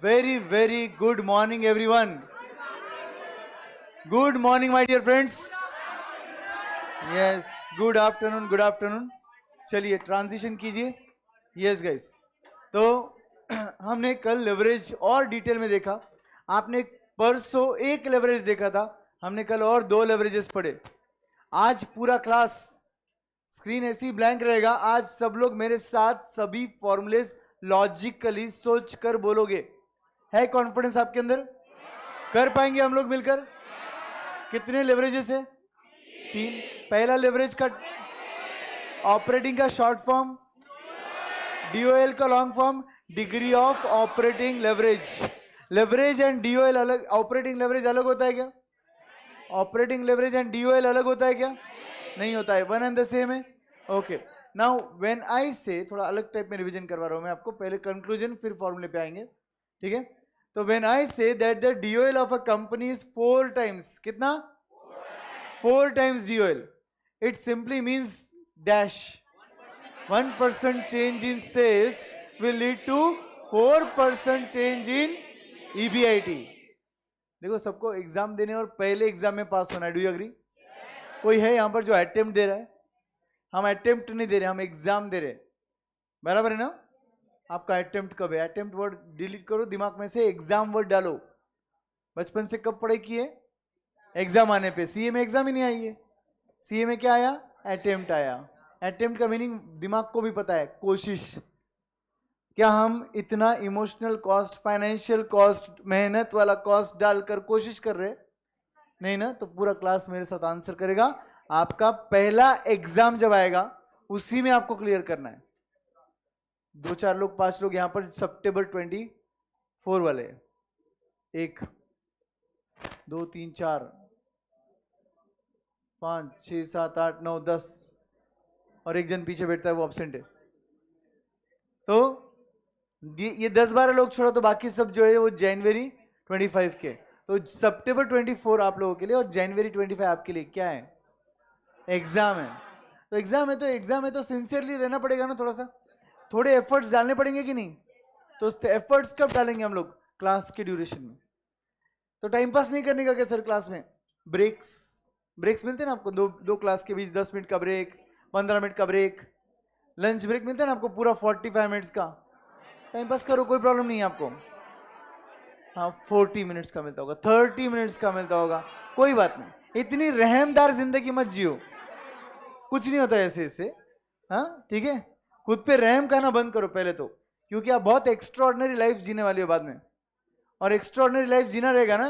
very good morning everyone. Good morning my dear friends. Yes, good afternoon. चलिए transition कीजिए. Yes guys. तो हमने कल लेवरेज और डिटेल में देखा. आपने परसों एक लेवरेज देखा था. हमने कल और 2 लेवरेजेस पढ़े. आज पूरा क्लास स्क्रीन ऐसी ही ब्लैंक रहेगा. आज सब लोग मेरे साथ सभी फॉर्मूलेस लॉजिकली सोच कर बोलोगे. है कॉन्फिडेंस आपके अंदर? कर पाएंगे हम लोग मिलकर? कितने लेवरेजेस है? 3. पहला लेवरेज का ऑपरेटिंग का शॉर्ट फॉर्म, डीओएल का long form, degree of operating leverage. Leverage and DOL अलग, ऑपरेटिंग लेवरेज अलग होता है क्या? ऑपरेटिंग लेवरेज एंड डीओएल अलग होता है क्या? नहीं होता है, वन एंड द सेम है. ओके, नाउ व्हेन आई से, थोड़ा अलग टाइप में रिवीजन करवा रहा हूं मैं आपको. पहले कंक्लूजन फिर फॉर्मूले पे आएंगे. ठीक है? तो when I say that the DOL of a company is 4 times, कितना? 4 times DOL. It simply means dash 1% change in sales will lead to 4% change in EBIT. देखो, सबको एग्जाम देने और पहले एग्जाम में पास होना है. Do you agree? कोई है यहां पर जो अटेम्प्ट दे रहा है? हम अटेम्प्ट नहीं दे रहे, हम एग्जाम दे रहे. बराबर है ना? आपका अटेम्प्ट कब है? अटेम्प्ट वर्ड डिलीट करो दिमाग में से, एग्जाम वर्ड डालो. बचपन से कब पढ़ाई की है? एग्जाम आने पे. सीए में एग्जाम ही नहीं आई है. सीए में क्या आया? अटेम्प्ट आया. अटेम्प्ट का मीनिंग दिमाग को भी पता है, कोशिश. क्या हम इतना इमोशनल कॉस्ट, फाइनेंशियल कॉस्ट, मेहनत वाला कॉस्ट डालकर कोशिश कर रहे? नहीं ना? तो पूरा क्लास मेरे साथ आंसर करेगा. आपका पहला एग्जाम जब आएगा उसी में आपको क्लियर करना है. 2-4 लोग 5 लोग यहां पर सितंबर 24 वाले. 1 2 3 4 5 6 7 8 9 10 और एक जन पीछे बैठता है, वो एब्सेंट है. तो ये 10-12 लोग छोड़ो तो बाकी सब जो है वो जनवरी 25 के. तो सितंबर 24 आप लोगों के लिए और जनवरी 25 आपके लिए क्या है? एग्जाम है. तो एग्जाम है तो सिंसियरली रहना पड़ेगा ना. थोड़े एफर्ट्स डालने पड़ेंगे कि नहीं? तो एफर्ट्स कब डालेंगे हम लोग? क्लास के ड्यूरेशन में. तो टाइम पास नहीं करने का क्या सर क्लास में? ब्रेक्स मिलते हैं ना आपको. दो क्लास के बीच 10 मिनट का ब्रेक, 15 मिनट का ब्रेक, लंच ब्रेक मिलता है ना आपको, पूरा 45 मिनट्स का. टाइम पास करो, कोई प्रॉब्लम नहीं है आपको. हाँ, 40 मिनट्स का मिलता होगा, 30 मिनट्स का मिलता होगा, कोई बात नहीं. इतनी रहमदार जिंदगी मत जियो. कुछ नहीं होता ऐसे इससे. हाँ ठीक है, खुद पे रहम करना बंद करो पहले तो, क्योंकि आप बहुत एक्स्ट्राऑर्डिनरी लाइफ जीने वाली हो बाद में. और एक्स्ट्राऑर्डिनरी लाइफ जीना रहेगा ना,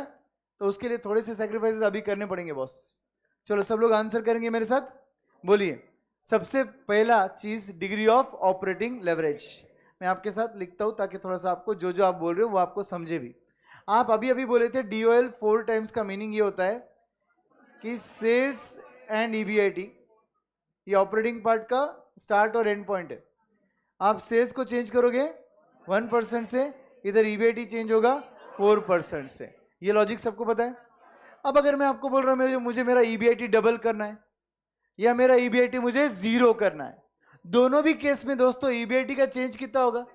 तो उसके लिए थोड़े से सैक्रिफाइसेस अभी करने पड़ेंगे बॉस. चलो सब लोग आंसर करेंगे मेरे साथ, बोलिए. सबसे पहला चीज, डिग्री ऑफ ऑपरेटिंग लेवरेज. मैं आपके साथ लिखता हूं ताकि थोड़ा सा आपको जो आप बोल रहे हो वो आपको समझे भी. आप अभी बोले थे डीओएल 4 टाइम्स का मीनिंग ये होता है कि सेल्स एंड ईबीआईटी, ये ऑपरेटिंग पार्ट का स्टार्ट और एंड पॉइंट है. आप सेल्स को चेंज करोगे 1% से, इधर ईबीआईटी चेंज होगा 4% से. ये लॉजिक सबको पता है. अब अगर मैं आपको बोल रहा हूं मुझे मेरा ईबीआईटी डबल करना है या मेरा ईबीआईटी मुझे 0 करना है, दोनों भी केस में दोस्तों ईबीआईटी का चेंज कितना होगा?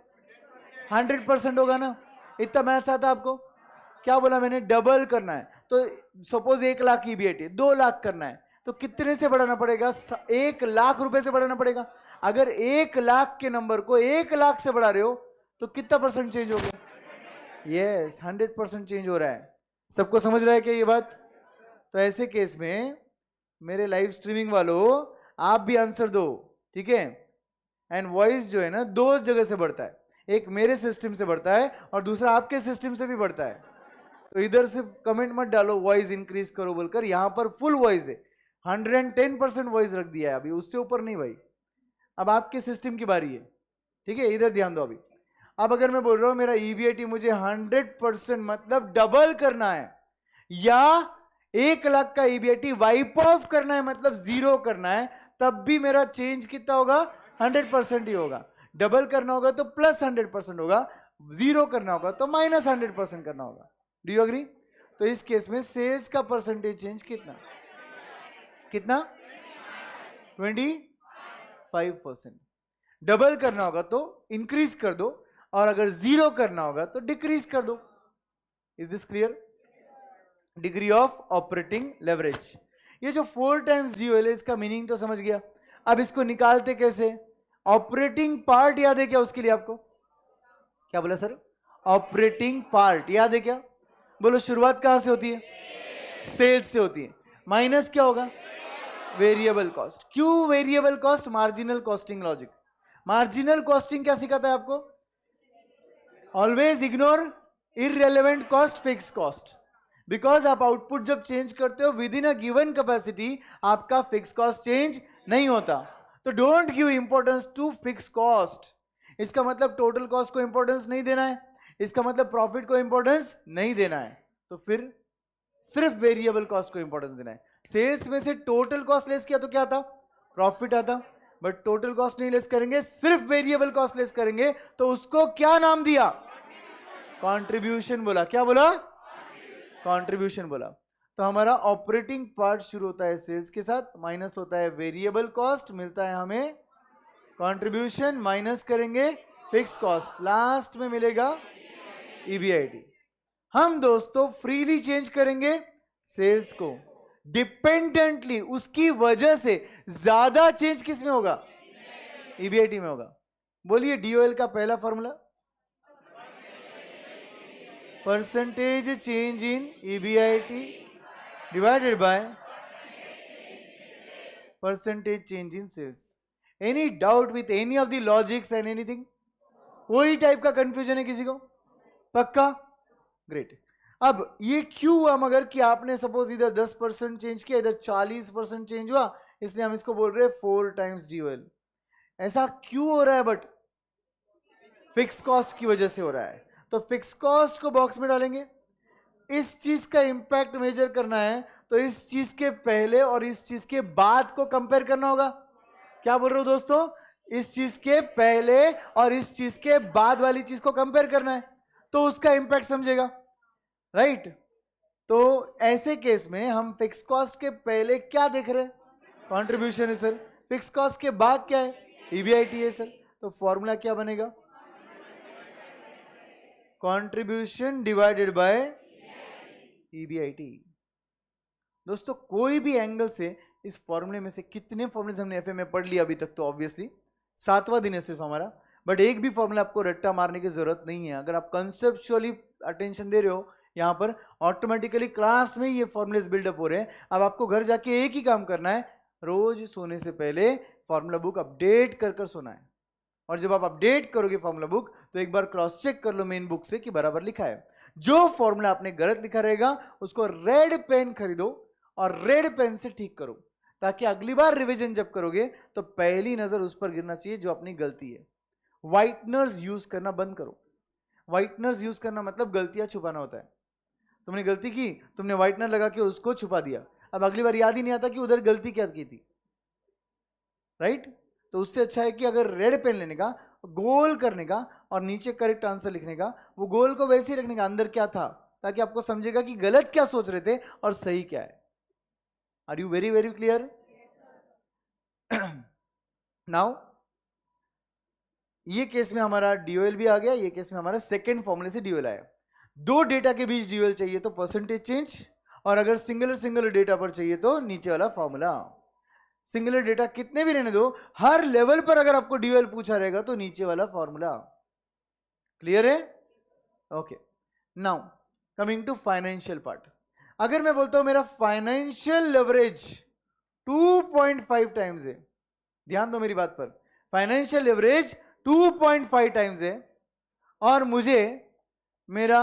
100% होगा ना. इतना मैथ्स आता आपको? क्या बोला मैंने? डबल करना है. तो सपोज 1 लाख ईबीआईटी 2 लाख करना है, तो कितने से बढ़ाना पड़ेगा? 1 लाख रुपए से बढ़ाना पड़ेगा. अगर 1 लाख के नंबर को 1 लाख से बढ़ा रहे हो तो कितना परसेंट चेंज हो गया? यस, 100% चेंज हो रहा है. सबको समझ रहा है क्या ये बात? तो ऐसे केस में मेरे लाइव स्ट्रीमिंग वालों, आप भी आंसर दो, ठीक है? एंड वॉइस जो है ना, 2 जगह से बढ़ता है. एक मेरे सिस्टम से बढ़ता है और दूसरा आपके सिस्टम से भी बढ़ता है. तो इधर से कमेंट मत डालो वॉइस इंक्रीज करो बोलकर, यहां पर फुल वॉइस है, 110% वॉइस रख दिया है अभी, उससे ऊपर नहीं भाई. अब आपके सिस्टम की बारी है, ठीक है? इधर ध्यान दो अभी. अब अगर मैं बोल रहा हूं मेरा ईबीआईटी मुझे 100% मतलब डबल करना है, या 1 लाख का ईबीआईटी वाइप ऑफ करना है मतलब 0 करना है, तब भी मेरा चेंज कितना होगा? 100% ही होगा. डबल करना होगा तो प्लस 100% होगा, 0 करना होगा तो माइनस 100% करना होगा. Do you agree? तो इस केस में सेल्स का परसेंटेज चेंज कितना? 25%. डबल करना होगा तो इंक्रीज कर दो, और अगर 0 करना होगा तो डिक्रीज कर दो. Is this clear? Degree of operating leverage. ये जो 4 टाइम्स DOL है, इसका मीनिंग तो समझ गया. अब इसको निकालते कैसे? ऑपरेटिंग पार्ट याद है क्या उसके लिए आपको? क्या बोला सर? ऑपरेटिंग पार्ट याद है क्या? बोलो, शुरुआत कहां से होती है? सेल्स से होती है. माइनस क्या होगा? Variable cost. क्यों variable cost? Marginal costing logic. Marginal costing क्या सिखाता है आपको? Always ignore irrelevant cost, fix cost. Because आप आउटपुट जब चेंज करते हो within a given capacity, आपका फिक्स कॉस्ट चेंज नहीं होता. तो don't give importance to fix cost. इसका मतलब टोटल कॉस्ट को इंपॉर्टेंस नहीं देना है, इसका मतलब प्रॉफिट को इंपॉर्टेंस नहीं देना है. तो फिर सिर्फ वेरिएबल कॉस्ट को इंपॉर्टेंस देना है. सेल्स में से टोटल कॉस्ट लेस किया तो क्या आता? प्रॉफिट आता. बट टोटल कॉस्ट नहीं लेस करेंगे, सिर्फ वेरिएबल कॉस्ट लेस करेंगे, तो उसको क्या नाम दिया? कंट्रीब्यूशन बोला. क्या बोला? कंट्रीब्यूशन बोला. तो हमारा ऑपरेटिंग पार्ट शुरू होता है सेल्स के साथ, माइनस होता है वेरिएबल कॉस्ट, मिलता है हमें कंट्रीब्यूशन, माइनस करेंगे फिक्स कॉस्ट, लास्ट में मिलेगा EBIT. हम दोस्तों फ्रीली चेंज करेंगे सेल्स को, डिपेंडेंटली. उसकी वजह से ज्यादा चेंज किस में होगा? EBIT में होगा. बोलिए DOL का पहला formula, percentage change in EBIT divided by percentage change in sales. Any doubt with any of the logics and anything? कोई टाइप का कंफ्यूजन है किसी को? पक्का? ग्रेट. अब ये क्यों हुआ मगर कि आपने सपोज इधर 10% चेंज किया, इधर 40% चेंज हुआ, इसलिए हम इसको बोल रहे हैं 4 टाइम्स DOL. ऐसा क्यों हो रहा है? बट फिक्स कॉस्ट की वजह से हो रहा है. तो फिक्स कॉस्ट को बॉक्स में डालेंगे. इस चीज का इंपैक्ट मेजर करना है तो इस चीज के पहले और इस चीज के बाद को कंपेयर करना होगा. क्या बोल रहे हो दोस्तों? इस चीज के पहले और इस चीज के बाद वाली चीज को कंपेयर करना है, तो उसका इंपैक्ट समझेगा. राइट? तो ऐसे केस में हम फिक्स कॉस्ट के पहले क्या देख रहे हैं? कंट्रीब्यूशन है सर. फिक्स कॉस्ट के बाद क्या है? EBIT है सर. तो फॉर्मूला क्या बनेगा? Contribution divided by EBIT. दोस्तों कोई भी एंगल से इस फॉर्मूले में से कितने फॉर्मूले हमने FA में पढ़ लिया अभी तक? तो ऑब्वियसली 7वां दिन है सिर्फ हमारा, बट एक भी फॉर्मूला आपको रट्टा मारने की जरूरत नहीं है. अगर आप कंसेप्चुअली अटेंशन दे रहे हो यहां पर, ऑटोमेटिकली क्लास में ये फॉर्मूलेस बिल्डअप हो रहे हैं. अब आपको घर जाके एक ही काम करना है, रोज सोने से पहले फॉर्मूला बुक अपडेट कर कर सोना है. और जब आप अपडेट करोगे फॉर्मूला बुक तो एक बार क्रॉस चेक कर लो मेन बुक से कि बराबर लिखा है. जो फॉर्मूला आपने गलत लिखा रहेगा उसको रेड पेन खरीदो और रेड पेन से ठीक करो, ताकि अगली बार रिवीजन जब करोगे तो पहली नजर उस पर गिरना चाहिए जो अपनी गलती है. व्हाइटनर्स यूज करना बंद करो. व्हाइटनर्स यूज करना मतलब गलतियां छुपाना होता है. तुमने गलती की, तुमने व्हाइटनर लगा के उसको छुपा दिया, अब अगली बार याद ही नहीं आता कि उधर गलती क्या की थी. राइट? तो उससे अच्छा है कि अगर रेड पेन लेने का, गोल करने का और नीचे करेक्ट आंसर लिखने का, वो गोल को वैसे ही रखने का अंदर क्या था, ताकि आपको समझेगा कि गलत क्या सोच रहे थे और सही क्या है. Are you very very clear? Now ये केस में हमारा DOL भी आ गया, ये केस में हमारा सेकेंड फॉर्मूले से DOL आया. 2 डेटा के बीच DOL चाहिए तो परसेंटेज चेंज, और अगर सिंगुलर डेटा पर चाहिए तो नीचे वाला फॉर्मूला. सिंगुलर डेटा कितने भी रहने दो, हर लेवल पर अगर आपको DOL पूछा रहेगा तो नीचे वाला फॉर्मूला. क्लियर है? Okay. Now coming to financial part. अगर मैं बोलता हूं मेरा फाइनेंशियल लेवरेज 2.5 टाइम्स है, ध्यान दो मेरी बात पर, फाइनेंशियल लेवरेज 2.5 टाइम्स है, और मुझे मेरा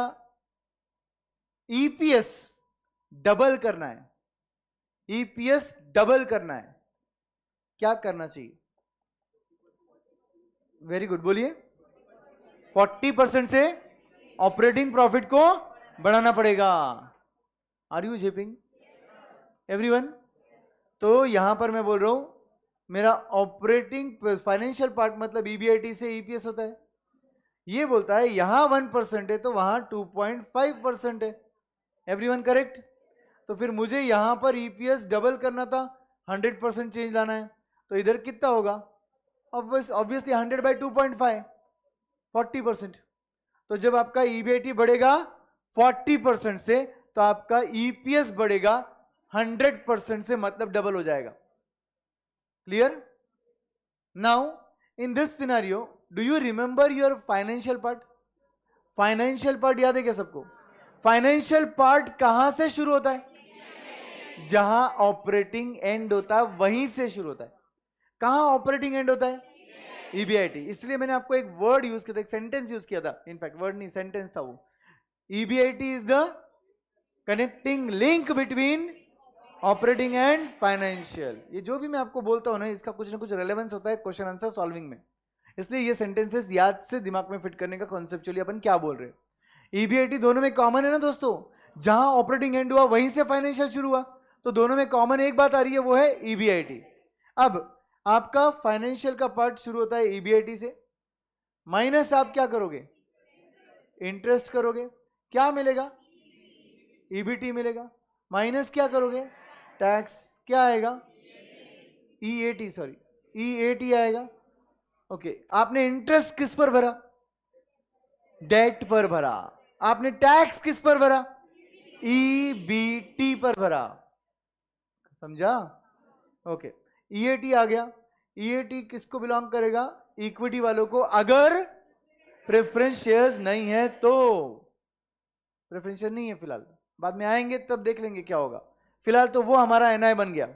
EPS डबल करना है. EPS डबल करना है, क्या करना चाहिए? वेरी गुड, बोलिए. 40% से ऑपरेटिंग प्रॉफिट को बढ़ाना पड़ेगा. Are you getting everyone? तो यहां पर मैं बोल रहा हूं मेरा ऑपरेटिंग फाइनेंशियल पार्ट मतलब EBIT से EPS होता है. ये बोलता है यहां 1% है तो वहां 2.5% है. Everyone correct? तो फिर मुझे यहां पर EPS डबल करना था, 100% चेंज लाना है, तो इधर कितना होगा? Obviously 100 by 2.5. 40%। तो जब आपका ईबीआईटी बढ़ेगा 40% से, तो आपका ईपीएस बढ़ेगा 100% से, मतलब डबल हो जाएगा। Clear? Now in this scenario, do you remember your financial part? Financial part याद है क्या सबको? फाइनेंशियल पार्ट कहां से शुरू होता है? जहां ऑपरेटिंग एंड होता है वहीं से शुरू होता है। कहां ऑपरेटिंग एंड होता है? ईबीआईटी। इसलिए मैंने आपको एक वर्ड यूज किया था, एक सेंटेंस यूज किया था, इनफैक्ट वर्ड नहीं सेंटेंस था वो। EBIT is the connecting link between operating and financial. ये जो भी मैं आपको बोलता हूं ना, इसका कुछ ना कुछ रेलेवेंस होता है क्वेश्चन आंसर सॉल्विंग में। इसलिए ये सेंटेंसेस याद से दिमाग में फिट करने का कॉन्सेप्चुअली अपन क्या बोल रहे हैं। ईबीआईटी दोनों में कॉमन है ना दोस्तों, जहां ऑपरेटिंग एंड हुआ वहीं से फाइनेंशियल शुरू हुआ, तो दोनों में कॉमन एक बात आ रही है, वो है ईबीआईटी। अब आपका फाइनेंशियल का पार्ट शुरू होता है ईबीआईटी से, माइनस आप क्या करोगे? इंटरेस्ट करोगे, क्या मिलेगा? ईबीटी मिलेगा। माइनस क्या करोगे? टैक्स, क्या आएगा? ईएटी, सॉरी ईएटी आएगा। ओके, आपने इंटरेस्ट किस पर भरा? डेट पर भरा। आपने टैक्स किस पर भरा? ईबीटी पर भरा। समझा? ओके, ईएटी आ गया। ईएटी किसको बिलोंग करेगा? इक्विटी वालों को, अगर प्रेफरेंस शेयर्स नहीं है तो। प्रेफरेंस शेयर नहीं है फिलहाल, बाद में आएंगे तब देख लेंगे क्या होगा। फिलहाल तो वो हमारा एनआई बन गया।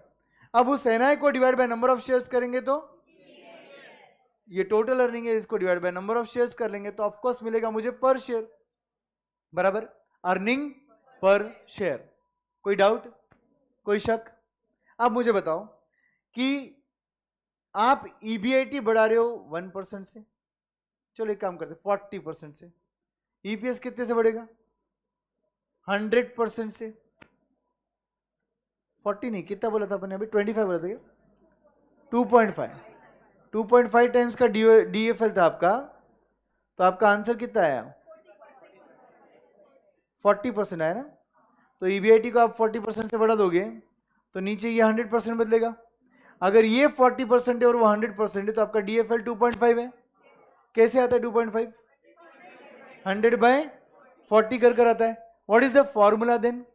अब उस एनआई को divide by number of shares करेंगे तो ये टोटल अर्निंग है, इसको divide by number of shares कर लेंगे तो ऑफ कोर्स मिलेगा मुझे पर शेयर, बराबर अर्निंग पर शेयर। कोई डाउट, कोई शक? अब मुझे बताओ कि आप ईबीआईटी बढ़ा रहे हो 1% से, चलो एक काम करते 40% से। ईपीएस कितने से बढ़ेगा? 100% से। 40 नहीं, कितना बोला था अपने अभी? 25 बोला था क्या? 2.5 टाइम्स का डीएफएल था आपका, तो आपका आंसर कितना आया? 40% आया ना। तो ईबीआईटी को आप 40% से बढ़ा दोगे तो नीचे ये 100% बदलेगा। अगर ये 40% है और वो 100% है तो आपका डीएफएल 2.5 है। कैसे आता है 2.5? 100/40 कर आता है। What is the formula then?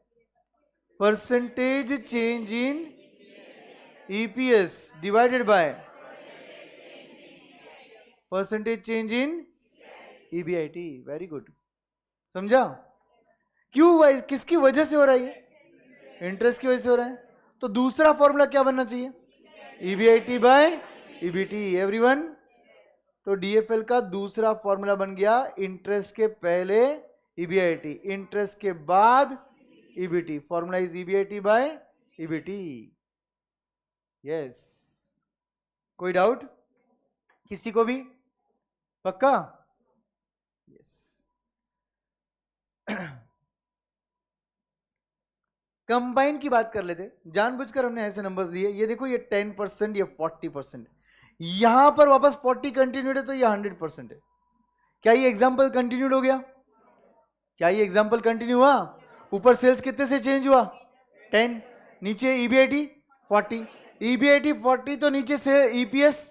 Percentage change in EPS divided by percentage change in EBIT. Very good, समझा? क्यों, किसकी वजह से हो रहा है ये? इंटरेस्ट की वजह से हो रहा है। तो दूसरा फॉर्मूला क्या बनना चाहिए? EBIT by EBT. एवरीवन, तो डीएफएल का दूसरा फॉर्मूला बन गया, इंटरेस्ट के पहले ईबीआईटी, इंटरेस्ट के बाद EBT. Formula is EBIT by EBT. Yes, कोई डाउट किसी को भी? पक्का? यस। कंबाइन की बात कर लेते, जानबूझकर हमने ऐसे नंबर्स दिए। ये देखो, ये 10%, ये 40%, यहां पर वापस 40 कंटिन्यूड है तो ये 100% है। क्या ये एग्जांपल कंटिन्यूड हो गया? क्या ये एग्जांपल कंटिन्यू हुआ? ऊपर सेल्स कितने से चेंज हुआ? 10, नीचे ईबीआईटी 40, ईबीआईटी 40 तो नीचे से ईपीएस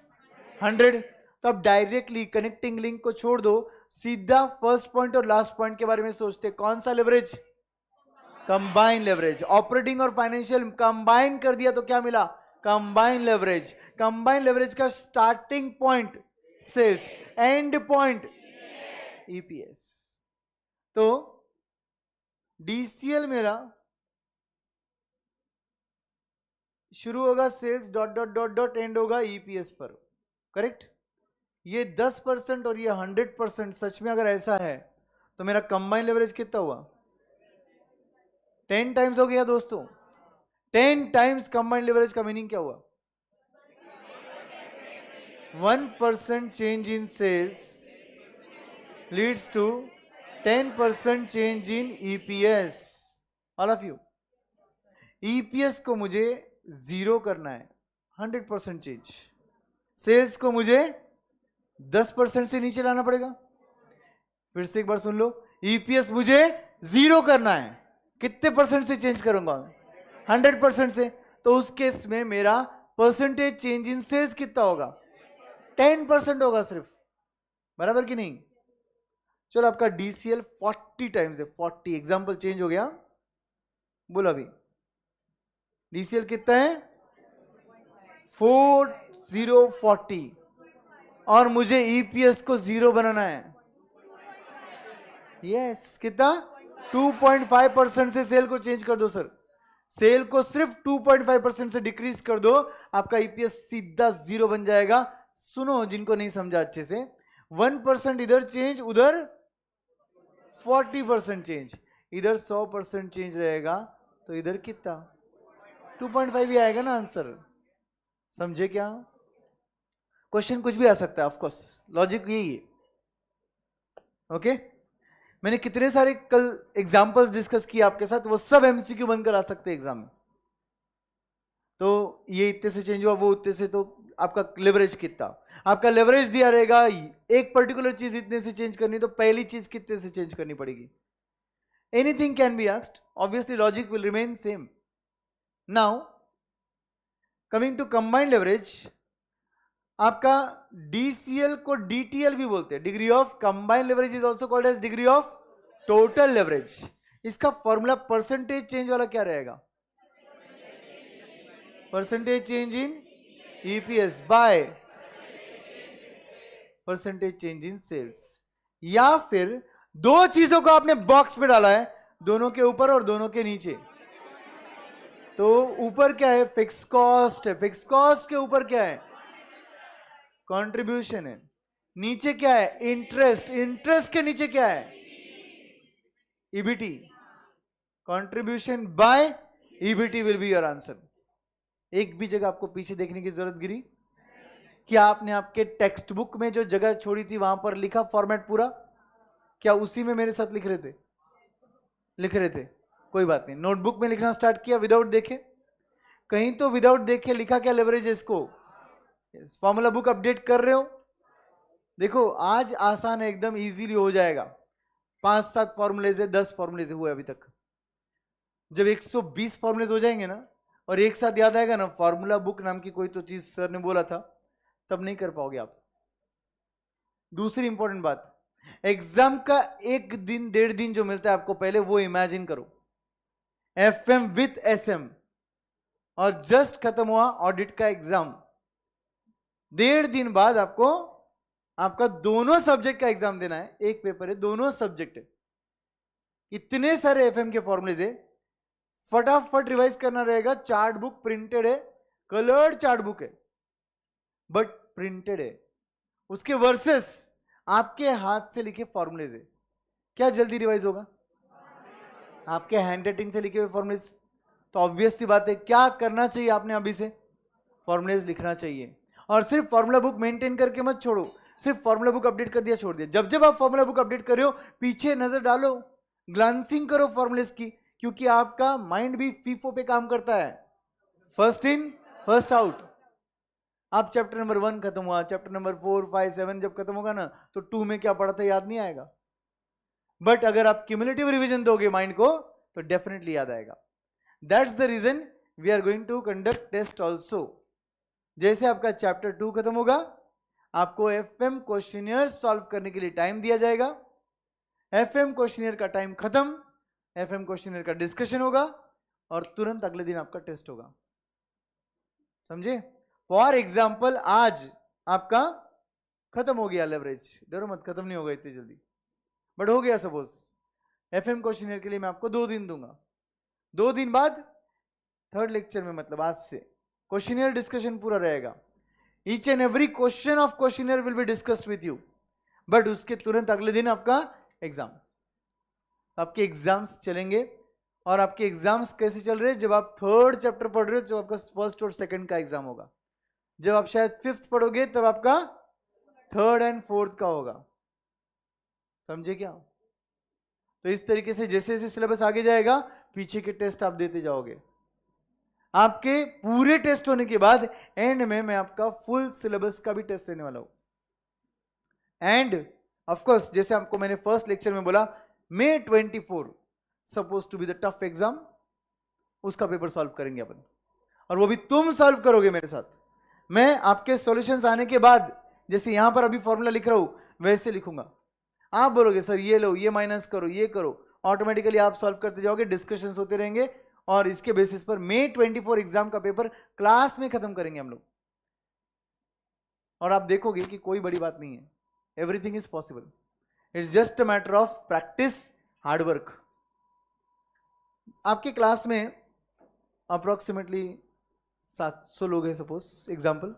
100। तो अब डायरेक्टली कनेक्टिंग लिंक को छोड़ दो, सीधा फर्स्ट पॉइंट और लास्ट पॉइंट के बारे में सोचते। कौन सा लेवरेज? Combine leverage. ऑपरेटिंग और फाइनेंशियल कंबाइन कर दिया तो क्या मिला? Combine leverage. कंबाइन लेवरेज का starting point sales, end point EPS. तो डीसीएल मेरा शुरू होगा sales dot dot dot dot end होगा ईपीएस पर, करेक्ट? ये 10% और ये 100% सच में अगर ऐसा है तो मेरा कंबाइन लेवरेज कितना हुआ? 10 टाइम्स हो गया दोस्तों। 10 टाइम्स कंबाइंड लेवरेज का मीनिंग क्या हुआ? 1% change in sales leads to 10% change in EPS. All of you, EPS को मुझे 0 करना है, 100% चेंज। सेल्स को मुझे 10% से नीचे लाना पड़ेगा। फिर से एक बार सुन लो, ईपीएस मुझे 0 करना है, कितने परसेंट से चेंज करूंगा? 100% से। तो उस केस में मेरा परसेंटेज चेंज इन सेल्स कितना होगा? 10% होगा सिर्फ, बराबर कि नहीं? चलो आपका DCL 40 टाइम्स है, 40। एग्जाम्पल चेंज हो गया, बोलो अभी DCL कितना है? 4040, और मुझे EPS को 0 बनाना है। यस, कितना? 2.5% से सेल को चेंज कर दो सर, सेल को सिर्फ 2.5% से डिक्रीज कर दो, आपका EPS सीधा 0 बन जाएगा। सुनो जिनको नहीं समझा अच्छे से, 1% इधर चेंज, उधर 40% चेंज, इधर 100% चेंज रहेगा, तो इधर कितना? 2.5 ही आएगा ना आंसर। समझे क्या? क्वेश्चन कुछ भी आ सकता है, ऑफ कोर्स लॉजिक यही है। ओके, मैंने कितने सारे कल एग्जांपल्स डिस्कस किए आपके साथ, वो सब MCQ बनकर आ सकते हैं एग्जाम में। तो ये इतने से चेंज हुआ, वो उतने से, तो आपका लेवरेज कितना? आपका लेवरेज दिया रहेगा, एक पर्टिकुलर चीज इतने से चेंज करनी, तो पहली चीज कितने से चेंज करनी पड़ेगी? Anything can be asked, obviously logic will remain same. Now coming to combined leverage, आपका DCL को DTL भी बोलते हैं, degree of combined leverage is also called as degree of total leverage. इसका फॉर्मूला परसेंटेज चेंज वाला क्या रहेगा? Percentage change in EPS by percentage change in sales. या फिर दो चीजों को आपने बॉक्स में डाला है, दोनों के ऊपर और दोनों के नीचे। तो ऊपर क्या है? फिक्स कॉस्ट है, फिक्स कॉस्ट के ऊपर क्या है? कंट्रीब्यूशन है। नीचे क्या है? इंटरेस्ट, इंटरेस्ट के नीचे क्या है? EBT। Contribution by EBT will be your answer. एक भी जगह आपको पीछे देखने की जरूरत गिरी? क्या आपने आपके टेक्स्ट बुक में जो जगह छोड़ी थी वहां पर लिखा फॉर्मेट पूरा? क्या उसी में मेरे साथ लिख रहे थे? लिख रहे थे, कोई बात नहीं। नोटबुक में लिखना स्टार्ट किया विदाउट देखे? कहीं तो विदाउट देखे लिखा क्या लेवरेज है इसको? फॉर्मूला बुक अपडेट कर रहे हो? देखो आज आसान है, एकदम इजीली हो जाएगा। 5-7 फॉर्मूलेज है, 10 फॉर्मूलेज हुए अभी तक। जब 120 फॉर्मूलेज हो जाएंगे ना, और एक साथ याद आएगा ना, फॉर्मूला बुक नाम की कोई तो चीज सर ने बोला था, तब नहीं कर पाओगे आप। दूसरी इंपॉर्टेंट बात, एग्जाम का 1 दिन 1.5 दिन जो मिलता है आपको, पहले वो इमेजिन करो। FM विथ SM, और जस्ट खत्म हुआ ऑडिट का एग्जाम, 1.5 दिन बाद आपको आपका दोनों सब्जेक्ट का एग्जाम देना है। एक पेपर है, दोनों सब्जेक्ट है, इतने सारे FM के फॉर्मूलेज है, फटाफट रिवाइज करना रहेगा। चार्ट बुक प्रिंटेड है, कलर्ड चार्ट बुक है, बट प्रिंटेड है, उसके वर्सेस आपके हाथ से लिखे फॉर्मूलेज है। क्या जल्दी रिवाइज होगा? आपके हैंड राइटिंग से लिखे हुए फॉर्मूलेज। तो ऑब्वियस सी बात है, क्या करना चाहिए आपने अभी से? फॉर्मूलेज लिखना चाहिए। और सिर्फ फॉर्मूला बुक मेंटेन करके मत छोड़ो, सिर्फ फॉर्मूला बुक अपडेट कर दिया छोड़ दिया। जब जब आप फॉर्मूला बुक अपडेट कर रहे हो, पीछे नजर डालो, ग्लांसिंग करो फॉर्मूलेज की, क्योंकि आपका माइंड भी फीफो पे काम करता है, फर्स्ट इन फर्स्ट आउट। आप चैप्टर नंबर 1 खत्म हुआ, चैप्टर नंबर 4, 5, 7 जब खत्म होगा ना, तो 2 में क्या पढ़ा था याद नहीं आएगा। बट अगर आप क्यूमुलेटिव रिवीजन दोगे माइंड को, तो डेफिनेटली याद आएगा। That's the reason we are going to conduct test also. जैसे आपका चैप्टर 2 खत्म होगा, आपको FM क्वेश्चनियर सॉल्व करने के लिए टाइम दिया जाएगा। FM क्वेश्चनियर का टाइम खत्म, FM क्वेश्चनियर का डिस्कशन होगा, और तुरंत अगले दिन आपका टेस्ट होगा। समझे? फॉर एग्जाम्पल आज आपका खत्म हो गया लेवरेज, डरो मत, खत्म नहीं होगा इतनी जल्दी, बट हो गया। सपोज FM क्वेश्चनियर के लिए मैं आपको 2 दिन दूंगा, 2 दिन बाद 3rd लेक्चर में, मतलब आज से क्वेश्चनियर डिस्कशन पूरा रहेगा। Each and every question of questionnaire will be discussed with you, but उसके तुरंत अगले दिन आपका एग्जाम। आपके एग्जाम्स चलेंगे, और आपके एग्जाम्स कैसे चल रहे हैं? जब आप 3rd चैप्टर पढ़ रहे हो, जब आपका 1st और 2nd का एग्जाम होगा। जब आप शायद 5th पढ़ोगे, तब आपका 3rd एंड 4th का होगा। समझे क्या? तो इस तरीके से जैसे जैसे सिलेबस आगे जाएगा, पीछे के टेस्ट आप देते जाओगे। आपके पूरे टेस्ट होने के बाद एंड में मैं आपका फुल सिलेबस का भी टेस्ट लेने वाला हूं। एंड ऑफ कोर्स, जैसे आपको मैंने फर्स्ट लेक्चर में बोला, May 24 suppose to be the tough exam, उसका पेपर सॉल्व करेंगे अपन, और वो भी तुम सॉल्व करोगे मेरे साथ। मैं आपके सॉल्यूशंस आने के बाद, जैसे यहां पर अभी फॉर्मूला लिख रहा हूं, वैसे लिखूंगा। आप बोलोगे सर ये लो, ये माइनस करो, ये करो, ऑटोमेटिकली आप सॉल्व करते जाओगे, डिस्कशंस होते रहेंगे और इसके बेसिस पर May 24 एग्जाम का पेपर क्लास में खत्म करेंगे हम लोग। और आप देखोगे कि कोई बड़ी बात नहीं है, everything is possible, it's just a matter of practice, hard work. आपके क्लास में अप्रोक्सीमेटली 700 लोग हैं सपोज एग्जाम्पल।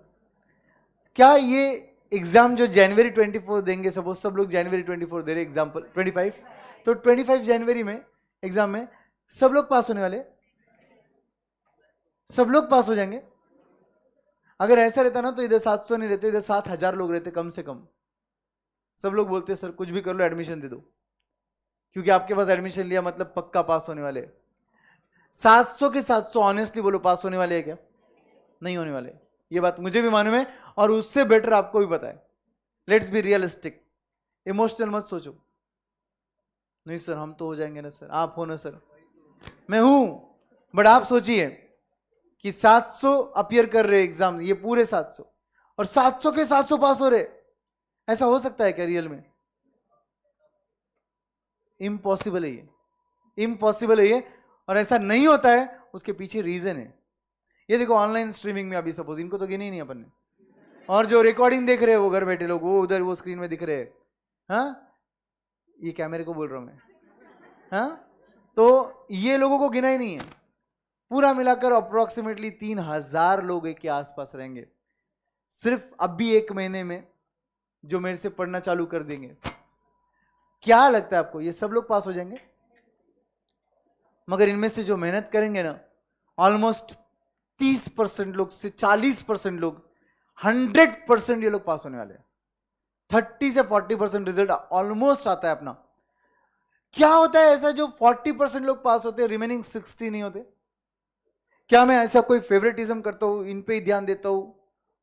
क्या ये एग्जाम जो जनवरी 24 देंगे, सपोज सब लोग जनवरी 24 दे रहे एग्जाम्पल 25, तो 25 जनवरी में एग्जाम में सब लोग पास होने वाले, सब लोग पास हो जाएंगे? अगर ऐसा रहता ना तो इधर 700 नहीं रहते, इधर 7000 लोग रहते कम से कम। सब लोग बोलते सर कुछ भी कर लो एडमिशन दे दो, क्योंकि आपके पास एडमिशन लिया मतलब पक्का पास होने वाले। 700 के 700 ऑनेस्टली बोलो पास होने वाले हैं क्या? नहीं होने वाले, ये बात मुझे भी मालूम है और उससे बेटर आपको भी पता है। लेट्स बी रियलिस्टिक, इमोशनल मत सोचो। नहीं सर हम तो हो जाएंगे ना सर, आप हो ना सर, मैं हूं, बट आप सोचिए कि 700 अपियर कर रहे एग्जाम, ये पूरे 700, और 700 के 700 पास हो रहे, ऐसा हो सकता है क्या रियल में? इम्पॉसिबल है ये, इम्पॉसिबल है ये। और ऐसा नहीं होता है, उसके पीछे रीजन है। ये देखो ऑनलाइन स्ट्रीमिंग में अभी सपोज, इनको तो गिने ही नहीं अपन ने, और जो रिकॉर्डिंग देख रहे हैं वो घर बैठे लोग, वो उधर वो स्क्रीन में दिख रहे हैं, हाँ ये कैमरे को बोल रहा हूं मैं, हाँ तो ये लोगों को गिना ही नहीं है। पूरा मिलाकर अप्रोक्सीमेटली 3000 लोग के आसपास रहेंगे सिर्फ अभी 1 महीने में, जो मेरे से पढ़ना चालू कर देंगे। क्या लगता है आपको ये सब लोग पास हो जाएंगे? मगर इनमें से जो मेहनत करेंगे ना, ऑलमोस्ट 30% लोग से 40% लोग, 100% ये लोग पास होने वाले हैं। 30 से 40% रिजल्ट ऑलमोस्ट आता है अपना। क्या होता है ऐसा जो 40% लोग पास होते हैं, रिमेनिंग 60 नहीं होते? क्या मैं ऐसा कोई फेवरेटिज्म करता हूं, इन पे ही ध्यान देता हूं,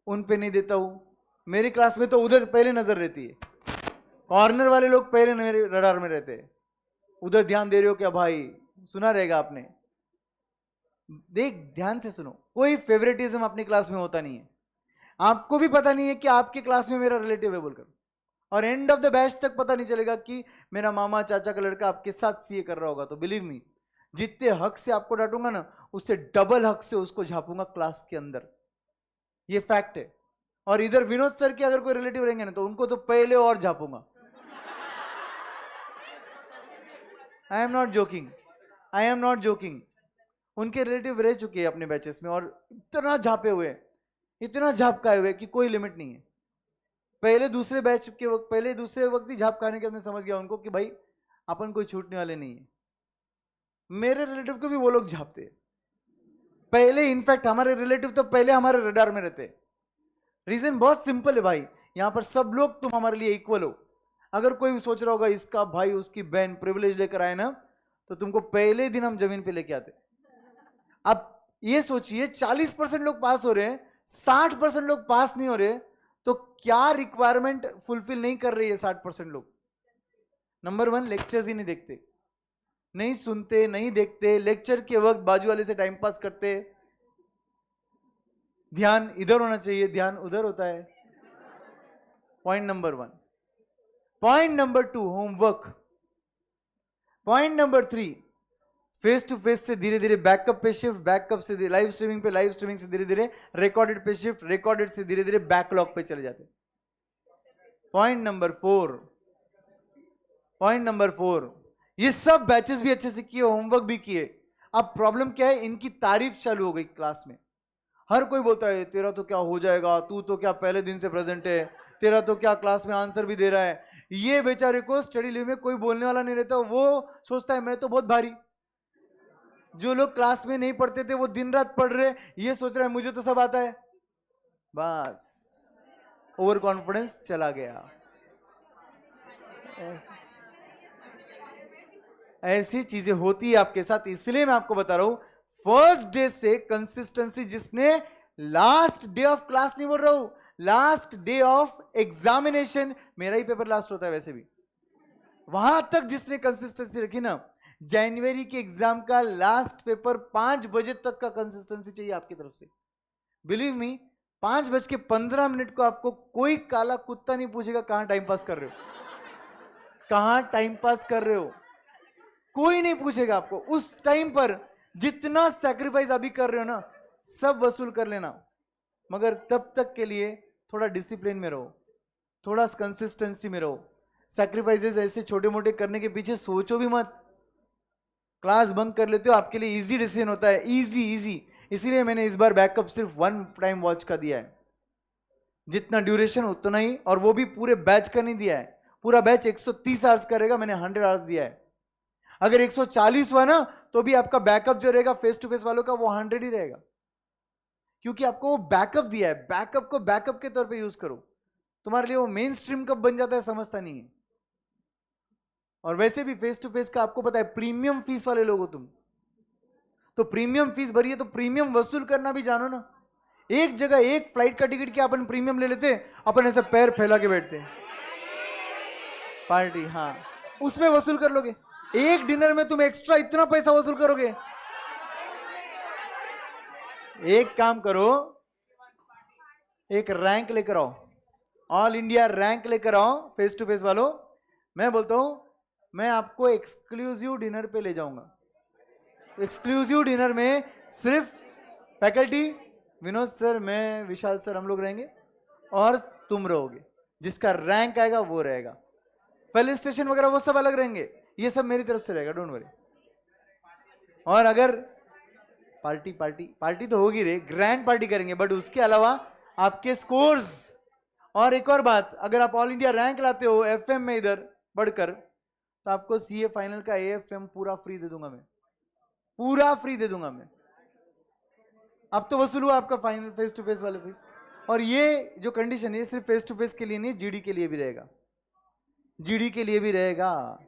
उन पे नहीं देता हूं? मेरी क्लास में तो उधर पहले नजर रहती है, कॉर्नर वाले लोग पहले मेरे रडार में रहते हैं। उधर ध्यान दे रहे हो क्या भाई? सुना रहेगा आपने, देख ध्यान से सुनो, कोई फेवरेटिज्म अपनी क्लास में होता नहीं है। आपको भी पता नहीं है कि आपकी क्लास में मेरा रिलेटिव है बोलकर, और एंड ऑफ द बैच तक पता नहीं चलेगा कि मेरा मामा चाचा का लड़का आपके साथ सीए कर रहा होगा। तो बिलीव मी, जितने हक से आपको डांटूंगा ना, उससे डबल हक से उसको झापूंगा क्लास के अंदर, ये फैक्ट है। और इधर विनोद सर के अगर कोई रिलेटिव रहेंगे ना, तो उनको तो पहले और झापूंगा। I am not joking, I am not joking. उनके रिलेटिव रह चुके हैं अपने बैचेस में, और इतना झापे हुए, इतना झापकाए हुए कि कोई लिमिट नहीं है। पहले दूसरे बैच के वक्त, पहले दूसरे वक्त ही झाप खाने के हमने समझ गया उनको कि भाई अपन कोई छूटने वाले नहीं है। मेरे रिलेटिव को भी वो लोग झापते पहले, इनफैक्ट हमारे रिलेटिव तो पहले हमारे रडार में रहते। रीजन बहुत सिंपल है भाई, यहां पर सब लोग तुम हमारे लिए इक्वल हो। अगर कोई भी सोच रहा होगा इसका भाई उसकी बहन प्रिविलेज लेकर आए ना, तो तुमको पहले दिन हम जमीन पे लेके आते। अब ये सोचिए 40% लोग पास हो रहे हैं, 60% लोग पास नहीं हो रहे, तो क्या रिक्वायरमेंट फुलफिल नहीं कर रही है 60% लोग? नंबर 1, लेक्चर्स ही नहीं देखते, नहीं सुनते, नहीं देखते, लेक्चर के वक्त बाजू वाले से टाइम पास करते, ध्यान इधर होना चाहिए, ध्यान उधर होता है। Point number 1। Point number 2, homework. Point number 3, face to face से धीरे धीरे बैकअप पे शिफ्ट, बैकअप से लाइव स्ट्रीमिंग पे, लाइव स्ट्रीमिंग से धीरे धीरे रिकॉर्डेड पे शिफ्ट, रिकॉर्डेड से धीरे धीरे बैकलॉग पे चले जाते। पॉइंट नंबर 4, पॉइंट नंबर 4, ये सब बैचेस भी अच्छे से किए, होमवर्क भी किए। अब प्रॉब्लम क्या है, इनकी तारीफ चालू हो गई क्लास में। हर कोई बोलता है तेरा तो क्या हो जाएगा, तू तो क्या पहले दिन से प्रेजेंट है, तेरा तो क्या क्लास में आंसर भी दे रहा है। ये बेचारे को स्टडी लीव में कोई बोलने वाला नहीं रहता, वो सोचता है मैं तो बहुत भारी। जो लोग क्लास में नहीं पढ़ते थे वो दिन रात पढ़ रहे, ये सोच रहा है मुझे तो सब आता है। बस ओवर कॉन्फिडेंस चला गया। ऐसी चीजें होती है आपके साथ, इसलिए मैं आपको बता रहा हूं, फर्स्ट डे से कंसिस्टेंसी, जिसने लास्ट डे ऑफ क्लास नहीं बोल रहा हूं, लास्ट डे ऑफ एग्जामिनेशन, मेरा ही पेपर लास्ट होता है वैसे भी, वहां तक जिसने कंसिस्टेंसी रखी ना, जनवरी के एग्जाम का लास्ट पेपर 5 बजे तक का कंसिस्टेंसी चाहिए आपकी तरफ से। बिलीव मी, 5:15 को आपको कोई काला कुत्ता नहीं पूछेगा कहां टाइम पास कर रहे हो, कहां टाइम पास कर रहे हो, कोई नहीं पूछेगा आपको। उस टाइम पर जितना सैक्रिफाइस अभी कर रहे हो ना, सब वसूल कर लेना, मगर तब तक के लिए थोड़ा डिसिप्लिन में रहो, थोड़ा कंसिस्टेंसी में रहो। सैक्रिफाइसेस ऐसे छोटे मोटे करने के पीछे सोचो भी मत। क्लास बंक कर लेते हो, आपके लिए इजी डिसीजन होता है, इजी इजी। इसीलिए मैंने इस बार बैकअप सिर्फ 1 टाइम वॉच का दिया है, जितना ड्यूरेशन उतना ही, और वो भी पूरे बैच का नहीं दिया है। पूरा बैच 130 आवर्स करेगा, मैंने 100 आवर्स दिया है। अगर 140 हुआ ना, तो भी आपका बैकअप जो रहेगा फेस टू फेस वालों का, वो 100 ही रहेगा, क्योंकि आपको वो बैकअप दिया है। बैकअप को बैकअप के तौर पे यूज करो। तुम्हारे लिए वो मेन स्ट्रीम कब बन जाता है समझता नहीं है। और वैसे भी फेस टू फेस का आपको पता है, प्रीमियम फीस वाले लोग हो तुम, तो प्रीमियम फीस भरिए, तो प्रीमियम वसूल करना भी जानो ना। एक जगह एक फ्लाइट का टिकट क्या अपन प्रीमियम ले लेते, अपन ऐसे पैर फैला के बैठते, पार्टी, हाँ, उसमें वसूल कर लोगे। एक डिनर में तुम एक्स्ट्रा इतना पैसा वसूल करोगे। एक काम करो, एक रैंक लेकर आओ, ऑल इंडिया रैंक लेकर आओ फेस टू फेस वालों। मैं बोलता हूं, मैं आपको एक्सक्लूसिव डिनर पे ले जाऊंगा। एक्सक्लूसिव डिनर में सिर्फ फैकल्टी, विनोद सर, मैं, विशाल सर, हम लोग रहेंगे, और तुम रहोगे। जिसका रैंक आएगा वो रहेगा। फेलिसिटेशन वगैरह वो सब अलग रहेंगे, ये सब मेरी तरफ से रहेगा, डोंट वरी। और अगर पार्टी पार्टी पार्टी तो होगी रे, ग्रैंड पार्टी करेंगे, बट उसके अलावा आपके स्कोर्स। और एक और बात, अगर आप ऑल इंडिया रैंक लाते हो एफएम में इधर बढ़कर, तो आपको सीए फाइनल का एएफएम पूरा फ्री दे दूंगा मैं, पूरा फ्री दे दूंगा मैं। अब तो वसूल हुआ आपका फाइनल फेस टू फेस वाले फीस। और ये जो कंडीशन है सिर्फ फेस टू फेस के लिए नहीं, जीडी के लिए भी रहेगा, जीडी के लिए भी रहेगा,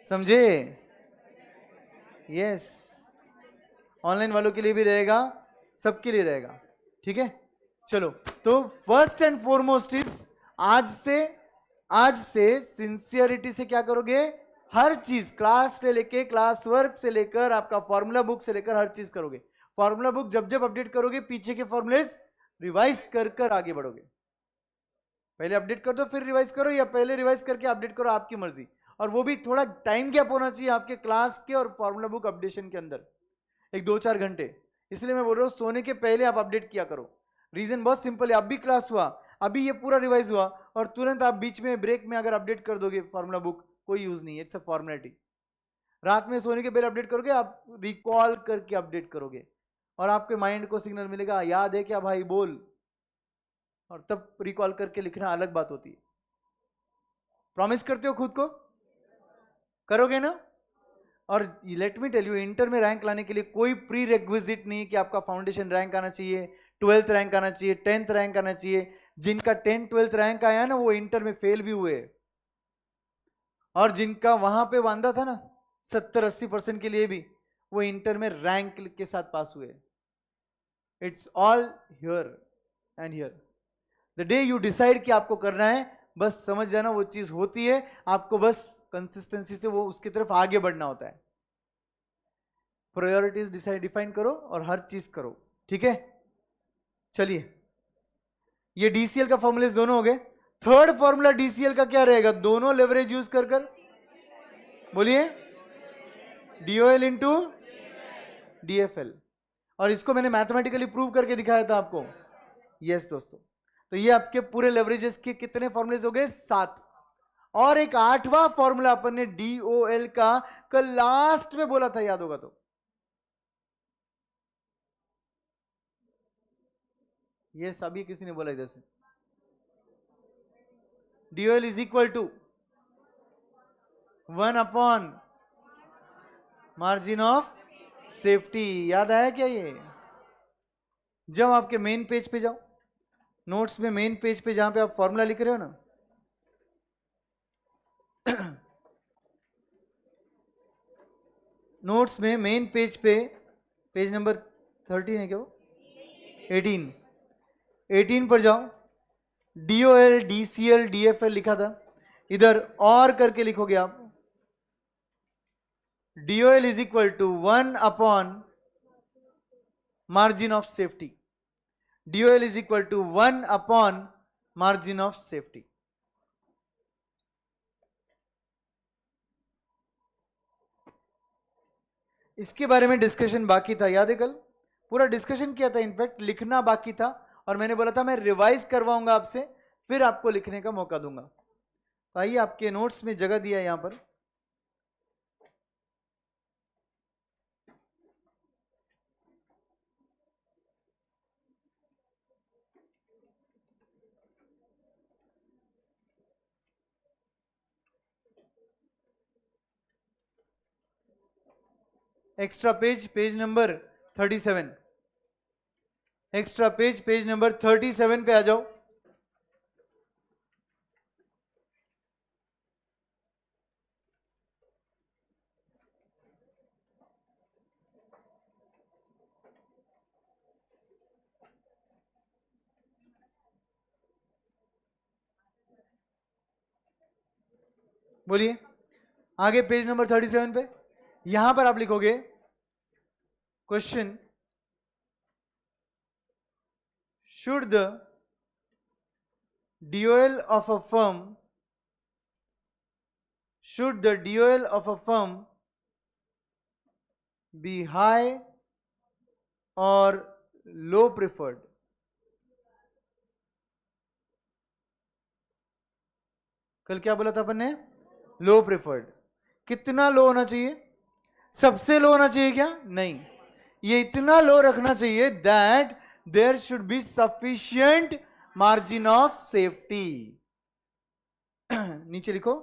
समझे? यस, ऑनलाइन वालों के लिए भी रहेगा, सबके लिए रहेगा, ठीक है। चलो, तो फर्स्ट एंड फॉरमोस्ट इज, आज से सिंसियरिटी से क्या करोगे, हर चीज, क्लास से लेके क्लास वर्क से लेकर आपका फॉर्मूला बुक से लेकर हर चीज करोगे। फॉर्मूला बुक जब जब अपडेट करोगे, पीछे के फॉर्मूलेस रिवाइज कर कर आगे बढ़ोगे। पहले अपडेट कर दो फिर रिवाइज करो, या पहले रिवाइज करके अपडेट करो, आपकी मर्जी। और वो भी थोड़ा टाइम गैप होना चाहिए आपके क्लास के और फॉर्मूला बुक अपडेशन के अंदर, एक 2-4 घंटे। इसलिए मैं बोल रहा हूँ सोने के पहले आप अपडेट किया करो। रीजन बहुत सिंपल है, अभी क्लास हुआ, अभी ये पूरा रिवाइज हुआ, और तुरंत आप बीच में ब्रेक में अगर अपडेट कर दोगे फॉर्मूला बुक, कोई यूज नहीं है, इट्स अ फॉर्मेलिटी। रात में सोने के पहले अपडेट करोगे, आप रिकॉल करके अपडेट करोगे, और आपके माइंड को सिग्नल मिलेगा, याद है क्या भाई, बोल, और तब रिकॉल करके लिखना अलग बात होती है। प्रॉमिस करते हो खुद को, करोगे ना? और let me tell you, inter में रैंक लाने के लिए कोई प्री रेक्विजिट नहीं कि आपका फाउंडेशन रैंक आना चाहिए, 12th रैंक आना चाहिए, 10th रैंक आना चाहिए। जिनका 10th 12th रैंक आया ना, वो इंटर में फेल भी हुए, और जिनका वहां पे वांदा था ना 70-80% के लिए भी, वो इंटर में रैंक के साथ पास हुए। It's all here and here. The day you decide कि आपको करना है, बस समझ जाना वो चीज होती है, आपको बस कंसिस्टेंसी से वो उसकी तरफ आगे बढ़ना होता है। प्रायोरिटीज डिफाइन करो और हर चीज करो, ठीक है। चलिए, ये डीसीएल का फॉर्मूला दोनों हो गए। थर्ड फॉर्मूला डीसीएल का क्या रहेगा, दोनों लेवरेज यूज कर कर, बोलिए, डीओएल इंटू डीएफएल। और इसको मैंने मैथमेटिकली प्रूव करके दिखाया था आपको। यस दोस्तों, तो ये आपके पूरे लेवरेजेस के कितने फॉर्मूलेज हो गए, 7। और एक 8वां फॉर्मूला अपन ने डीओएल का कल लास्ट में बोला था, याद होगा तो, ये सभी किसी ने बोला इधर से, DOL is equal to 1 upon margin of safety. याद आया क्या ये? जब आपके मेन पेज पे जाओ, नोट्स में मेन पेज पे जहां पे आप फॉर्मूला लिख रहे हो ना, नोट्स में मेन पेज पे, पेज नंबर 13 है क्या वो, 18 पर जाओ, डीओएल डीसीएल डीएफएल लिखा था, इधर और करके लिखोगे आप, DOL is equal to 1 upon margin of safety. DOL is equal to 1 upon margin of safety. इसके बारे में डिस्कशन बाकी था, याद है कल पूरा डिस्कशन किया था, इनफैक्ट लिखना बाकी था और मैंने बोला था मैं रिवाइज करवाऊंगा आपसे, फिर आपको लिखने का मौका दूंगा। तो आइए आपके नोट्स में जगह दिया है यहां पर। Extra page, page number 37, extra page, page number 37 पे आ जाओ। बोलिए आगे पेज नंबर 37 पे, यहां पर आप लिखोगे question, should the DOL of a firm be high or low preferred? कल क्या बोला था अपन ने? लो प्रेफर्ड। कितना लो होना चाहिए? सबसे लो होना चाहिए क्या? नहीं, ये इतना लो रखना चाहिए that there should be sufficient margin of safety. नीचे लिखो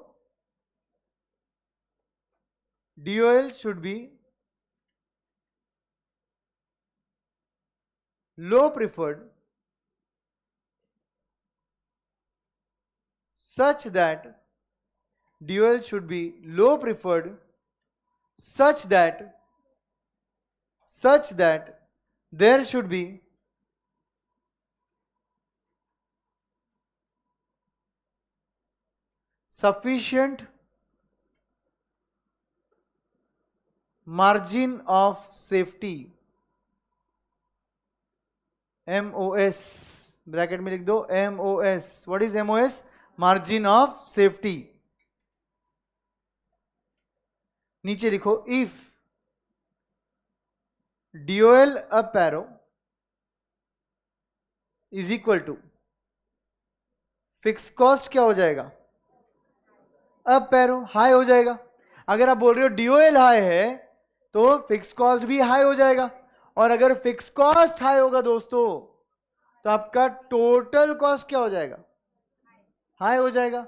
DOL should be low preferred such that DOL should be low preferred such that there should be sufficient margin of safety, MOS, bracket में लिख दो MOS। What is MOS? Margin of safety. नीचे लिखो if DOL up arrow is equal to fix cost, क्या हो जाएगा? Up arrow high हो जाएगा। अगर आप बोल रहे हो DOL हाई है तो फिक्स कॉस्ट भी हाई हो जाएगा, और अगर फिक्स कॉस्ट हाई होगा दोस्तों तो आपका टोटल कॉस्ट क्या हो जाएगा? हाई हो जाएगा,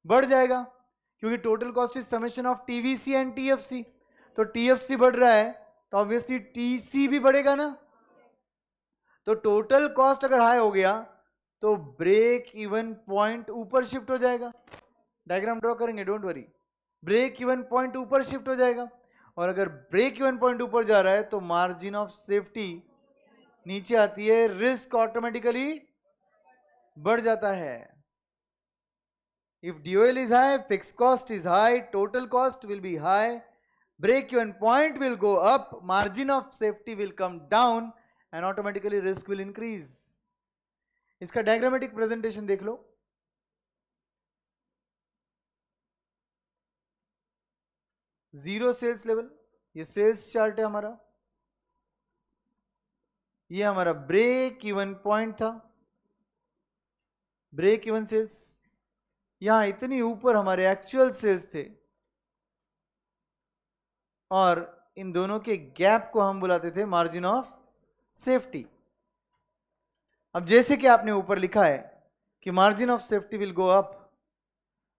बढ़ जाएगा, क्योंकि total cost is summation of TVC and TFC। तो TFC बढ़ रहा है तो ऑब्वियसली TC भी बढ़ेगा ना। तो टोटल कॉस्ट अगर हाई हो गया तो ब्रेक इवन पॉइंट ऊपर शिफ्ट हो जाएगा। डायग्राम ड्रॉ करेंगे, don't worry. Break even point ऊपर शिफ्ट हो जाएगा, और अगर ब्रेक इवन पॉइंट ऊपर जा रहा है तो मार्जिन ऑफ सेफ्टी नीचे आती है, रिस्क ऑटोमेटिकली बढ़ जाता है। If DOL is high, fix cost is high, total cost will be high, break even point will go up, margin of safety will come down and automatically risk will increase. इसका diagrammatic presentation देख लो। Zero sales level, ये sales chart है हमारा, ये हमारा break even point था, break even sales. यहां इतनी ऊपर हमारे एक्चुअल सेल्स थे, और इन दोनों के गैप को हम बुलाते थे मार्जिन ऑफ सेफ्टी। अब जैसे कि आपने ऊपर लिखा है कि margin of safety will go up,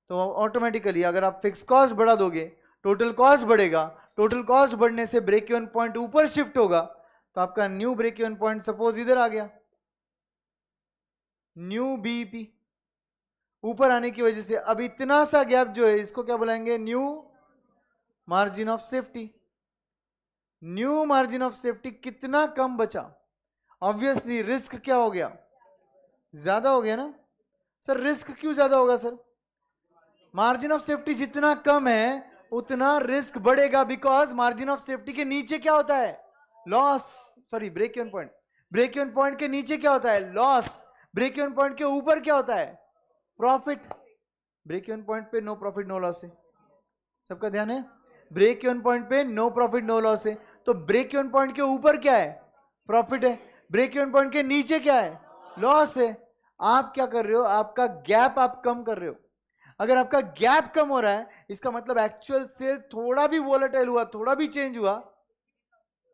तो ऑटोमेटिकली अगर आप फिक्स कॉस्ट बढ़ा दोगे टोटल कॉस्ट बढ़ेगा, टोटल कॉस्ट बढ़ने से ब्रेक इवन पॉइंट ऊपर शिफ्ट होगा, तो आपका new break even point suppose इधर आ गया, न्यू BEP। ऊपर आने की वजह से अब इतना सा गैप जो है इसको क्या बुलाएंगे? New margin of safety. New margin of safety कितना कम बचा? ऑब्वियसली रिस्क क्या हो गया? ज्यादा हो गया ना। सर रिस्क क्यों ज्यादा होगा सर? मार्जिन ऑफ सेफ्टी जितना कम है उतना रिस्क बढ़ेगा, बिकॉज मार्जिन ऑफ सेफ्टी के नीचे क्या होता है? Loss. Sorry, break even point. Break even point के नीचे क्या होता है? लॉस। ब्रेक इवन पॉइंट के ऊपर क्या होता है? प्रॉफिट। ब्रेक इवन पॉइंट पे नो प्रॉफिट नो लॉस है, सबका ध्यान है। ब्रेक इवन पॉइंट पे नो प्रॉफिट नो लॉस है, तो ब्रेक इवन पॉइंट के ऊपर क्या है? प्रॉफिट है। ब्रेक इवन पॉइंट के नीचे क्या है? लॉस है। आप क्या कर रहे हो? आपका गैप आप कम कर रहे हो। अगर आपका गैप कम हो रहा है, इसका मतलब एक्चुअल सेल थोड़ा भी वोलेटाइल हुआ, थोड़ा भी चेंज हुआ,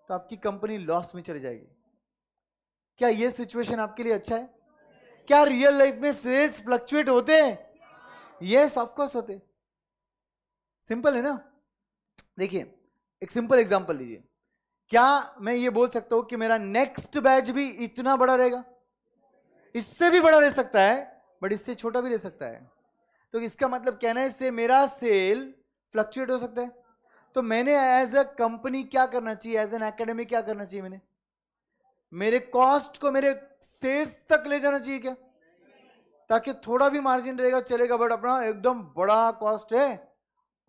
तो आपकी कंपनी लॉस में चली जाएगी। क्या यह सिचुएशन आपके लिए अच्छा है? क्या रियल लाइफ में सेल्स फ्लक्चुएट होते हैं? यस, ऑफ कोर्स होते हैं। सिंपल है ना? देखिए, एक सिंपल एग्जांपल लीजिए। क्या मैं ये बोल सकता हूं कि मेरा नेक्स्ट बैच भी इतना बड़ा रहेगा? इससे भी बड़ा रह सकता है, बट इससे छोटा भी रह सकता है। तो इसका मतलब कहना है इससे मेरा सेल फ्लक्चुएट हो सकता है। तो मैंने एज अ कंपनी क्या करना चाहिए, एज एन एकेडमी क्या करना चाहिए? मैंने मेरे कॉस्ट को मेरे सेल्स तक ले जाना चाहिए क्या? ताकि थोड़ा भी मार्जिन रहेगा चलेगा, बट अपना एकदम बड़ा कॉस्ट है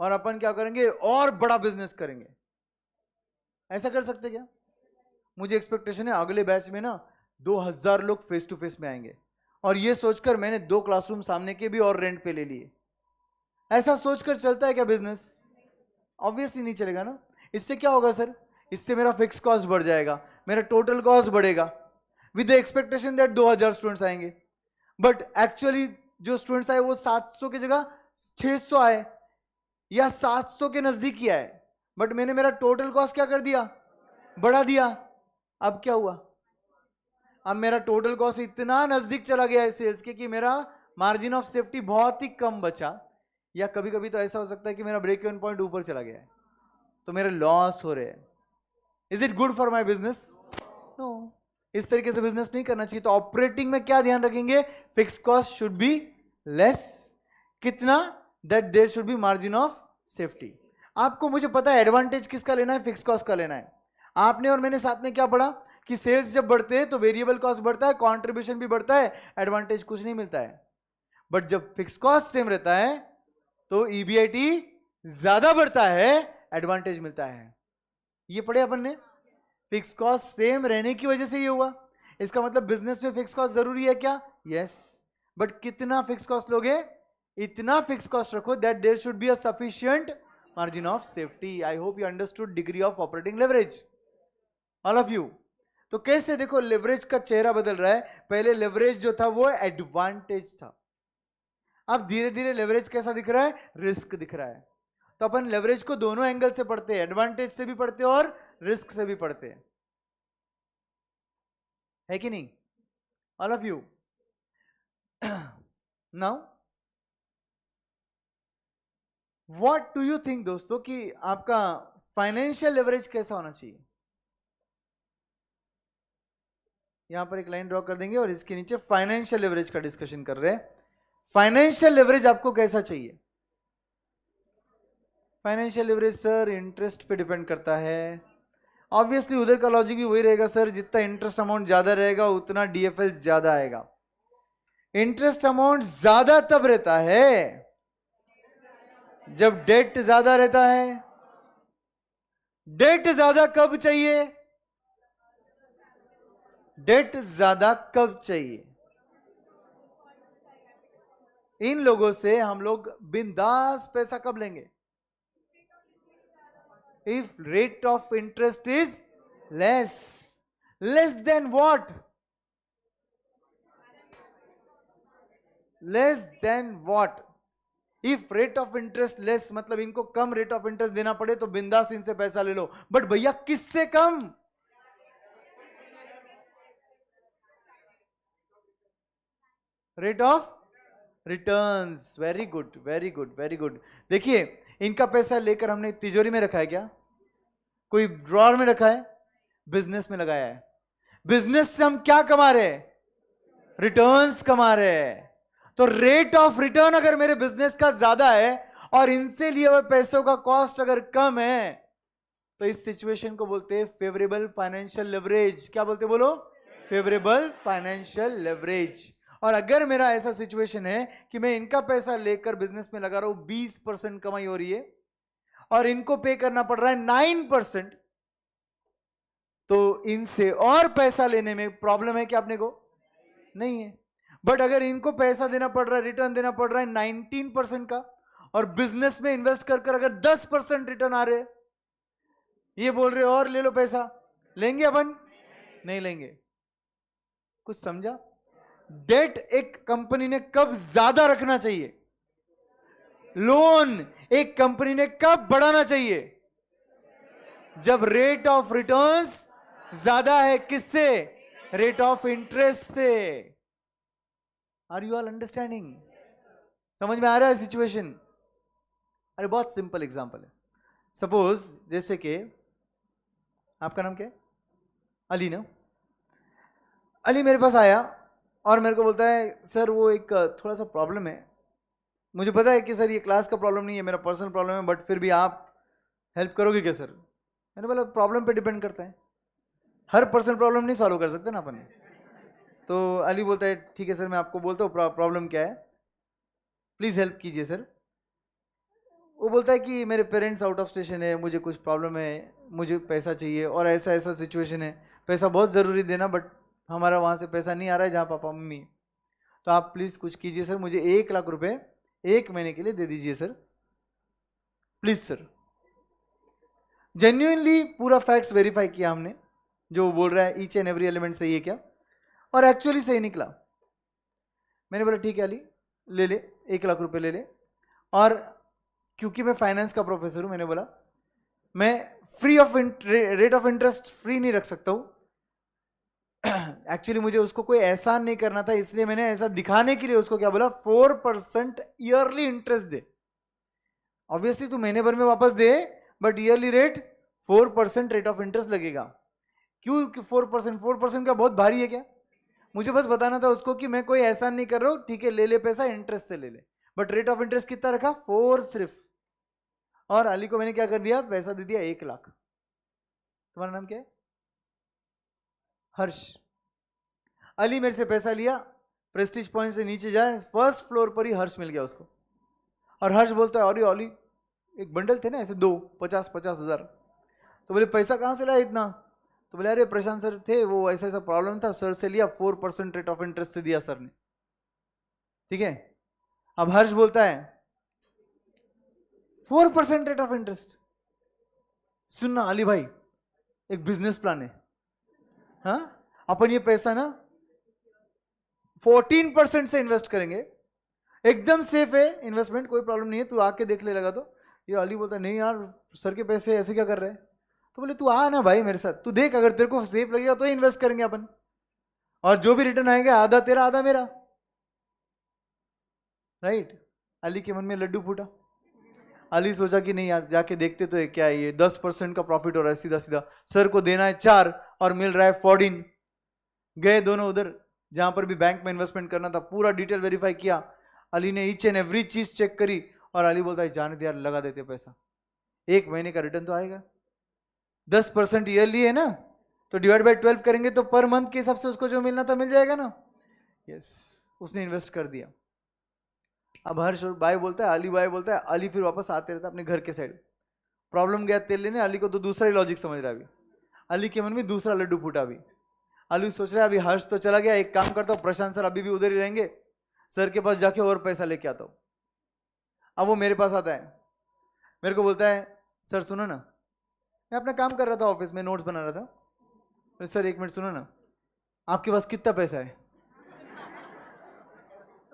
और अपन क्या करेंगे? और बड़ा बिजनेस करेंगे। ऐसा कर सकते क्या? मुझे एक्सपेक्टेशन है अगले बैच में ना 2000 लोग फेस टू फेस में आएंगे, और ये सोचकर मैंने 2 क्लासरूम सामने के भी और रेंट पे ले लिए। ऐसा सोचकर चलता है क्या बिजनेस? ऑब्वियसली नहीं चलेगा ना। इससे क्या होगा सर? इससे मेरा फिक्स कॉस्ट बढ़ जाएगा, मेरा टोटल कॉस्ट बढ़ेगा, with the expectation that 2000 students आएंगे, बट एक्चुअली जो स्टूडेंट्स आए वो 700 की जगह 600 आए या 700 के नजदीक ही आए, बट मैंने मेरा टोटल कॉस्ट क्या कर दिया? बढ़ा दिया। अब क्या हुआ? अब मेरा टोटल कॉस्ट इतना नजदीक चला गया है सेल्स के कि मेरा मार्जिन ऑफ सेफ्टी बहुत ही कम बचा, या कभी कभी तो ऐसा हो सकता है कि मेरा ब्रेक इवन पॉइंट ऊपर चला गया है, तो मेरे लॉस हो रहे हैं। Is it good for my business? No. इस तरीके से बिजनेस नहीं करना चाहिए। तो ऑपरेटिंग में क्या ध्यान रखेंगे? Fix cost should be less. कितना? That there should be margin of safety. आपको मुझे पता है एडवांटेज किसका लेना है? फिक्स कॉस्ट का लेना है। आपने और मैंने साथ में क्या पढ़ा कि सेल्स जब बढ़ते हैं तो वेरिएबल कॉस्ट बढ़ता है, कंट्रीब्यूशन भी बढ़ता है, एडवांटेज कुछ नहीं मिलता है। बट जब फिक्स कॉस्ट सेम रहता है तो ईबीआईटी ज्यादा बढ़ता है, एडवांटेज मिलता है। ये पढ़े अपन ने। फिक्स कॉस्ट सेम रहने की वजह से ये हुआ। इसका मतलब बिजनेस में फिक्स कॉस्ट जरूरी है क्या? यस। बट कितना फिक्स कॉस्ट लोगे? इतना फिक्स कॉस्ट रखो that there should be a sufficient margin of safety. I hope you understood degree of operating leverage, all of you. तो कैसे देखो लेवरेज का चेहरा बदल रहा है। पहले लेवरेज जो था वो एडवांटेज था, अब धीरे धीरे लेवरेज कैसा दिख रहा है? रिस्क दिख रहा है। तो अपन लेवरेज को दोनों एंगल से पढ़ते हैं, एडवांटेज से भी पढ़ते हैं और रिस्क से भी पढ़ते हैं, है कि नहीं? All of you. Now what do you think दोस्तों कि आपका फाइनेंशियल लेवरेज कैसा होना चाहिए? यहां पर एक लाइन ड्रॉ कर देंगे और इसके नीचे फाइनेंशियल लेवरेज का डिस्कशन कर रहे हैं। फाइनेंशियल लेवरेज आपको कैसा चाहिए? फाइनेंशियल लेवरेज सर इंटरेस्ट पे डिपेंड करता है। ऑब्वियसली उधर का लॉजिक भी वही रहेगा सर, जितना इंटरेस्ट अमाउंट ज्यादा रहेगा उतना डीएफएल ज्यादा आएगा। इंटरेस्ट अमाउंट ज्यादा तब रहता है जब डेट ज्यादा रहता है। डेट ज्यादा कब चाहिए? डेट ज्यादा कब चाहिए? इन लोगों से हम लोग बिंदास पैसा कब लेंगे? If rate of interest is less. Less than what? Less than what? If rate of interest less मतलब इनको कम रेट ऑफ इंटरेस्ट देना पड़े तो बिंदास इनसे पैसा ले लो, बट भैया किससे कम? Rate of returns. Very good, very good, very good. देखिए इनका पैसा लेकर हमने तिजोरी में रखा है क्या? कोई ड्रॉर में रखा है? बिजनेस में लगाया है। बिजनेस से हम क्या कमा रहे हैं? रिटर्न्स कमा रहे हैं। तो रेट ऑफ रिटर्न अगर मेरे बिजनेस का ज्यादा है और इनसे लिए हुए पैसों का कॉस्ट अगर कम है, तो इस सिचुएशन को बोलते हैं फेवरेबल फाइनेंशियल लेवरेज। क्या बोलते बोलो? Favourable financial leverage. और अगर मेरा ऐसा सिचुएशन है कि मैं इनका पैसा लेकर बिजनेस में लगा रहा हूं, 20% कमाई हो रही है और इनको पे करना पड़ रहा है 9%, तो इनसे और पैसा लेने में प्रॉब्लम है क्या अपने को? नहीं है। बट अगर इनको पैसा देना पड़ रहा है, रिटर्न देना पड़ रहा है 19% का, और बिजनेस में इन्वेस्ट कर कर अगर 10% रिटर्न आ रहे, ये बोल रहे और ले लो पैसा, लेंगे अपन? नहीं लेंगे। कुछ समझा? डेट एक कंपनी ने कब ज्यादा रखना चाहिए, लोन एक कंपनी ने कब बढ़ाना चाहिए, जब रेट ऑफ रिटर्न्स ज्यादा है। किससे? रेट ऑफ इंटरेस्ट से। Are you all understanding? समझ में आ रहा है सिचुएशन? अरे बहुत सिंपल एग्जांपल है। सपोज जैसे कि आपका नाम क्या है? अली ना? अली मेरे पास आया और मेरे को बोलता है सर वो एक थोड़ा सा प्रॉब्लम है, मुझे पता है कि सर ये क्लास का प्रॉब्लम नहीं है, मेरा पर्सनल प्रॉब्लम है, बट फिर भी आप हेल्प करोगे क्या सर? मैंने बोला प्रॉब्लम पे डिपेंड करता है, हर पर्सनल प्रॉब्लम नहीं सॉल्व कर सकते ना अपन। तो अली बोलता है ठीक है सर, मैं आपको बोलता हूँ प्रॉब्लम क्या है, प्लीज़ हेल्प कीजिए सर। वो बोलता है कि मेरे पेरेंट्स आउट ऑफ स्टेशन है, मुझे कुछ प्रॉब्लम है, मुझे पैसा चाहिए और ऐसा ऐसा सिचुएशन है, पैसा बहुत ज़रूरी देना, बट हमारा वहाँ से पैसा नहीं आ रहा है जहाँ पापा मम्मी, तो आप प्लीज़ कुछ कीजिए सर, मुझे 1 लाख रुपए 1 महीने के लिए दे दीजिए सर, प्लीज़ सर। जेन्युइनली पूरा फैक्ट्स वेरीफाई किया हमने, जो वो बोल रहा है ईच एंड एवरी एलिमेंट सही है क्या, और एक्चुअली सही निकला। मैंने बोला ठीक है अली ले ले, 1 लाख रुपए ले ले। और क्योंकि मैं फाइनेंस का प्रोफेसर हूं, मैंने बोला मैं free of rate of interest free नहीं रख सकता हूं। एक्चुअली मुझे उसको कोई एहसान नहीं करना था, इसलिए मैंने ऐसा दिखाने के लिए उसको क्या बोला, 4% ईयरली इंटरेस्ट दे। ऑब्वियसली तू महीने भर में वापस दे, but yearly rate 4% rate of interest लगेगा। क्यों 4%? 4% का बहुत भारी है क्या? मुझे बस बताना था उसको कि मैं कोई एहसान नहीं कर रहा हूं, ठीक है ले ले पैसा, इंटरेस्ट से ले ले, बट रेट ऑफ इंटरेस्ट कितना रखा? 4 सिर्फ। और अली को मैंने क्या कर दिया, पैसा दे दिया 1 लाख। तुम्हारा नाम क्या है? हर्ष। अली मेरे से पैसा लिया, प्रेस्टीज पॉइंट से नीचे जाए, फर्स्ट फ्लोर पर ही हर्ष मिल गया उसको। और हर्ष बोलता है अरे अली, एक बंडल थे ना ऐसे 2 50-50 हज़ार, तो बोले पैसा कहाँ से लाया इतना? तो बोले अरे प्रशांत सर थे, वो ऐसा ऐसा प्रॉब्लम था, सर से लिया, 4% रेट ऑफ इंटरेस्ट से दिया सर ने। ठीक है, अब हर्ष बोलता है 4% रेट ऑफ इंटरेस्ट। सुनना अली भाई, एक बिजनेस प्लान है, हाँ अपन ये पैसा ना 14% से इन्वेस्ट करेंगे, एकदम सेफ है इन्वेस्टमेंट, कोई प्रॉब्लम नहीं है, तू आके देख ले लगा तो। ये अली बोलता है नहीं यार सर के पैसे ऐसे क्या कर रहे हैं? तो बोले तू आ ना भाई मेरे साथ, तू देख, अगर तेरे को सेफ लगेगा तो ही इन्वेस्ट करेंगे अपन, और जो भी रिटर्न आएगा आधा तेरा आधा मेरा, राइट? अली के मन में लड्डू फूटा। अली सोचा कि नहीं यार जाके देखते तो है क्या है, ये 10% का प्रॉफिट हो रहा है सीधा सीधा, सर को देना है 4 और मिल रहा है 14। गए दोनों उधर जहां पर भी बैंक में इन्वेस्टमेंट करना था, पूरा डिटेल वेरीफाई किया, अली ने ईच एंड एवरी चीज चेक करी, और अली बोलता है जाने दे यार, लगा देते पैसा, 1 महीने का रिटर्न तो आएगा, 10% ईयरली है ना, तो डिवाइड बाय 12 करेंगे तो पर मंथ के हिसाब से उसको जो मिलना था मिल जाएगा ना। यस, उसने इन्वेस्ट कर दिया। अब हर्ष भाई बोलता है, अली भाई बोलता है, अली फिर वापस आते रहता अपने घर के साइड, प्रॉब्लम गया तेल लेने, अली को तो दूसरा ही लॉजिक समझ रहा है अभी, अली के मन में दूसरा लड्डू फूटा। अभी अली सोच रहा है अभी हर्ष तो चला गया, एक काम करता हूँ प्रशांत सर अभी भी उधर ही रहेंगे, सर के पास जाके और पैसा लेके आता हूँ। अब वो मेरे पास आता है, मेरे को बोलता है सर सुनो ना, मैं अपना काम कर रहा था ऑफिस में, नोट्स बना रहा था, सर 1 मिनट सुनो ना, आपके पास कितना पैसा है?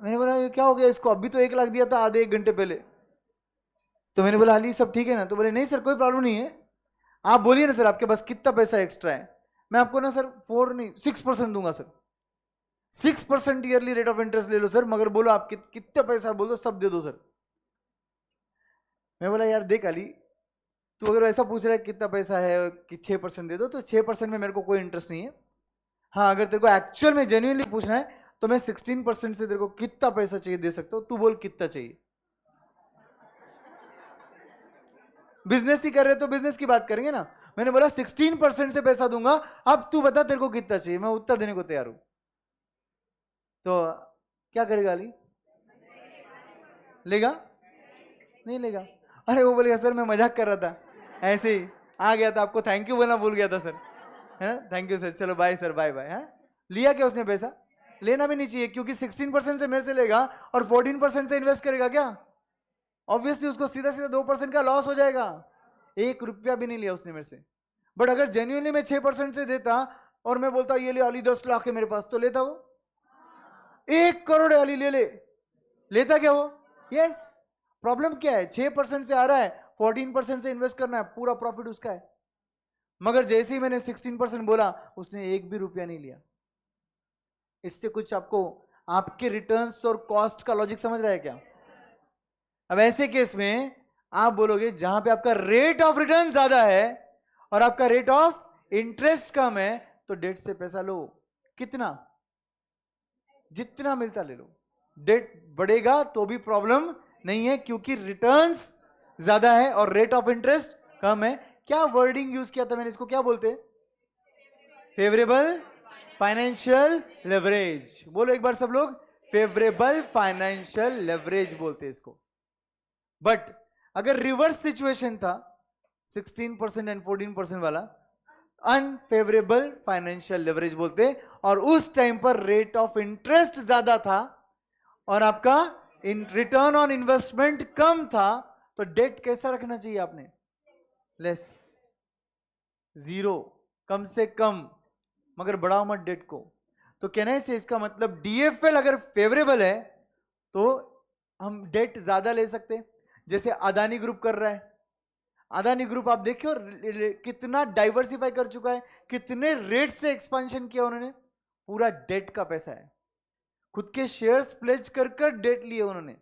मैंने बोला ये क्या हो गया इसको, अभी तो 1 लाख दिया था आधे 1 घंटे पहले। तो मैंने बोला अली सब ठीक है ना? तो बोले नहीं सर कोई प्रॉब्लम नहीं है, आप बोलिए ना सर आपके पास कितना पैसा एक्स्ट्रा है, मैं आपको ना सर 4 नहीं 6% दूंगा sir, 6% yearly rate of interest ले लो सर, मगर बोलो आप कितना पैसा बोल दो, सब दे दो सर। मैं बोला यार देख अली, तू अगर ऐसा पूछ रहा है कितना पैसा है कि 6% दे दो, तो 6% में मेरे को कोई इंटरेस्ट नहीं है। हाँ अगर तेरे को एक्चुअल में जेन्युइनली पूछना है तो मैं 16% से तेरे को कितना पैसा चाहिए दे सकता हूं, तू बोल कितना चाहिए। बिजनेस ही कर रहे तो बिजनेस की बात करेंगे ना। मैंने बोला 16% से पैसा दूंगा, अब तू बता तेरे को कितना चाहिए, मैं उतना देने को तैयार हूं। तो क्या करेगा अली? लेगा? नहीं लेगा। अरे वो बोलेगा सर मैं मजाक कर रहा था, ऐसे ही आ गया था, आपको थैंक यू बोलना भूल गया था सर, है थैंक यू सर, चलो बाय सर, बाय बाय। है लिया क्या उसने पैसा? लेना भी नहीं चाहिए, क्योंकि 16% से मेरे से लेगा और 14% से इन्वेस्ट करेगा क्या? ऑब्वियसली उसको सीधा सीधा 2% का लॉस हो जाएगा, 1 रुपया भी नहीं लिया उसने मेरे से। बट अगर जेन्युइनली मैं 6% से देता और मैं बोलता ये ले अली 10 लाख है मेरे पास, तो लेता वो? 1 करोड़ है अली, ले ले, लेता क्या वो? यस। प्रॉब्लम क्या है? 6% से आ रहा है, 14% से इन्वेस्ट करना है, पूरा प्रॉफिट उसका है। मगर जैसे ही मैंने 16% बोला, उसने 1 भी रुपया नहीं लिया। इससे कुछ आपको आपके रिटर्न्स और कॉस्ट का लॉजिक समझ रहा है क्या? अब ऐसे केस में आप बोलोगे जहां पे आपका रेट ऑफ रिटर्न ज्यादा है और आपका रेट ऑफ इंटरेस्ट कम है, तो डेट से पैसा लो। कितना? जितना मिलता ले लो। डेट बढ़ेगा तो भी प्रॉब्लम नहीं है, क्योंकि रिटर्न्स ज्यादा है और रेट ऑफ इंटरेस्ट कम है। क्या वर्डिंग यूज किया था मैंने, इसको क्या बोलते हैं? Favourable financial leverage. बोलो एक बार सब लोग, फेवरेबल फाइनेंशियल लेवरेज बोलते हैं इसको। बट अगर रिवर्स सिचुएशन था, 16% एंड 14% वाला, अनफेवरेबल फाइनेंशियल लेवरेज बोलते, और उस टाइम पर रेट ऑफ इंटरेस्ट ज्यादा था और आपका रिटर्न ऑन इन्वेस्टमेंट कम था, तो डेट कैसा रखना चाहिए आपने? लेस, 0, कम से कम, मगर बढ़ाओ मत डेट को। तो कहने से इसका मतलब डीएफएल अगर फेवरेबल है तो हम डेट ज्यादा ले सकते, जैसे अदानी ग्रुप कर रहा है। अदानी ग्रुप आप देखिए कितना डाइवर्सिफाई कर चुका है, कितने रेट से एक्सपेंशन किया उन्होंने, पूरा डेट का पैसा है, खुद के शेयर्स प्लेज कर कर डेट लिए उन्होंने,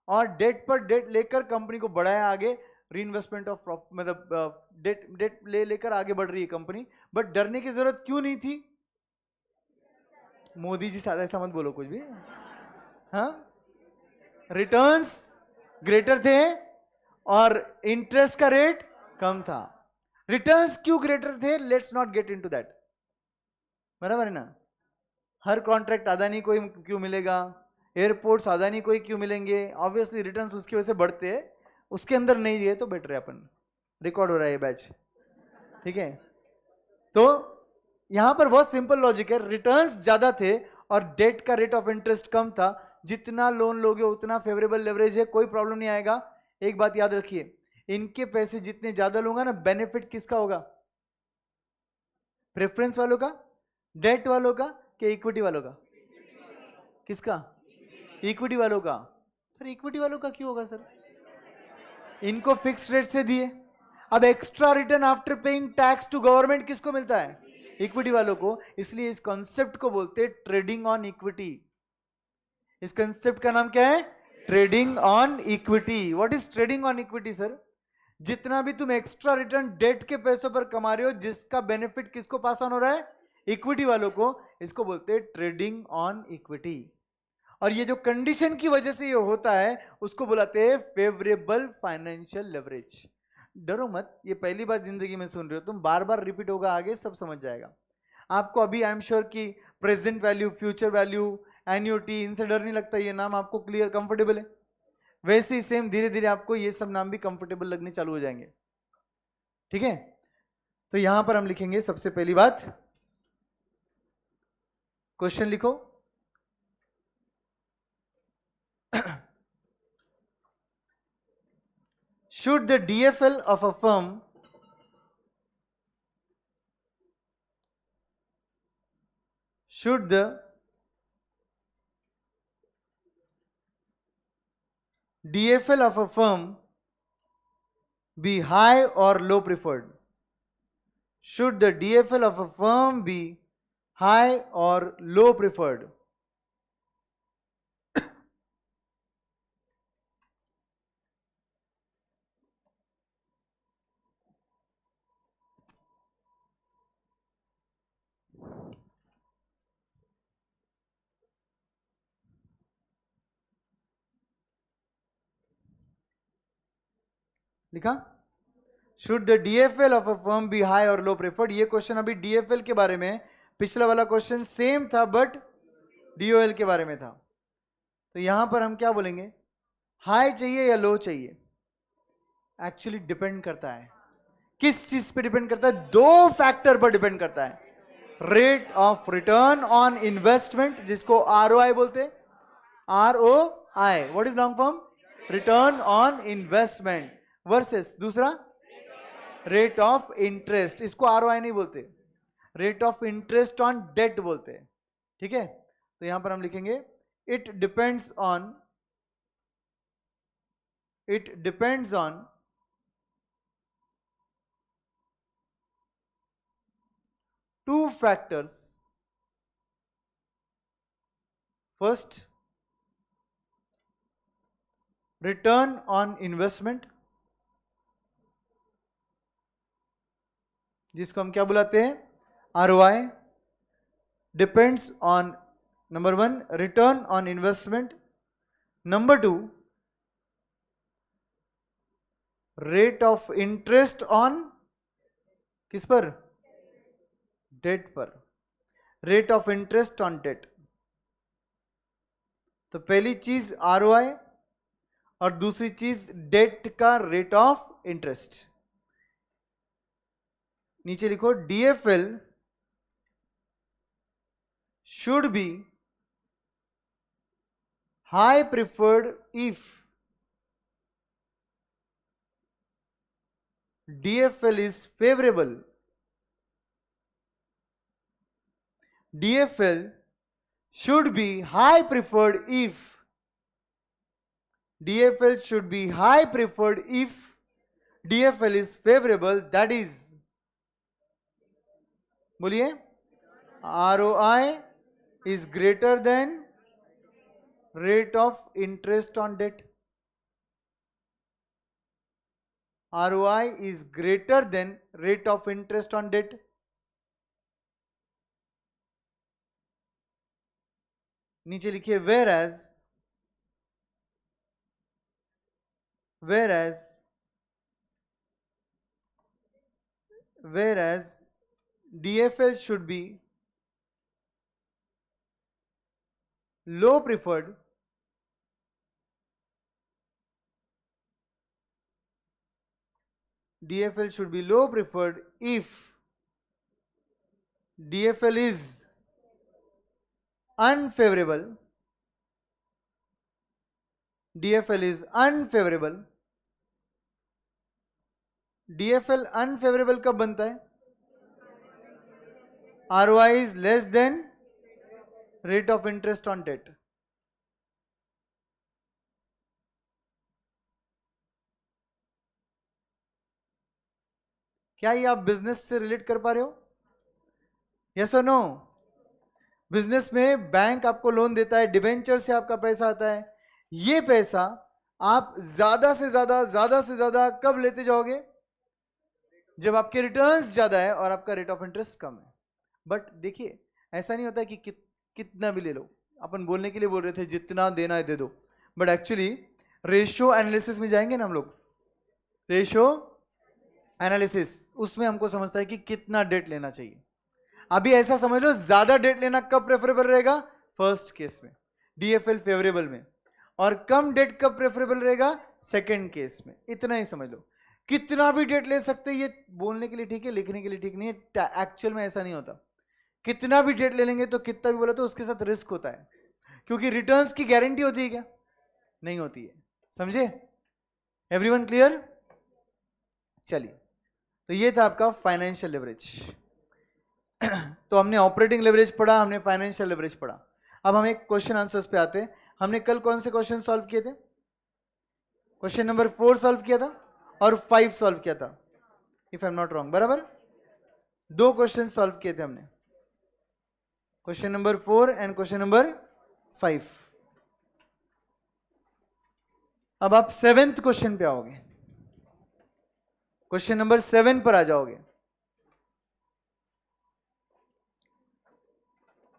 और डेट पर डेट लेकर कंपनी को बढ़ाया आगे, री इन्वेस्टमेंट ऑफ मतलब डेट लेकर आगे बढ़ रही है कंपनी। बट डरने की जरूरत क्यों नहीं थी? मोदी जी सादा ऐसा मत बोलो कुछ भी, हाँ, रिटर्न्स ग्रेटर थे और इंटरेस्ट का रेट कम था। रिटर्न्स क्यों ग्रेटर थे? Let's not get into that, बराबर है ना? हर कॉन्ट्रैक्ट अदानी को ही क्यों मिलेगा, एयरपोर्ट्स अदानी को ही क्यों मिलेंगे? ऑब्वियसली रिटर्न्स उसकी वजह से बढ़ते हैं, उसके अंदर नहीं दिए तो बेटर है। अपन रिकॉर्ड हो रहा है ये बैच, ठीक है? तो यहां पर बहुत सिंपल लॉजिक है, रिटर्न्स ज्यादा थे और डेट का रेट ऑफ इंटरेस्ट कम था, जितना लोन लोगे उतना फेवरेबल लेवरेज है, कोई प्रॉब्लम नहीं आएगा। एक बात याद रखिए, इनके पैसे जितने ज्यादा लूंगा ना, बेनिफिट किसका होगा? प्रेफरेंस वालों का, डेट वालों का, कि इक्विटी वालों का? किसका? इक्विटी वालों का। सर इक्विटी वालों का क्यों होगा सर? इनको फिक्स रेट से दिए, अब extra return after paying tax to government किसको मिलता है? इक्विटी वालों को। इसलिए इस कॉन्सेप्ट को बोलते हैं ट्रेडिंग ऑन इक्विटी। इस कंसेप्ट का नाम क्या है? Trading on equity. What is trading on equity sir? जितना भी तुम एक्स्ट्रा रिटर्न डेट के पैसों पर कमा रहे हो, जिसका बेनिफिट किसको पास ऑन हो रहा है? इक्विटी वालों को। इसको बोलते हैं ट्रेडिंग ऑन इक्विटी। और ये जो कंडीशन की वजह से ये होता है, उसको बुलाते हैं फेवरेबल फाइनेंशियल लेवरेज। डरो मत, ये पहली बार जिंदगी में सुन रहे हो तुम, बार बार रिपीट होगा, आगे सब समझ जाएगा आपको। अभी आई एम श्योर कि present value, future value, annuity, इनसे डर नहीं लगता, ये नाम आपको क्लियर कंफर्टेबल है। वैसे ही सेम धीरे धीरे आपको ये सब नाम भी कंफर्टेबल लगने चालू हो जाएंगे, ठीक है? तो यहां पर हम लिखेंगे सबसे पहली बात, क्वेश्चन लिखो। Should the DFL of a firm be high or low preferred? Should the DFL of a firm be high or low preferred? लिखा? Should the DFL of a firm be high और low preferred. ये question अभी DFL के बारे में, पिछला वाला question same था बट डीओएल के बारे में था। तो यहां पर हम क्या बोलेंगे, हाई चाहिए या लो चाहिए? एक्चुअली डिपेंड करता है, किस चीज पे डिपेंड करता है? 2 फैक्टर पर डिपेंड करता है। Rate of return on investment, जिसको आरओआई बोलते हैं, ROI, what is long form? Return on investment versus दूसरा रेट ऑफ इंटरेस्ट. इसको आरओआई नहीं बोलते, rate of interest on debt बोलते हैं. ठीक है, तो यहां पर हम लिखेंगे it depends on two factors. First, return on investment, जिसको हम क्या बुलाते हैं, ROI, depends on number 1 return on investment, number 2 rate of interest on किस पर, डेट पर, rate of interest on debt. तो पहली चीज आरओआई और दूसरी चीज डेट का रेट ऑफ इंटरेस्ट. नीचे लिखो DFL should be high preferred if DFL is favourable. DFL should be high preferred if DFL should be high preferred if DFL is favorable, that is, बोलिए, ROI is greater than rate of interest on debt. ROI is greater than rate of interest on debt. नीचे लिखिए whereas DFL should be low preferred DFL should be low preferred if DFL is unfavorable. DFL is unfavorable. DFL unfavorable कब बनता है, ROI is less than rate of interest on debt. क्या ये आप business से relate कर पा रहे हो, यस और नो? बिजनेस में बैंक आपको लोन देता है, डिबेंचर से आपका पैसा आता है. ये पैसा आप ज्यादा से ज्यादा कब लेते जाओगे, जब आपके रिटर्न्स ज्यादा है और आपका रेट ऑफ इंटरेस्ट कम है. बट देखिए ऐसा नहीं होता कि कितना भी ले लो. अपन बोलने के लिए बोल रहे थे जितना देना है दे दो, बट एक्चुअली रेशियो एनालिसिस में जाएंगे ना हम लोग, रेशियो एनालिसिस, उसमें हमको समझता है कि कितना डेट लेना चाहिए. अभी ऐसा समझ लो ज्यादा डेट लेना कब प्रेफरेबल रहेगा, फर्स्ट केस में डीएफएल फेवरेबल में, और कम डेट कब प्रेफरेबल रहेगा, सेकंड केस में. इतना ही समझ लो. कितना भी डेट ले सकते, ये बोलने के लिए ठीक है, लिखने के लिए ठीक नहीं है. एक्चुअल में ऐसा नहीं होता. कितना भी डेट ले लेंगे तो कितना भी बोला तो उसके साथ रिस्क होता है, क्योंकि रिटर्न्स की गारंटी होती है क्या, नहीं होती है. समझे? Everyone clear? चलिए, तो ये था आपका फाइनेंशियल लेवरेज. तो हमने ऑपरेटिंग लेवरेज पढ़ा, हमने फाइनेंशियल लेवरेज पढ़ा. अब हम एक क्वेश्चन आंसर्स पे आते हैं. हमने कल कौन से क्वेश्चन सॉल्व किए थे? क्वेश्चन नंबर 4 सॉल्व किया था और 5 सॉल्व किया था, if I am not wrong. बराबर, 2 क्वेश्चन सॉल्व किए थे हमने, question number 4 and question number 5. अब आप 7th क्वेश्चन पे आओगे, क्वेश्चन नंबर 7 पर आ जाओगे.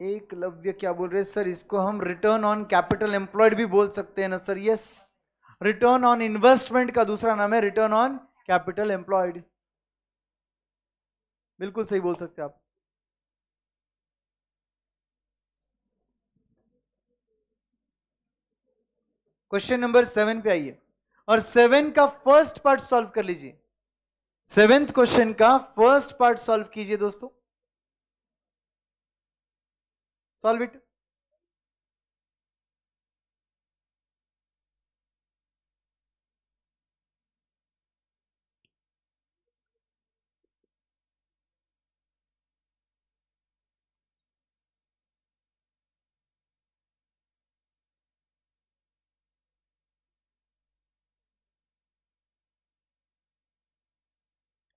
एकलव्य क्या बोल रहे हैं सर, इसको हम रिटर्न ऑन कैपिटल एम्प्लॉयड भी बोल सकते हैं ना sir? Yes, return on investment का दूसरा नाम है रिटर्न ऑन कैपिटल एम्प्लॉयड. बिल्कुल सही बोल सकते हैं आप. क्वेश्चन नंबर 7 पे आइए और 7 का फर्स्ट पार्ट सॉल्व कर लीजिए. 7th क्वेश्चन का फर्स्ट पार्ट सॉल्व कीजिए दोस्तों. Solve it.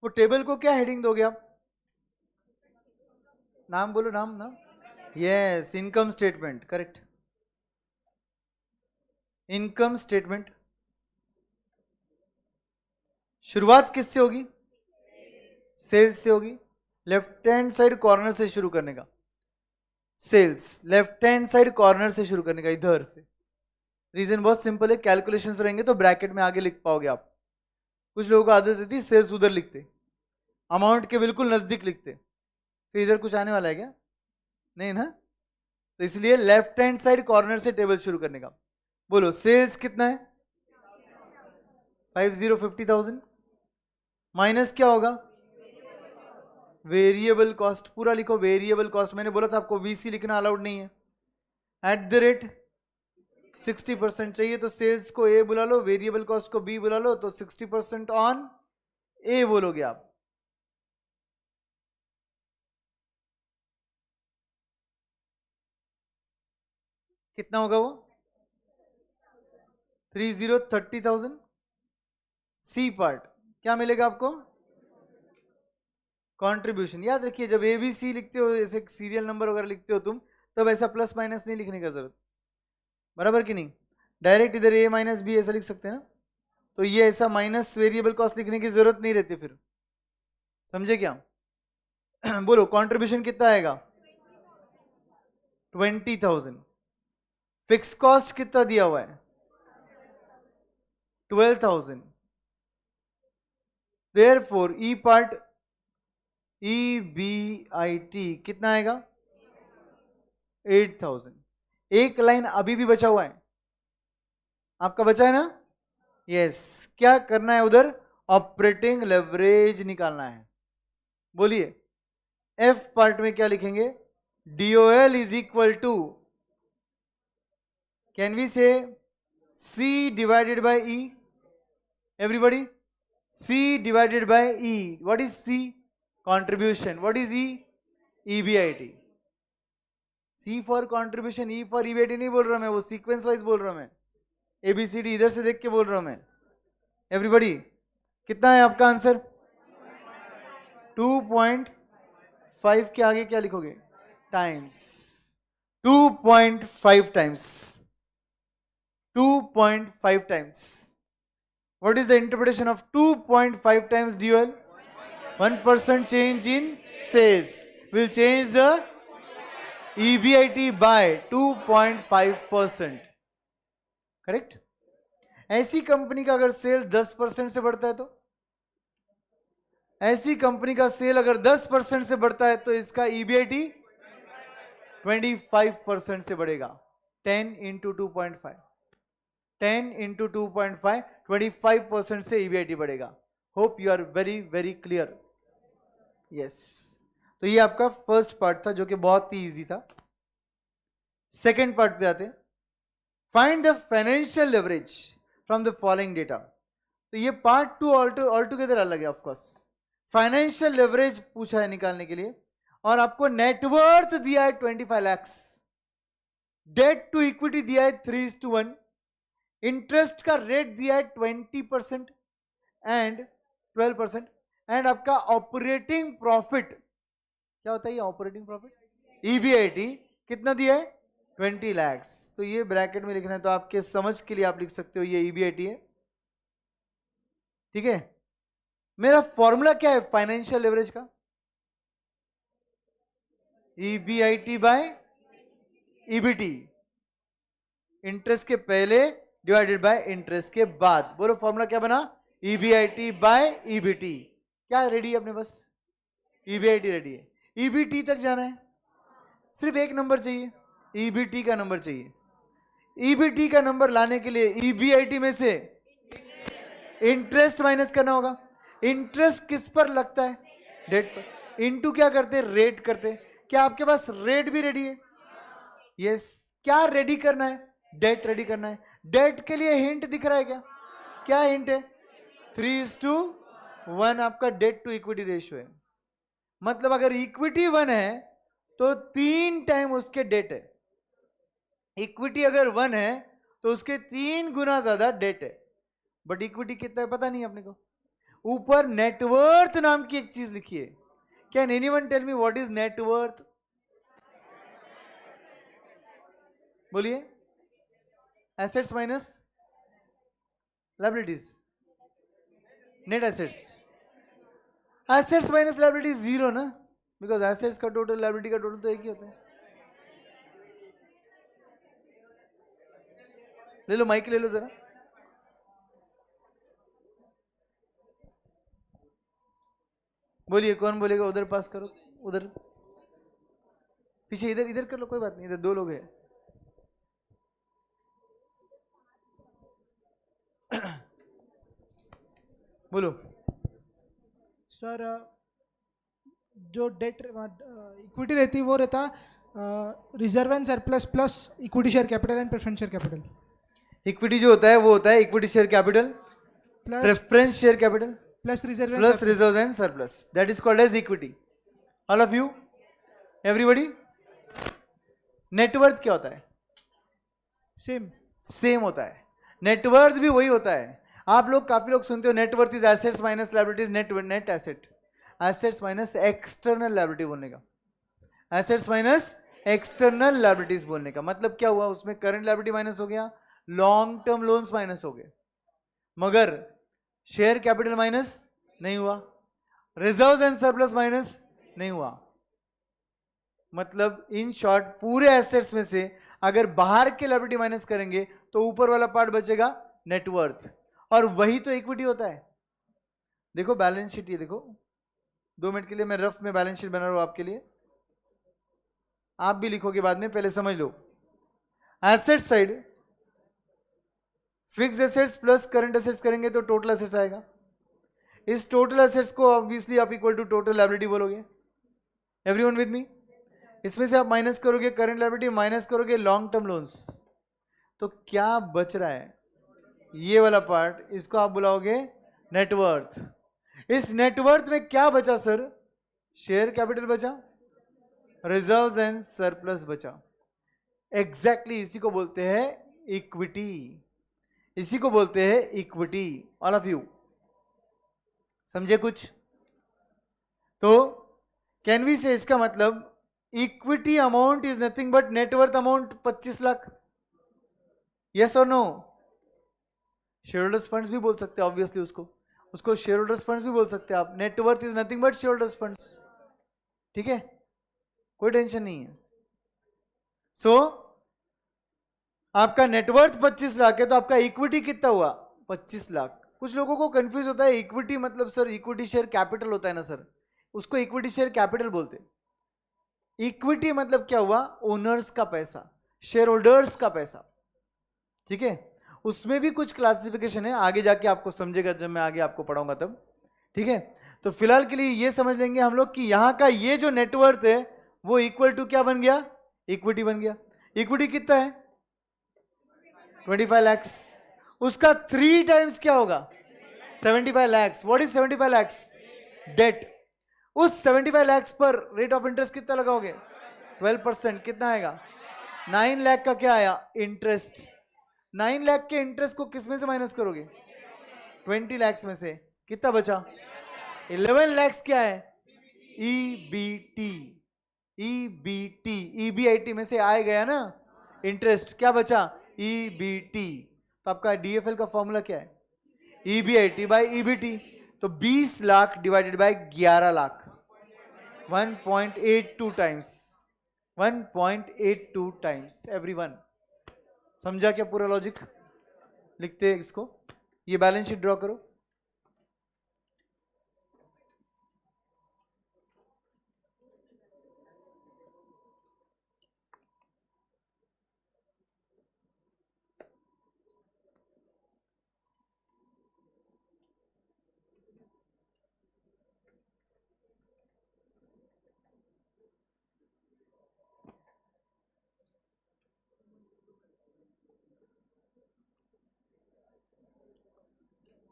वो टेबल को क्या हेडिंग दोगे आप? नाम बोलो, नाम नाम। Yes, income statement, correct. Income statement शुरुआत किससे होगी? सेल्स से होगी। लेफ्ट हैंड साइड कॉर्नर से शुरू करने का, sales left hand side corner से शुरू करने का, इधर से। रीजन बहुत सिंपल है, कैलकुलेशंस रहेंगे तो ब्रैकेट में आगे लिख पाओगे आप। कुछ लोगों को आदत होती है सेल्स उधर लिखते, अमाउंट के बिल्कुल नजदीक लिखते, फिर इधर कुछ आने वाला है क्या? नहीं ना। तो इसलिए लेफ्ट हैंड साइड कॉर्नर से टेबल शुरू करने का। बोलो सेल्स कितना है? 50,000 माइनस क्या होगा? Variable cost. पूरा लिखो वेरिएबल कॉस्ट। मैंने बोला था आपको वीसी लिखना अलाउड नहीं है। एट द रेट 60% चाहिए तो सेल्स को ए बुला लो, वेरिएबल कॉस्ट को बी बुला लो, तो 60% ऑन ए बोलोगे आप। कितना होगा वो? 30,000। सी पार्ट क्या मिलेगा आपको? कंट्रीब्यूशन। याद रखिए जब एबीसी लिखते हो, जैसे सीरियल नंबर वगैरह लिखते हो तुम, तब ऐसा प्लस माइनस नहीं लिखने का जरूरत, बराबर कि नहीं? डायरेक्ट इधर ए माइनस बी ऐसा लिख सकते हैं ना। तो ये ऐसा माइनस वेरिएबल कॉस्ट लिखने की जरूरत नहीं रहती फिर, समझे क्या? बोलो कंट्रीब्यूशन कितना आएगा? 20,000। फिक्स कॉस्ट कितना दिया हुआ है? 12,000। देयरफॉर ई पार्ट EBIT कितना आएगा? 8,000। एक लाइन अभी भी बचा हुआ है आपका, बचा है ना? यस। क्या करना है उधर? ऑपरेटिंग लेवरेज निकालना है। बोलिए एफ पार्ट में क्या लिखेंगे? DOL is equal to, can we say C divided by E? Everybody, C divided by E। What is C? Contribution. What is E? EBIT। C for contribution, E for EBIT नहीं बोल रहा मैं, वो sequence wise बोल रहा हूं मैं। ABCD इधर से देख के बोल रहा हूं मैं। एवरीबॉडी कितना है आपका आंसर? 2.5 के आगे क्या लिखोगे? Times. 2.5 times, 2.5 times. What is the interpretation of 2.5 times DOL? 1% change in sales will change the EBIT by 2.5%. Correct? ऐसी कंपनी का अगर सेल 10% से बढ़ता है तो, ऐसी कंपनी का सेल अगर 10% से बढ़ता है तो इसका EBIT 25% से बढ़ेगा। 10 इंटू 2.5, 10 इंटू 2.5, 25% से EBIT बढ़ेगा। Hope you are very very clear. Yes, तो ये आपका फर्स्ट पार्ट था जो कि बहुत ही इजी था। सेकेंड पार्ट पे आते हैं। Find the financial leverage from the following data. तो ये पार्ट 2 ऑल टुगेदर अलग है ऑफकोर्स। फाइनेंशियल लेवरेज पूछा है निकालने के लिए, और आपको नेटवर्थ दिया है 25 लाख, डेट टू इक्विटी दिया है 3:1, इंटरेस्ट का रेट दिया है 20% एंड 12%, एंड आपका ऑपरेटिंग प्रॉफिट क्या होता है? ये ऑपरेटिंग प्रॉफिट EBIT कितना दिया है? 20 लाख। तो ये ब्रैकेट में लिखना है, तो आपके समझ के लिए आप लिख सकते हो ये EBIT है। ठीक है, मेरा फॉर्मूला क्या है फाइनेंशियल लेवरेज का? EBIT बाय EBT, इंटरेस्ट के पहले डिवाइडेड बाय इंटरेस्ट के बाद। बोलो फॉर्मूला क्या बना? EBIT by EBT। क्या रेडी है अपने पास? EBIT रेडी है। EBT तक जाना है, सिर्फ एक नंबर चाहिए, EBT का नंबर चाहिए। EBT का नंबर लाने के लिए EBIT में से इंटरेस्ट माइनस करना होगा। इंटरेस्ट किस पर लगता है? डेट पर। इनटू क्या करते? रेट करते। क्या आपके पास रेट भी रेडी है? यस। क्या रेडी करना है? डेट रेडी करना है। डेट के लिए हिंट दिख रहा है क्या? क्या हिंट है? 3:1 आपका डेट टू इक्विटी रेशियो है। मतलब अगर इक्विटी 1 है तो 3 टाइम उसके डेट है। इक्विटी अगर 1 है तो उसके 3 गुना ज्यादा डेट है। बट इक्विटी कितना है पता नहीं अपने को। ऊपर नेटवर्थ नाम की एक चीज लिखी है. Can anyone tell me what is net worth? बोलिए. Assets minus liabilities. Net assets. Assets minus liabilities zero ना, बिकॉज एसेट्स का टोटल लायबिलिटी का टोटल तो एक ही होता है. ले लो माइक ले लो जरा. बोलिए कौन बोलेगा? उधर पास करो, उधर पीछे, इधर इधर कर लो, कोई बात नहीं, इधर दो लोग हैं. बोलो सर. जो डेट इक्विटी रहती है वो रहता reserve and surplus plus equity share capital and preference share capital. Equity जो होता है वो होता है equity share capital plus preference share capital plus reserve plus reserve and surplus. That is called as equity. All of you, everybody. Net worth क्या होता है? Same. Same होता है. नेटवर्थ भी वही होता है. आप लोग काफी लोग सुनते हो net worth is assets minus liabilities. Net asset. Assets minus external liability बोलने का. एसेट्स माइनस एक्सटर्नल लायबिलिटीज बोलने का मतलब क्या हुआ? उसमें करंट लायबिलिटी माइनस हो गया, लॉन्ग टर्म लोन्स माइनस हो गए, मगर शेयर कैपिटल माइनस नहीं हुआ, रिजर्व्स एंड सरप्लस माइनस नहीं हुआ. मतलब इन शॉर्ट पूरे एसेट्स में से अगर बाहर के लायबिलिटी माइनस करेंगे तो ऊपर वाला पार्ट बचेगा नेटवर्थ. और वही तो इक्विटी होता है. देखो बैलेंस शीट, ये देखो. 2 मिनट के लिए मैं रफ में बैलेंस शीट बना रहा हूं आपके लिए. आप भी लिखोगे बाद में, पहले समझ लो. Asset side fix assets plus current assets करेंगे तो टोटल एसेट्स आएगा. इस टोटल एसेट्स को ऑब्वियसली आप इक्वल टू टोटल लायबिलिटी बोलोगे. Everyone with me? इसमें से आप माइनस करोगे करंट लायबिलिटी, माइनस करोगे लॉन्ग टर्म लोन्स, तो क्या बच रहा है? ये वाला पार्ट, इसको आप बुलाओगे नेटवर्थ. इस नेटवर्थ में क्या बचा सर? शेयर कैपिटल बचा, रिजर्व्स एंड सरप्लस बचा. एग्जैक्टली इसी को बोलते हैं इक्विटी. इसी को बोलते हैं इक्विटी. ऑल ऑफ यू समझे कुछ? तो कैन वी से इसका मतलब equity amount is nothing but net worth amount 25 lakh. Yes और नो? शेयर होल्डर्स फंड्स भी बोल सकते हैं ऑब्वियसली. उसको शेयर होल्डर्स फंड्स भी बोल सकते हैं आप. Net worth is nothing but share holders funds. ठीक है, कोई टेंशन नहीं है. सो आपका नेटवर्थ 25 लाख है तो आपका इक्विटी कितना हुआ? 25 लाख. कुछ लोगों को कंफ्यूज होता है इक्विटी मतलब सर इक्विटी शेयर कैपिटल होता है ना सर, उसको इक्विटी शेयर कैपिटल बोलते. इक्विटी मतलब क्या हुआ? ओनर्स का पैसा, शेयर होल्डर्स का पैसा. ठीक है, उसमें भी कुछ क्लासिफिकेशन है, आगे जाके आपको समझेगा जब मैं आगे आपको पढ़ाऊंगा तब. ठीक है, तो फिलहाल के लिए ये समझ लेंगे हम लोग कि यहां का ये जो नेटवर्थ है वो इक्वल टू क्या बन गया? इक्विटी बन गया. इक्विटी कितना है? 25 lakhs. उसका 3 टाइम्स क्या होगा? 75 lakhs. What is 75 lakhs? Debt. उस 75 lakhs पर रेट ऑफ इंटरेस्ट कितना लगाओगे? 12%. कितना आएगा? 9 लाख का क्या आया? इंटरेस्ट. 9 लाख के इंटरेस्ट को किस में से माइनस करोगे? 20 lakhs में से. कितना बचा? 11 lakhs. क्या है? EBT. EBT. EBIT में से आए गया ना इंटरेस्ट. क्या बचा? EBT. तो आपका DFL का फॉर्मूला क्या है? EBIT by EBT. तो 20 lakh divided by 11 lakh, 1.82 times. 1.82 times. Everyone समझा क्या पूरा लॉजिक? लिखते हैं इसको. ये बैलेंस शीट ड्रॉ करो.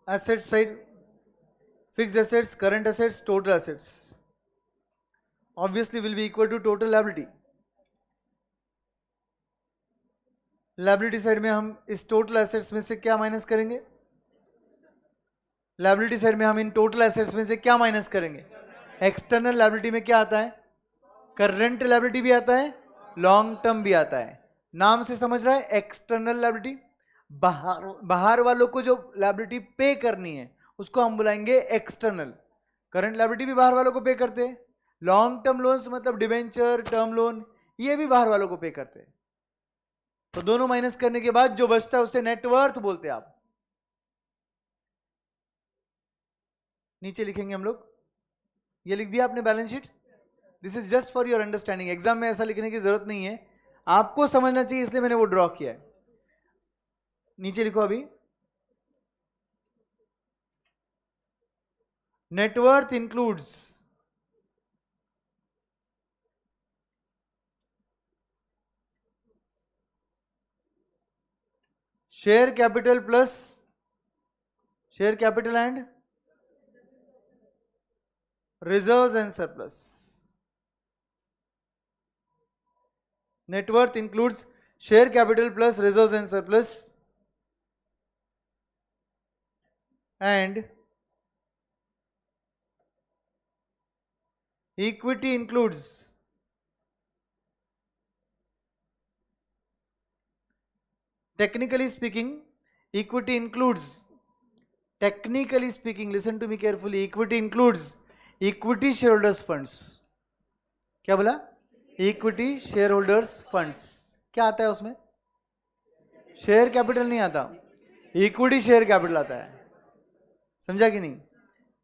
Asset side, fixed assets, current assets, total assets obviously will be equal to total liability. Liability side में हम इस total assets में से क्या माइनस करेंगे? लायबिलिटी साइड में हम इन टोटल एसेट्स में से क्या माइनस करेंगे? एक्सटर्नल लायबिलिटी में क्या आता है? करंट लायबिलिटी भी आता है, लॉन्ग टर्म भी आता है। नाम से समझ रहा है, एक्सटर्नल लायबिलिटी, बाहर वालों को जो लायबिलिटी पे करनी है उसको हम बुलाएंगे एक्सटर्नल। करंट लायबिलिटी भी बाहर वालों को पे करते हैं, लॉन्ग टर्म लोन्स मतलब डिवेंचर, टर्म लोन, ये भी बाहर वालों को पे करते हैं। तो दोनों माइनस करने के बाद जो बचता है उसे नेटवर्थ बोलते हैं। आप नीचे लिखेंगे हम लोग, ये लिख दिया आपने balance sheet. This is just for your understanding, exam में ऐसा लिखने की जरूरत नहीं है, आपको समझना चाहिए इसलिए मैंने वो ड्रॉ किया है। नीचे लिखो अभी, net worth includes share capital plus share capital and reserves and surplus. Net worth includes share capital plus reserves and surplus and equity includes technically speaking, listen to me carefully, equity includes equity shareholders funds। क्या बोला? Equity share holders funds. क्या आता है उसमें? Share capital नहीं आता, equity share capital आता है, समझा कि नहीं?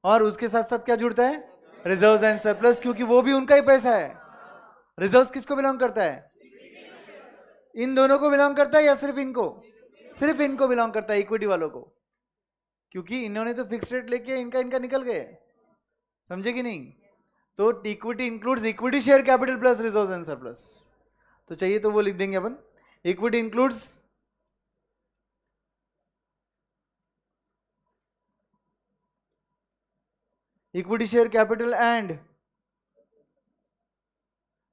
और उसके साथ साथ क्या जुड़ता है? रिजर्व्स एंड सरप्लस, क्योंकि वो भी उनका ही पैसा है। रिजर्व्स किसको बिलोंग करता है? इन दोनों को बिलोंग करता है या सिर्फ इनको? सिर्फ इनको बिलोंग करता है, इक्विटी वालों को, क्योंकि इन्होंने तो फिक्स रेट लेके इनका निकल गए, समझे कि नहीं? तो equity includes equity share capital plus reserves and surplus. तो चाहिए तो वो लिख देंगे अपन, equity includes equity share capital and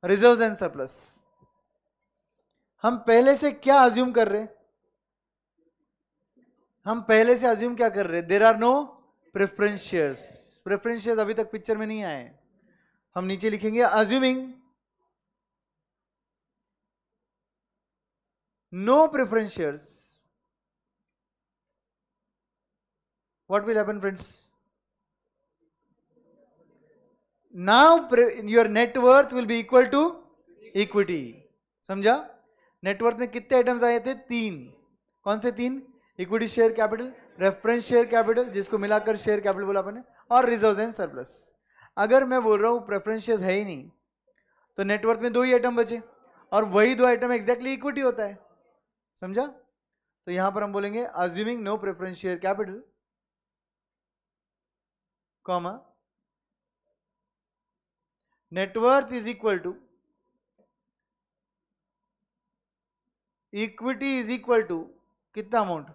reserves and surplus. हम पहले से क्या अज्यूम कर रहे? हम पहले से अज्यूम क्या कर रहे? There are no preference shares. Preference shares अभी तक पिक्चर में नहीं आए। हम नीचे लिखेंगे assuming no preference shares, what will happen friends? Now your net worth will be equal to equity। समझा? नेटवर्थ में कितने आइटम्स आए थे? 3। कौन से 3? Equity share capital, reference share capital जिसको मिलाकर शेयर कैपिटल बोला अपने, और रिजर्व्स एंड सरप्लस। अगर मैं बोल रहा हूं प्रेफरेंस शेयर्स है ही नहीं, तो नेटवर्थ में 2 ही आइटम बचे, और वही 2 आइटम एग्जैक्टली इक्विटी होता है, समझा? तो यहां पर हम बोलेंगे assuming no preference share capital, comma net worth is equal to equity is equal to कितना अमाउंट?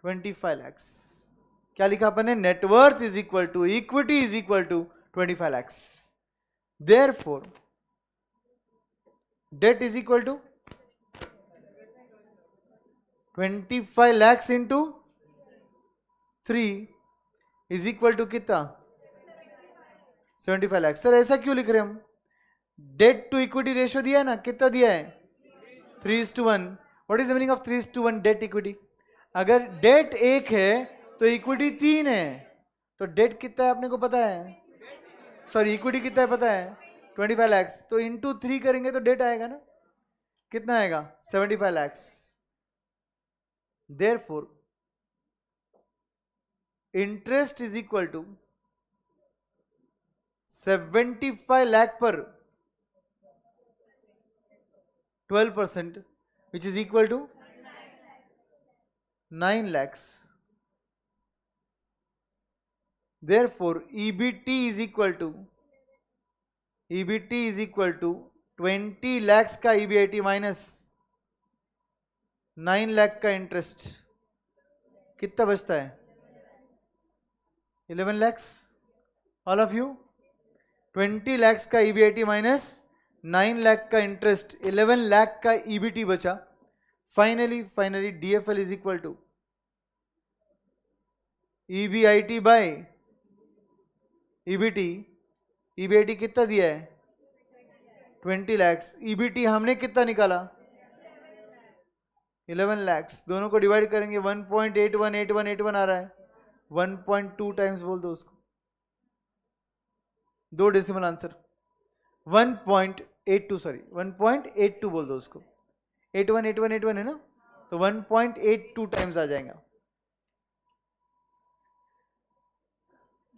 25 lakhs। क्या लिखा अपन ने? net worth is equal to equity is equal to 25 lakhs। therefore debt is equal to 25 lakhs into 3 is equal to कितना? 75 lakh. Sir ऐसा क्यों लिख रहे हम? डेट टू इक्विटी रेशियो दिया है ना, कितना दिया है? 3:1। What is the meaning of 3:1 debt equity? अगर डेट 1 है तो इक्विटी 3 है, तो डेट कितना है आपने को पता है? सॉरी, इक्विटी कितना है पता है? 25 लाख। तो इंटू 3 करेंगे तो डेट आएगा ना, कितना आएगा? 75 lakh. Therefore interest is equal to 75 lakh पर 12%, which is equal to 9 lakhs। Therefore EBT is equal to 20 lakhs का EBIT माइनस 9 लाख का इंटरेस्ट, कितना बचता है? 11 lakhs। All of you, 20 lakhs का EBIT माइनस 9 लाख का इंटरेस्ट, 11 लाख का EBT बचा। Finally DFL is equal to EBIT by EBT, EBIT कितना दिया है 20 lakhs, EBT हमने कितना निकाला 11 lakhs, दोनों को डिवाइड करेंगे 1.818181 आ रहा है, 1.2 टाइम्स बोल दो उसको, 2 डेसिमल आंसर 1.82 सॉरी 1.82 बोल दो उसको, 818181 है ना, तो 1.82 टाइम्स आ जाएगा।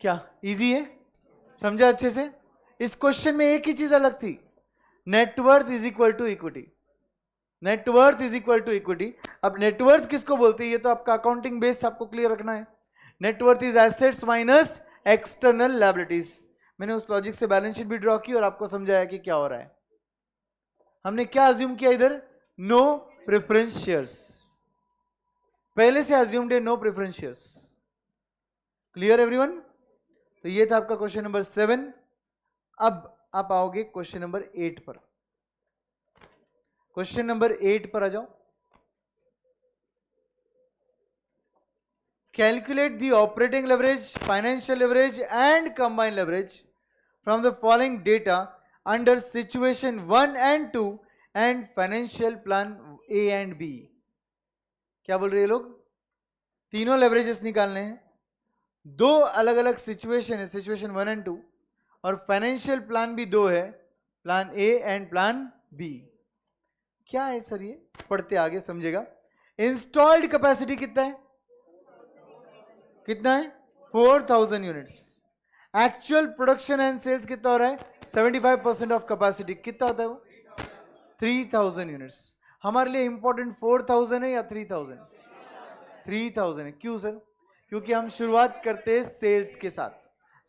क्या इजी है, समझा अच्छे से? इस क्वेश्चन में एक ही चीज अलग थी, net worth is equal to equity, net worth is equal to equity. अब नेटवर्थ किसको बोलते हैं, ये तो आपका अकाउंटिंग बेस आपको क्लियर रखना है। Net worth is assets minus external liabilities. मैंने उस लॉजिक से बैलेंस शीट भी ड्रॉ की और आपको समझाया कि क्या हो रहा है। हमने क्या अज्यूम किया इधर, नो प्रेफरेंस शेयर्स, पहले से अज्यूम्ड है no preference shares. Clear everyone? तो ये था आपका क्वेश्चन नंबर 7। अब आप आओगे क्वेश्चन नंबर 8 पर। क्वेश्चन नंबर 8 पर आ जाओ। Calculate the operating leverage, financial leverage and combined leverage from the following data under situation 1 and 2 and financial plan A and B। क्या बोल रहे हैं लोग, तीनों लेवरेजेस निकालने हैं, दो अलग अलग सिचुएशन है, सिचुएशन 1 and 2, और फाइनेंशियल प्लान भी दो है, plan A and plan B। क्या है सर ये, पढ़ते आगे समझेगा। इंस्टॉल्ड कैपेसिटी कितना है, कितना है 4000 units. Actual production and sales कितना हो रहा है 75% ऑफ कैपेसिटी, कितना होता है वो 3000 यूनिट्स। हमारे लिए इंपॉर्टेंट 4000 है या 3000? 3000 है। क्यों सर? क्योंकि हम शुरुआत करते हैं सेल्स के साथ।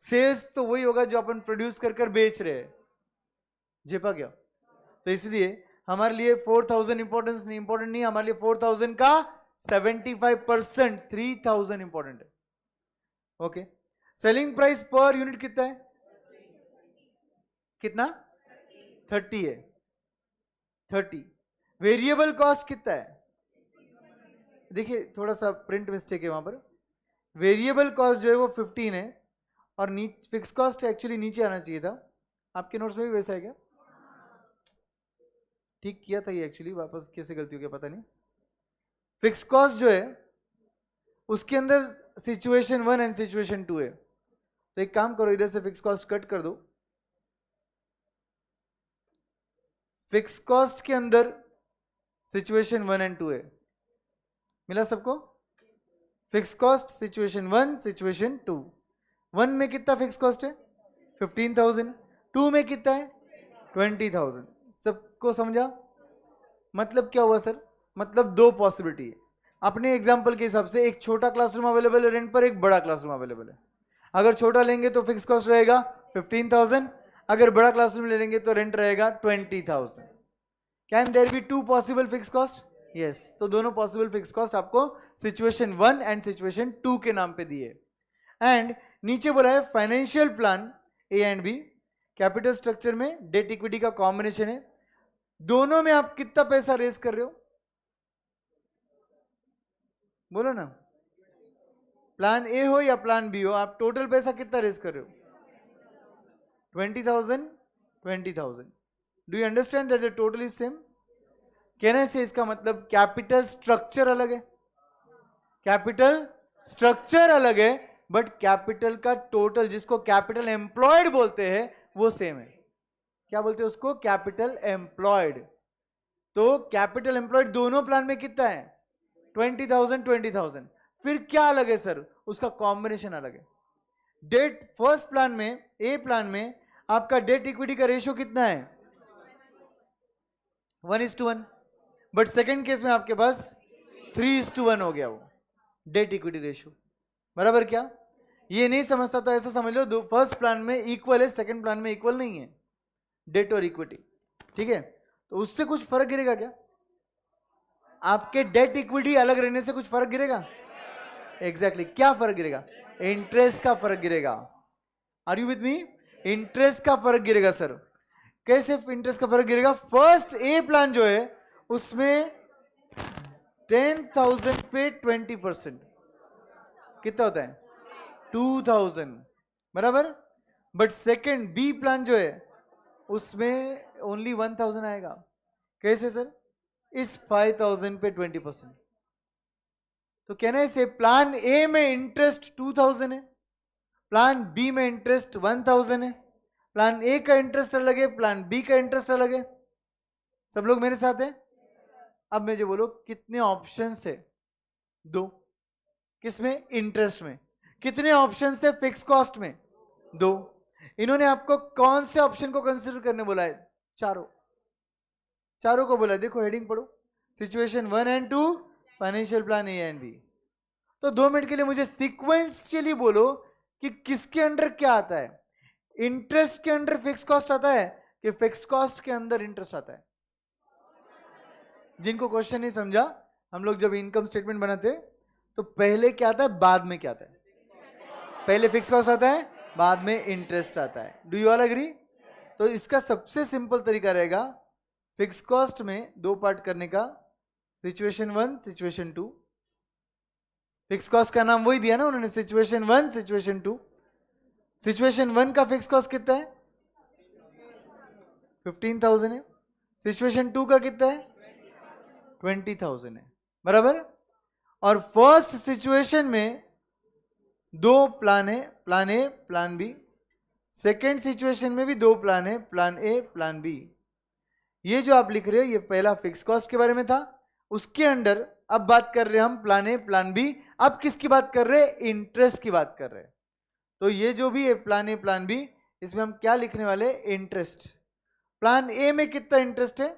सेल्स तो वही होगा जो अपन प्रोड्यूस कर कर बेच रहे हैं, जेपा क्या? तो इसलिए हमारे लिए 4000 इंपॉर्टेंस नहीं, इंपॉर्टेंट नहीं, हमारे लिए 4000 का 75% 3000 इंपॉर्टेंट है। Okay, selling price per unit कितना है, कितना 30 है, 30। वेरिएबल कॉस्ट कितना है, देखिए थोड़ा सा प्रिंट मिस्टेक है वहां पर, वेरिएबल कॉस्ट जो है वो 15 है और फिक्स कॉस्ट एक्चुअली नीचे आना चाहिए था। आपके नोट्स में भी वैसा है क्या? ठीक किया था ये एक्चुअली, वापस कैसे गलती हो गया पता नहीं। फिक्स कॉस्ट जो है उसके अंदर सिचुएशन 1 एंड सिचुएशन 2 है, तो एक काम करो, इधर से फिक्स कॉस्ट कट कर दो। फिक्स कॉस्ट के अंदर सिचुएशन 1 एंड 2 है, मिला सबको? Fix cost situation 1 situation 2। 1 में कितना फिक्स कॉस्ट है 15,000, 2 में कितना है 20,000। सबको समझा? मतलब क्या हुआ सर, मतलब दो पॉसिबिलिटी है। अपने एग्जांपल के हिसाब से एक छोटा क्लासरूम अवेलेबल है रेंट पर, एक बड़ा क्लासरूम अवेलेबल है। अगर छोटा लेंगे तो फिक्स कॉस्ट रहेगा 15,000, अगर बड़ा क्लासरूम ले लेंगे तो रेंट रहेगा 20,000। Can there be two possible fix cost? Yes. तो दोनों पॉसिबल फिक्स कॉस्ट आपको सिचुएशन 1 एंड सिचुएशन 2 के नाम पे दिए। एंड नीचे बोला है financial plan A and B, capital structure में डेट इक्विटी का कॉम्बिनेशन है, दोनों में आप कितना पैसा रेज कर रहे हो, बोलो ना। प्लान ए हो या प्लान बी हो, आप टोटल पैसा कितना रेज कर रहे हो 20,000 20,000। Do you understand that the total is same? कहने से इसका मतलब कैपिटल स्ट्रक्चर अलग है, कैपिटल स्ट्रक्चर अलग है, बट कैपिटल का टोटल, जिसको कैपिटल एम्प्लॉयड बोलते हैं, वो सेम है। क्या बोलते हैं उसको? Capital employed. तो कैपिटल एम्प्लॉयड दोनों प्लान में कितना है 20,000 20,000। फिर क्या अलग है सर? उसका कॉम्बिनेशन अलग है। डेट फर्स्ट प्लान में, ए प्लान में आपका डेट इक्विटी का रेशियो कितना है 1:1, बट सेकेंड केस में आपके पास 3:1 हो गया वो डेट इक्विटी रेशियो। बराबर? क्या ये नहीं समझता तो ऐसा समझ लो, फर्स्ट प्लान में इक्वल है, सेकेंड प्लान में इक्वल नहीं है डेट और इक्विटी, ठीक है? तो उससे कुछ फर्क गिरेगा क्या? आपके डेट इक्विटी अलग रहने से कुछ फर्क गिरेगा? एग्जैक्टली क्या फर्क गिरेगा? इंटरेस्ट का फर्क गिरेगा। Are you with me? Interest का फर्क गिरेगा सर। कैसे इंटरेस्ट का फर्क गिरेगा? फर्स्ट ए प्लान जो है उसमें 10,000 पे 20% कितना होता है 2000, बराबर. बट सेकंड बी प्लान जो है उसमें ओनली 1000 आएगा. कैसे सर? इस 5000 पे 20%. तो कहना है प्लान ए में इंटरेस्ट 2000 है, प्लान बी में इंटरेस्ट 1000 है. प्लान ए का इंटरेस्ट अलग है, प्लान बी का इंटरेस्ट अलग है. सब लोग मेरे साथ हैं? अब मुझे बोलो कितने ऑप्शंस है? 2. किसमें? इंटरेस्ट में. कितने ऑप्शंस है फिक्स कॉस्ट में? 2. इन्होंने आपको कौन से ऑप्शन को कंसिडर करने बोला है? चारों को बोला है. देखो हेडिंग पढ़ो. Situation 1 and 2, financial plan A and B. तो 2 मिनट के लिए मुझे सीक्वेंशियली बोलो कि किसके अंडर क्या आता है. इंटरेस्ट के अंडर फिक्स कॉस्ट आता है कि फिक्स कॉस्ट के अंदर इंटरेस्ट आता है? जिनको क्वेश्चन नहीं समझा, हम लोग जब इनकम स्टेटमेंट बनाते तो पहले क्या आता है, बाद में क्या आता है? पहले फिक्स कॉस्ट आता है, बाद में इंटरेस्ट आता है. Do you all agree? तो इसका सबसे सिंपल तरीका रहेगा फिक्स कॉस्ट में 2 पार्ट करने का. Situation 1, situation 2. फिक्स कॉस्ट का नाम वही दिया ना उन्होंने, सिचुएशन 1, सिचुएशन 2. सिचुएशन 1 का फिक्स कॉस्ट कितना है? 15,000 है. सिचुएशन 2 का कितना है? 20,000 है, बराबर. और फर्स्ट सिचुएशन में 2 प्लान है, plan A, plan B. Second situation में भी 2 प्लान है, प्लान ए, प्लान बी. ये जो आप लिख रहे हो ये पहला फिक्स कॉस्ट के बारे में था. उसके अंडर अब बात कर रहे हैं हम प्लान ए, प्लान बी. अब किसकी बात कर रहे हैं? इंटरेस्ट की बात कर रहे हैं. तो ये जो भी है प्लान ए, प्लान बी, इसमें हम क्या लिखने वाले? इंटरेस्ट. प्लान ए में कितना इंटरेस्ट है?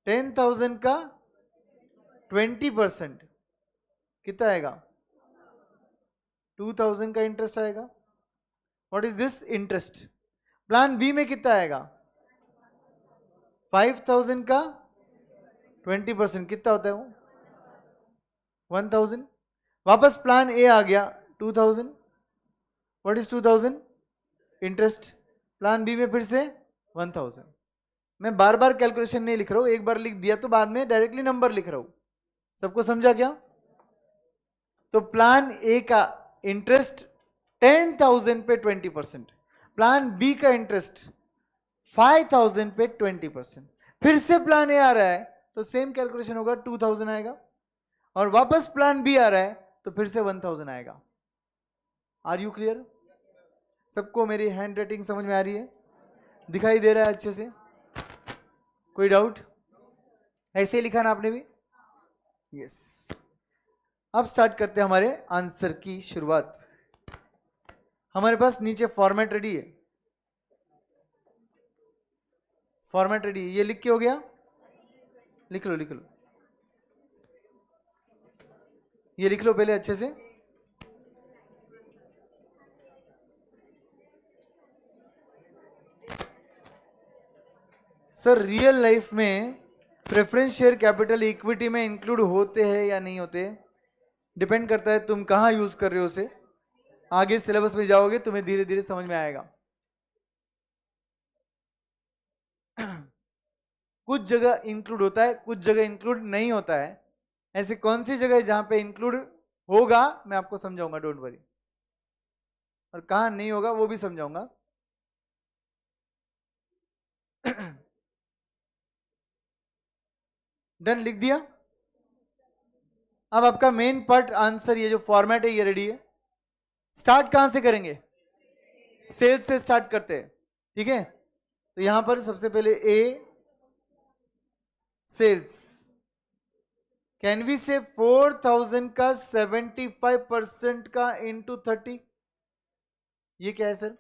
10,000 का 20% कितना आएगा? 2000 का इंटरेस्ट आएगा. What is this? Interest. Plan B में कितना आएगा? 5,000 का 20% कितना होता है वो? 1000. वापस प्लान ए आ गया 2000. What is 2000? Interest. Plan B में फिर से 1000. मैं बार बार कैलकुलेशन नहीं लिख रहा हूं, एक बार लिख दिया तो बाद में डायरेक्टली नंबर लिख रहा हूं. सबको समझा क्या? तो प्लान ए का इंटरेस्ट 10,000 पे 20%, प्लान बी का इंटरेस्ट 5,000 पे 20%. फिर से प्लान ए आ रहा है तो सेम कैलकुलेशन होगा, 2,000 आएगा. और वापस प्लान बी आ रहा है तो फिर से 1,000 आएगा. Are you clear? सबको मेरी हैंड राइटिंग समझ में आ रही है? दिखाई दे रहा है अच्छे से? कोई डाउट? ऐसे ही लिखा ना आपने भी? यस. अब स्टार्ट करते हैं हमारे आंसर की शुरुआत. हमारे पास नीचे फॉर्मेट रेडी है. फॉर्मेट रेडी है. ये लिख के हो गया? लिख लो, लिख लो. ये लिख लो पहले अच्छे से. सर रियल लाइफ में प्रेफरेंस शेयर कैपिटल इक्विटी में इंक्लूड होते हैं या नहीं होते? डिपेंड करता है तुम कहां यूज कर रहे हो उसे. आगे सिलेबस में जाओगे तुम्हें धीरे धीरे समझ में आएगा. कुछ जगह इंक्लूड होता है, कुछ जगह इंक्लूड नहीं होता है. ऐसे कौन सी जगह है जहां पे इंक्लूड होगा मैं आपको समझाऊंगा, डोंट वरी. और कहां नहीं होगा वो भी समझाऊंगा. डन, लिख दिया. अब आपका मेन पार्ट आंसर, ये जो फॉर्मेट है ये रेडी है. स्टार्ट कहां से करेंगे? सेल्स से स्टार्ट करते हैं. ठीक है. तो यहां पर सबसे पहले ए सेल्स. कैन वी से 4,000 का 75% का इंटू 30? ये क्या है सर?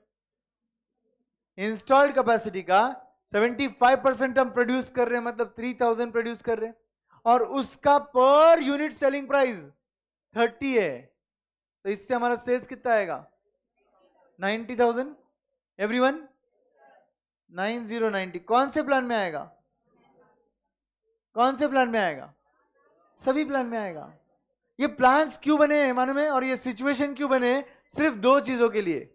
इंस्टॉल्ड कैपेसिटी का 75% हम प्रोड्यूस कर रहे हैं, मतलब 3,000 प्रोड्यूस कर रहे हैं. और उसका पर यूनिट सेलिंग प्राइस 30 है. तो इससे हमारा सेल्स कितना आएगा? 90,000. एवरीवन 9090. कौन से प्लान में आएगा? कौन से प्लान में आएगा? सभी प्लान में आएगा. ये प्लान्स क्यों बने हैं मालूम है? और ये सिचुएशन क्यों बने? सिर्फ 2 चीजों के लिए,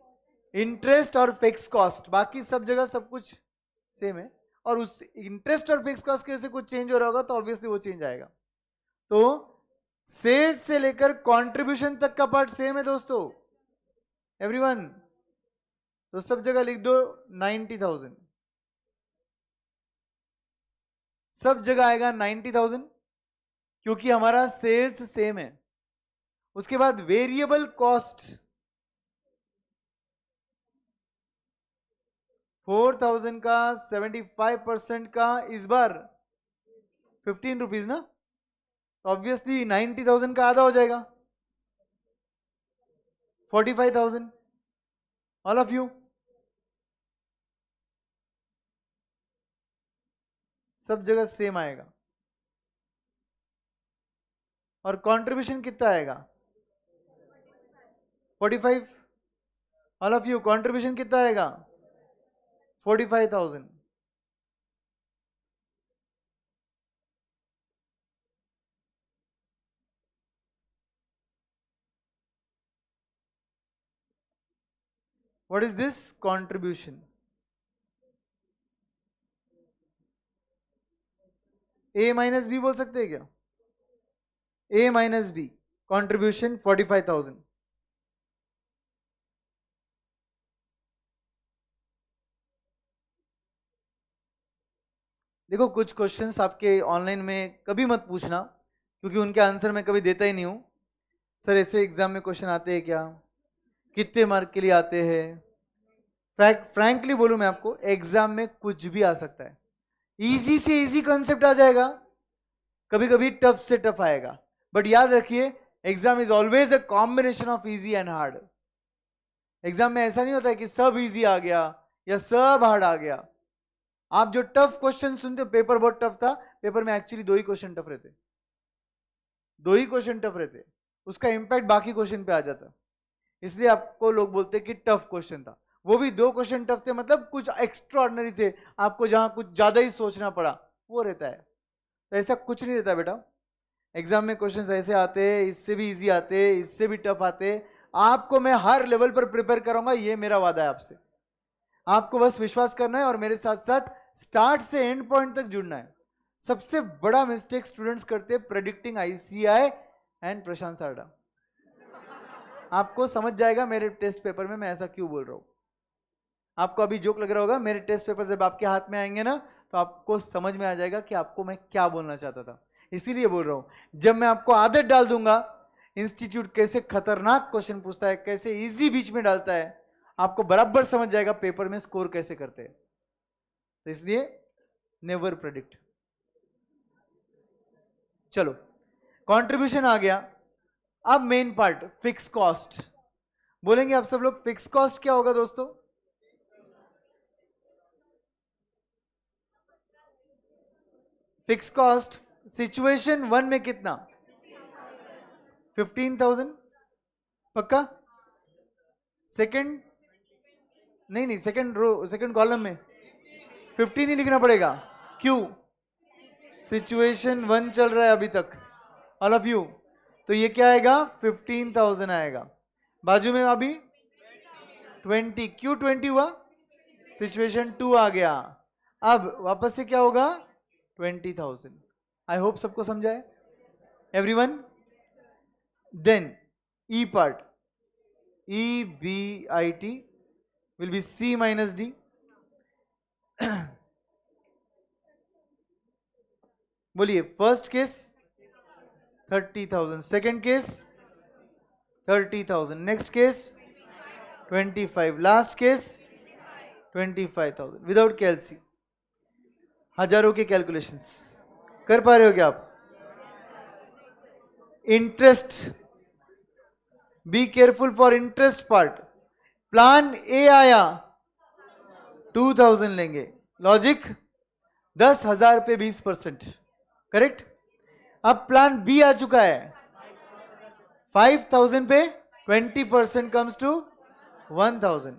इंटरेस्ट और फिक्स कॉस्ट. बाकी सब जगह सब कुछ सेम है. और उस इंटरेस्ट और फिक्स कॉस्ट की वजह से कुछ चेंज हो रहा होगा तो ऑब्वियसली वो चेंज आएगा. तो सेल्स से लेकर कंट्रीब्यूशन तक का पार्ट सेम है दोस्तों, एवरीवन। तो सब जगह लिख दो 90,000, सब जगह आएगा 90,000 क्योंकि हमारा सेल्स सेम है। उसके बाद वेरिएबल कॉस्ट 4,000 का 75% का इस बार 15 रुपीज ना, तो ऑब्वियसली 90,000 का आधा हो जाएगा 45,000। ऑल ऑफ यू सब जगह सेम आएगा। और कंट्रीब्यूशन कितना आएगा 45। ऑल ऑफ यू कंट्रीब्यूशन कितना आएगा 45,000। What is this contribution? A minus B बोल सकते हैं क्या? A minus B contribution 45,000। देखो कुछ क्वेश्चंस आपके ऑनलाइन में कभी मत पूछना क्योंकि उनके आंसर मैं कभी देता ही नहीं हूं। सर ऐसे एग्जाम में क्वेश्चन आते हैं क्या, कितने मार्क के लिए आते हैं? फ्रैंकली बोलूं मैं आपको, एग्जाम में कुछ भी आ सकता है। इजी से इजी कॉन्सेप्ट आ जाएगा, कभी कभी टफ से टफ आएगा, बट याद रखिए exam is always a combination of easy and hard. Exam में ऐसा नहीं होता है कि सब इजी आ गया या सब हार्ड आ गया। आप जो टफ क्वेश्चन सुनते हो, पेपर बहुत टफ था, पेपर में एक्चुअली 2 ही क्वेश्चन टफ रहते, 2 ही क्वेश्चन टफ रहते, उसका इंपैक्ट बाकी क्वेश्चन पे आ जाता। इसलिए आपको लोग बोलते कि टफ क्वेश्चन था, वो भी 2 क्वेश्चन टफ थे, मतलब कुछ एक्स्ट्रा ऑर्डिनरी थे, आपको जहां कुछ ज्यादा ही सोचना पड़ा वो रहता है। तो ऐसा कुछ नहीं रहता बेटा, एग्जाम में क्वेश्चंस ऐसे आते हैं, इससे भी इजी आते हैं, इससे भी टफ आते हैं। आपको मैं हर लेवल पर प्रिपेयर करूंगा, ये मेरा वादा है आपसे। आपको बस विश्वास करना है और मेरे साथ साथ स्टार्ट से एंड पॉइंट तक जुड़ना है। सबसे बड़ा मिस्टेक स्टूडेंट्स करते हैं प्रेडिक्टिंग आईसीआई एंड प्रशांत सारडा। आपको समझ जाएगा मेरे टेस्ट पेपर में मैं ऐसा क्यों बोल रहा हूं। आपको अभी जोक लग रहा होगा, मेरे टेस्ट पेपर जब आपके हाथ में आएंगे ना तो आपको समझ में आ जाएगा कि आपको मैं क्या बोलना चाहता था। इसीलिए बोल रहा हूं, जब मैं आपको आदत डाल दूंगा इंस्टीट्यूट कैसे खतरनाक क्वेश्चन पूछता है, कैसे इजी बीच में डालता है, आपको बराबर समझ जाएगा पेपर में स्कोर कैसे करते हैं। तो इसलिए नेवर प्रेडिक्ट। चलो कंट्रीब्यूशन आ गया, अब मेन पार्ट फिक्स कॉस्ट। बोलेंगे आप सब लोग फिक्स कॉस्ट क्या होगा दोस्तों? फिक्स कॉस्ट सिचुएशन 1 में कितना 15,000 पक्का? सेकंड नहीं, सेकंड रो सेकंड कॉलम में 15 ही लिखना पड़ेगा। क्यों? सिचुएशन 1 चल रहा है अभी तक, ऑल ऑफ यू। तो ये क्या आएगा 15,000 आएगा, बाजू में अभी 20। क्यों 20 हुआ? सिचुएशन 2 आ गया। अब वापस से क्या होगा 20,000। आई होप सबको समझा है everyone. Then E part, EBIT will be C minus D. बोलिए first case 30,000, second case 30,000, next case 25, last case 25,000 without calci. हजारों के कैलकुलेशंस कर पा रहे हो क्या आप? Interest, be careful for interest part. Plan A आया 2,000 लेंगे, लॉजिक 10,000 पे 20%, करेक्ट। अब प्लान बी आ चुका है 5,000 पे 20% कम्स टू 1,000।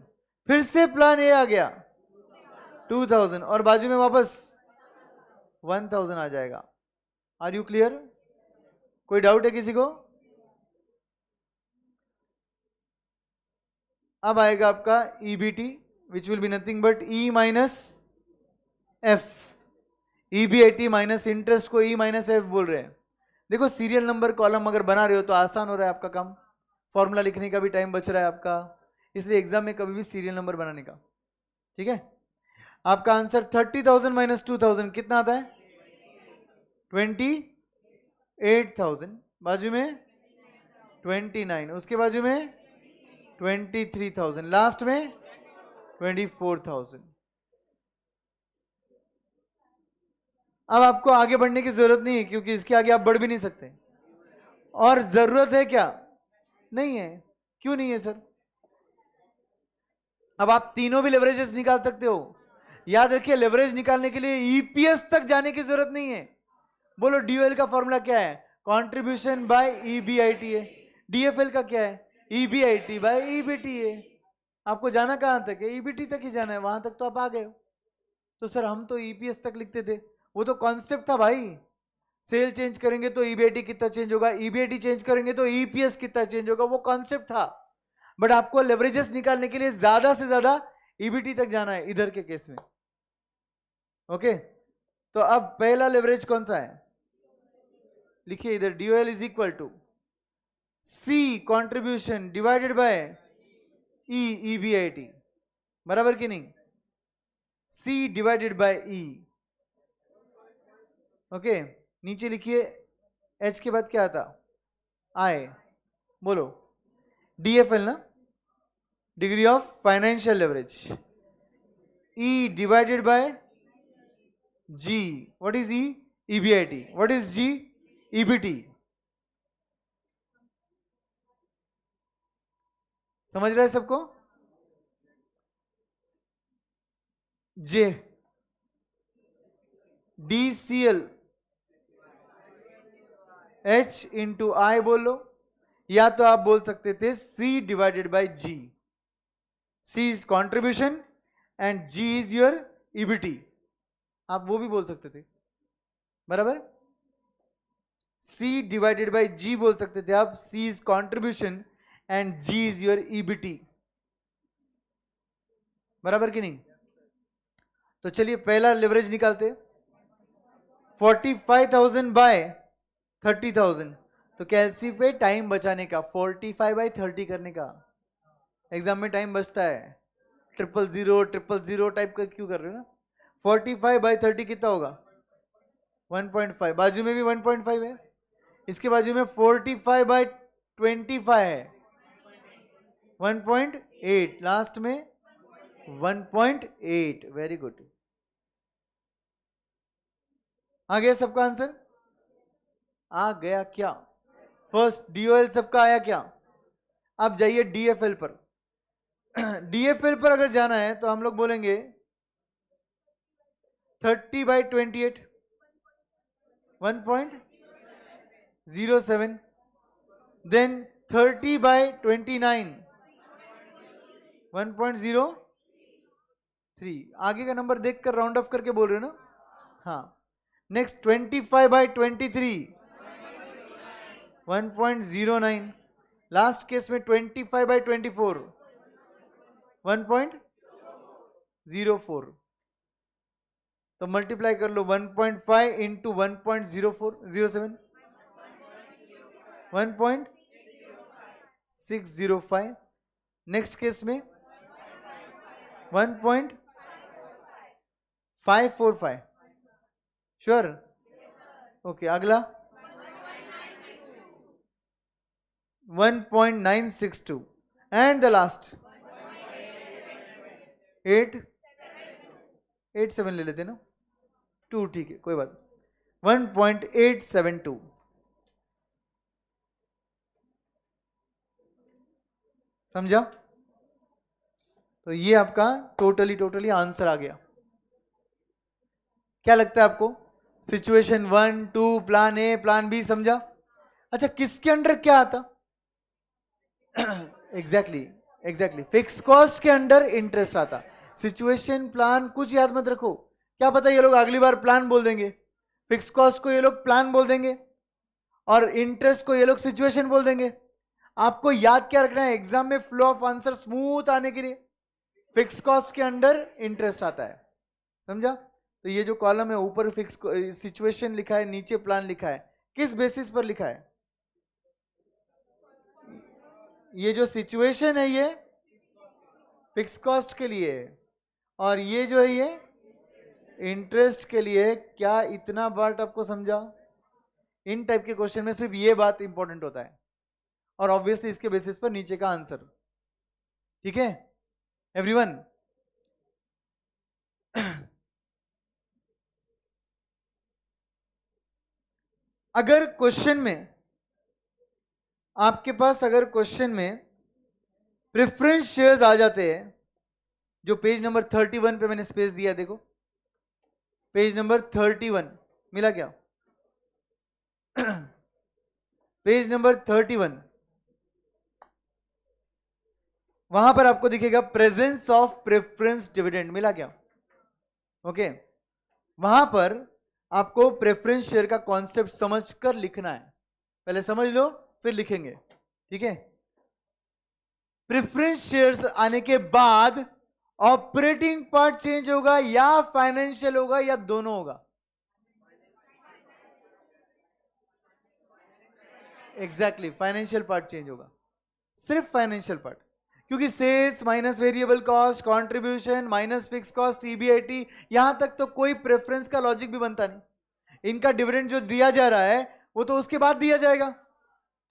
फिर से प्लान ए आ गया 2,000 और बाजू में वापस 1,000 आ जाएगा। Are you clear? कोई डाउट है किसी को? अब आएगा आपका EBT which will be nothing but E minus F। EBIT minus interest को E माइनस F बोल रहे हैं। देखो सीरियल नंबर कॉलम अगर बना रहे हो तो आसान हो रहा है आपका काम, फॉर्मूला लिखने का भी टाइम बच रहा है आपका, इसलिए एग्जाम में कभी भी सीरियल नंबर बनाने का। ठीक है, आपका आंसर 30,000 माइनस 2,000 कितना आता है? 28,000। बाजू में 29, उसके बाजू में 23,000, लास्ट में 24,000। अब आपको आगे बढ़ने की जरूरत नहीं है क्योंकि इसके आगे आप बढ़ भी नहीं सकते। और जरूरत है क्या? नहीं है। क्यों नहीं है सर? अब आप तीनों भी लेवरेजेस निकाल सकते हो। याद रखिए, लेवरेज निकालने के लिए ईपीएस तक जाने की जरूरत नहीं है। बोलो डीओएल का फॉर्मूला क्या है? Contribution by ईबीआईटीए। डीएफएल का क्या है? EBIT by EBTA. आपको जाना कहां तक है? ईबीटी तक ही जाना है, वहां तक तो आप आ गए हो। तो सर हम तो ईपीएस तक लिखते थे, वो तो कॉन्सेप्ट था भाई। सेल चेंज करेंगे तो ईबीआईटी कितना चेंज होगा, ईबीआईटी चेंज करेंगे तो ईपीएस कितना चेंज होगा, वो कॉन्सेप्ट था। बट आपको लेवरेजेस निकालने के लिए ज्यादा से ज्यादा ईबीटी तक जाना है इधर के केस में। ओके, तो अब पहला लेवरेज कौन सा है? लिखिए इधर, DOL is equal to C contribution divided by E EBIT, बराबर कि नहीं? C divided by E. Okay, नीचे लिखिए एच के बाद क्या आता? आई। बोलो, डीएफएल ना, degree of financial leverage. E divided by G. What is E? EBIT. What is G? EBT. समझ रहे हैं सबको? J DCL H into I बोलो, या तो आप बोल सकते थे C divided by G. C is contribution and G is your EBT. आप वो भी बोल सकते थे, बराबर। सी डिवाइडेड बाय जी बोल सकते थे आप, C is contribution and G is your EBT, बराबर कि नहीं? तो चलिए पहला लेवरेज निकालते। 45,000 बाय 30,000, तो कैलसी पे टाइम बचाने का 45 बाय 30 करने का। एग्जाम में टाइम बचता है, 000 टाइप कर क्यों कर रहे हो ना? 45 बाय 30 कितना होगा? 1.5। बाजू में भी 1.5 है, इसके बाजू में 45 बाय 25 है 1.8, लास्ट में 1.8। वेरी गुड, आ गया सबका आंसर? आ गया क्या? फर्स्ट डीओएल सबका आया क्या? अब जाइए डीएफएल पर। डीएफएल पर अगर जाना है तो हम लोग बोलेंगे 30 बाई 28 1.07, देन 30 बाई 29 1.03। आगे का नंबर देखकर राउंड ऑफ करके बोल रहे हो ना? हाँ। Next 25 by 23 1.09। लास्ट केस में 25 बाई 24 1.04। तो मल्टीप्लाई कर लो, 1.5 इंटू 1.07 1.605। नेक्स्ट केस में 1.545। श्योर? ओके, अगला 1.962 एंड द लास्ट 8.87 ले लेते ना, 2, ठीक है कोई बात। 1.872। समझा? तो ये आपका टोटली आंसर आ गया। क्या लगता है आपको? Situation 1, 2, plan A, plan B, समझा? अच्छा, किसके अंडर क्या आता? एग्जैक्टली फिक्स कॉस्ट के अंडर इंटरेस्ट आता। सिचुएशन प्लान कुछ याद मत रखो, क्या पता ये लोग अगली बार प्लान बोल देंगे, फिक्स कॉस्ट को ये लोग प्लान बोल देंगे और इंटरेस्ट को ये लोग सिचुएशन बोल देंगे। आपको याद क्या रखना है एग्जाम में फ्लो ऑफ आंसर स्मूथ आने के लिए? फिक्स कॉस्ट के अंडर इंटरेस्ट आता है, समझा? तो ये जो कॉलम है ऊपर फिक्स सिचुएशन लिखा है, नीचे प्लान लिखा है, किस बेसिस पर लिखा है? ये जो सिचुएशन है ये फिक्स कॉस्ट के लिए है, और ये जो है ये इंटरेस्ट के लिए। क्या इतना बात आपको समझा? इन टाइप के क्वेश्चन में सिर्फ ये बात इंपॉर्टेंट होता है, और ऑब्वियसली इसके बेसिस पर नीचे का आंसर। ठीक है एवरीवन? अगर क्वेश्चन में आपके पास अगर क्वेश्चन में प्रेफरेंस शेयर्स आ जाते हैं, जो पेज नंबर 31 पे मैंने स्पेस दिया, देखो पेज नंबर 31 मिला क्या? पेज नंबर 31, वहां पर आपको दिखेगा प्रेजेंस ऑफ प्रेफरेंस डिविडेंड, मिला क्या? ओके, वहां पर आपको प्रेफरेंस शेयर का कॉन्सेप्ट समझकर लिखना है। पहले समझ लो फिर लिखेंगे, ठीक है? प्रेफरेंस शेयर्स आने के बाद ऑपरेटिंग पार्ट चेंज होगा या फाइनेंशियल होगा या दोनों होगा? एग्जैक्टली, फाइनेंशियल पार्ट चेंज होगा, सिर्फ फाइनेंशियल पार्ट, क्योंकि sales minus variable cost, contribution minus fix cost, EBIT, यहां तक तो कोई प्रेफरेंस का लॉजिक भी बनता नहीं। इनका डिविडेंड जो दिया जा रहा है वो तो उसके बाद दिया जाएगा।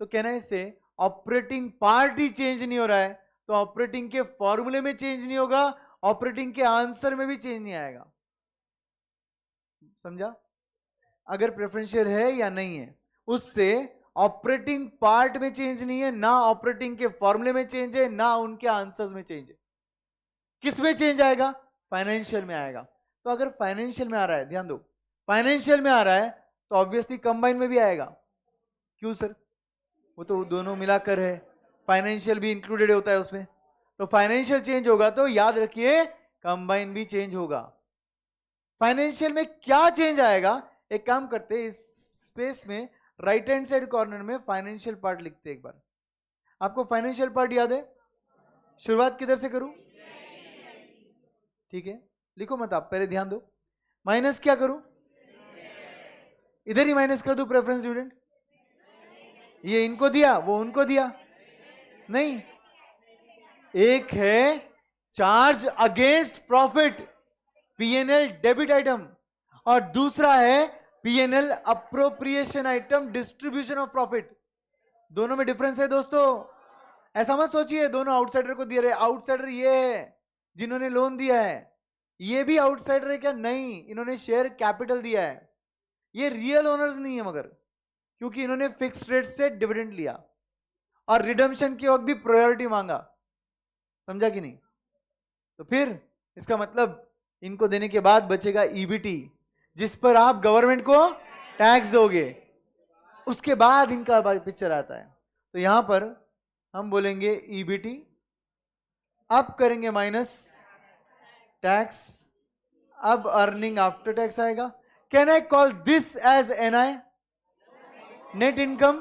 तो कहना है इससे ऑपरेटिंग पार्ट ही चेंज नहीं हो रहा है, तो ऑपरेटिंग के फॉर्मूले में चेंज नहीं होगा, ऑपरेटिंग के आंसर में भी चेंज नहीं आएगा। समझा? अगर प्रेफरेंस शेयर है या नहीं है, उससे ऑपरेटिंग पार्ट में चेंज नहीं है, ना ऑपरेटिंग के फॉर्मूले में चेंज है, ना उनके आंसर्स में चेंज है। किस में चेंज आएगा? फाइनेंशियल में आएगा। तो अगर फाइनेंशियल में आ रहा है, ध्यान दो, फाइनेंशियल में आ रहा है तो ऑब्वियसली कंबाइन में भी आएगा। क्यों सर? वो तो दोनों मिलाकर है, फाइनेंशियल भी इंक्लूडेड होता है उसमें। तो फाइनेंशियल चेंज होगा तो याद रखिए कंबाइन भी चेंज होगा। फाइनेंशियल में क्या चेंज आएगा? एक काम करते हैं, इस स्पेस में राइट हैंड साइड कॉर्नर में फाइनेंशियल पार्ट लिखते हैं एक बार। आपको फाइनेंशियल पार्ट याद है? शुरुआत किधर से करूं? ठीक है, लिखो मत आप, पहले ध्यान दो। माइनस क्या करूं? इधर ही माइनस कर दो प्रेफरेंस डिविडेंड। ये इनको दिया, वो उनको दिया, नहीं। एक है charge against profit, PNL debit item, और दूसरा है PNL appropriation item, distribution of profit. दोनों में डिफरेंस है दोस्तों। ऐसा मत सोचिए दोनों आउटसाइडर को दे रहे। आउटसाइडर ये है जिन्होंने लोन दिया है, ये भी आउटसाइडर है क्या? नहीं, इन्होंने शेयर कैपिटल दिया है। ये रियल ओनर्स नहीं है, मगर क्योंकि इन्होंने फिक्स्ड रेट से डिविडेंड लिया और रिडम्पशन के वक्त भी प्रायोरिटी मांगा। समझा कि नहीं? तो फिर इसका मतलब इनको देने के बाद बचेगा ईबीटी, जिस पर आप गवर्नमेंट को टैक्स दोगे, उसके बाद इनका पिक्चर आता है। तो यहां पर हम बोलेंगे ईबीटी, अब करेंगे माइनस टैक्स, अब अर्निंग आफ्टर टैक्स आएगा। Can I call this as NI, net income?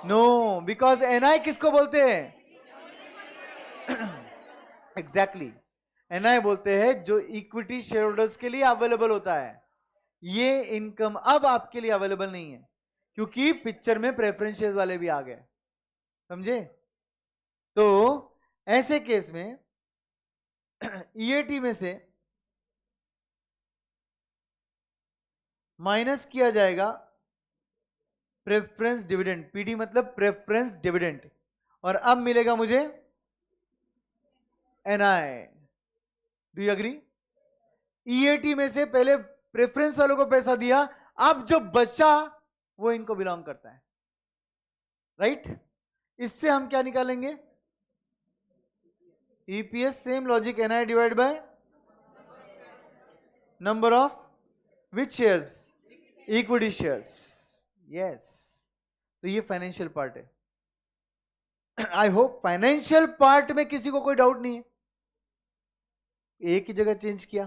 No, because NI किसको बोलते हैं? एग्जैक्टली, एनआई बोलते हैं जो इक्विटी शेयर होल्डर्स के लिए अवेलेबल होता है। ये इनकम अब आपके लिए अवेलेबल नहीं है, क्योंकि पिक्चर में प्रेफरेंस शेयर्स वाले भी आ गए। समझे? तो ऐसे केस में ईएटी में से माइनस किया जाएगा प्रेफरेंस डिविडेंड, पीडी मतलब प्रेफरेंस डिविडेंड, और अब मिलेगा मुझे NI. Do you agree? EAT में से पहले प्रेफरेंस वालों को पैसा दिया, अब जो बचा वो इनको बिलोंग करता है, राइट? इससे हम क्या निकालेंगे? EPS, same logic, NI divide by number of which shares? Equity shares. Yes, तो ये फाइनेंशियल पार्ट है। आई होप फाइनेंशियल पार्ट में किसी को कोई डाउट नहीं है। एक ही जगह चेंज किया,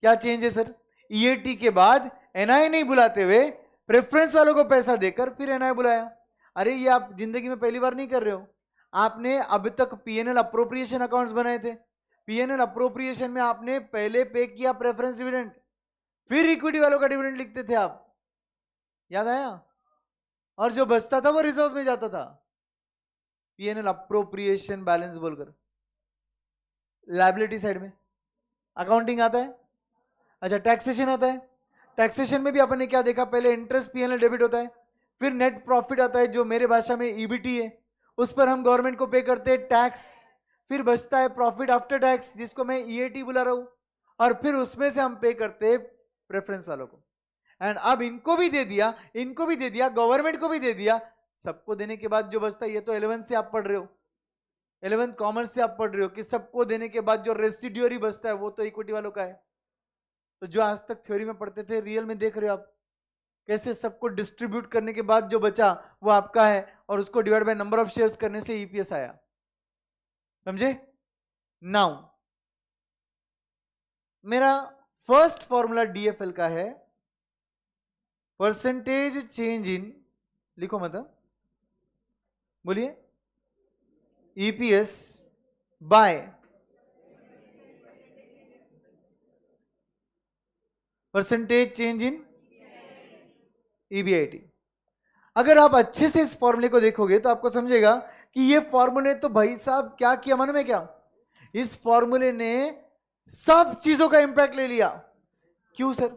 क्या चेंज है सर? ईएटी के बाद एनआई नहीं बुलाते हुए प्रेफरेंस वालों को पैसा देकर फिर एनआई बुलाया। अरे ये आप जिंदगी में पहली बार नहीं कर रहे हो, आपने अब तक पीएनएल अप्रोप्रिएशन अकाउंट्स बनाए थे। पीएनएल अप्रोप्रिएशन में आपने पहले पे किया प्रेफरेंस डिविडेंड, फिर इक्विटी वालों का डिविडेंड लिखते थे आप, याद आया? और जो बचता था वो रिजर्व्स में जाता था। पीएनएल अप्रोप्रिएशन बैलेंस बोलकर लायबिलिटी साइड में अकाउंटिंग आता है। अच्छा, टैक्सेशन आता है। टैक्सेशन में भी अपन ने क्या देखा, पहले इंटरेस्ट पीएनएल डेबिट होता है, फिर नेट प्रॉफिट आता है जो मेरे भाषा में ईबीटी है, उस पर हम गवर्नमेंट को पे करते हैं टैक्स, फिर बचता है प्रॉफिट आफ्टर टैक्स जिसको मैं ईएटी बुला रहा हूं, और फिर उसमें से हम पे करते हैं प्रेफरेंस वालों को। एंड अब इनको भी दे दिया, इनको भी दे दिया, गवर्नमेंट को भी दे दिया, सबको देने के बाद जो बचता है, ये तो 11th से आप पढ़ रहे हो, 11th कॉमर्स से आप पढ़ रहे हो कि सबको देने के बाद जो रेसिड्यूअरी बचता है वो तो इक्विटी वालों का है। तो जो आज तक थ्योरी में पढ़ते थे, रियल में देख रहे हो आप कैसे सबको डिस्ट्रीब्यूट करने के बाद जो बचा वो आपका है, और उसको divide by number of shares करने से ईपीएस आया। समझे? नाउ मेरा फर्स्ट फॉर्मूला डीएफएल का है परसेंटेज चेंज इन, लिखो मत, बोलिए, EPS bye percentage change in EBIT. अगर आप अच्छे से इस फॉर्मूले को देखोगे तो आपको समझेगा कि ये फॉर्मूले तो भाई साहब क्या किया, मालूम है क्या, इस फॉर्मूले ने सब चीजों का इंपैक्ट ले लिया। क्यों सर?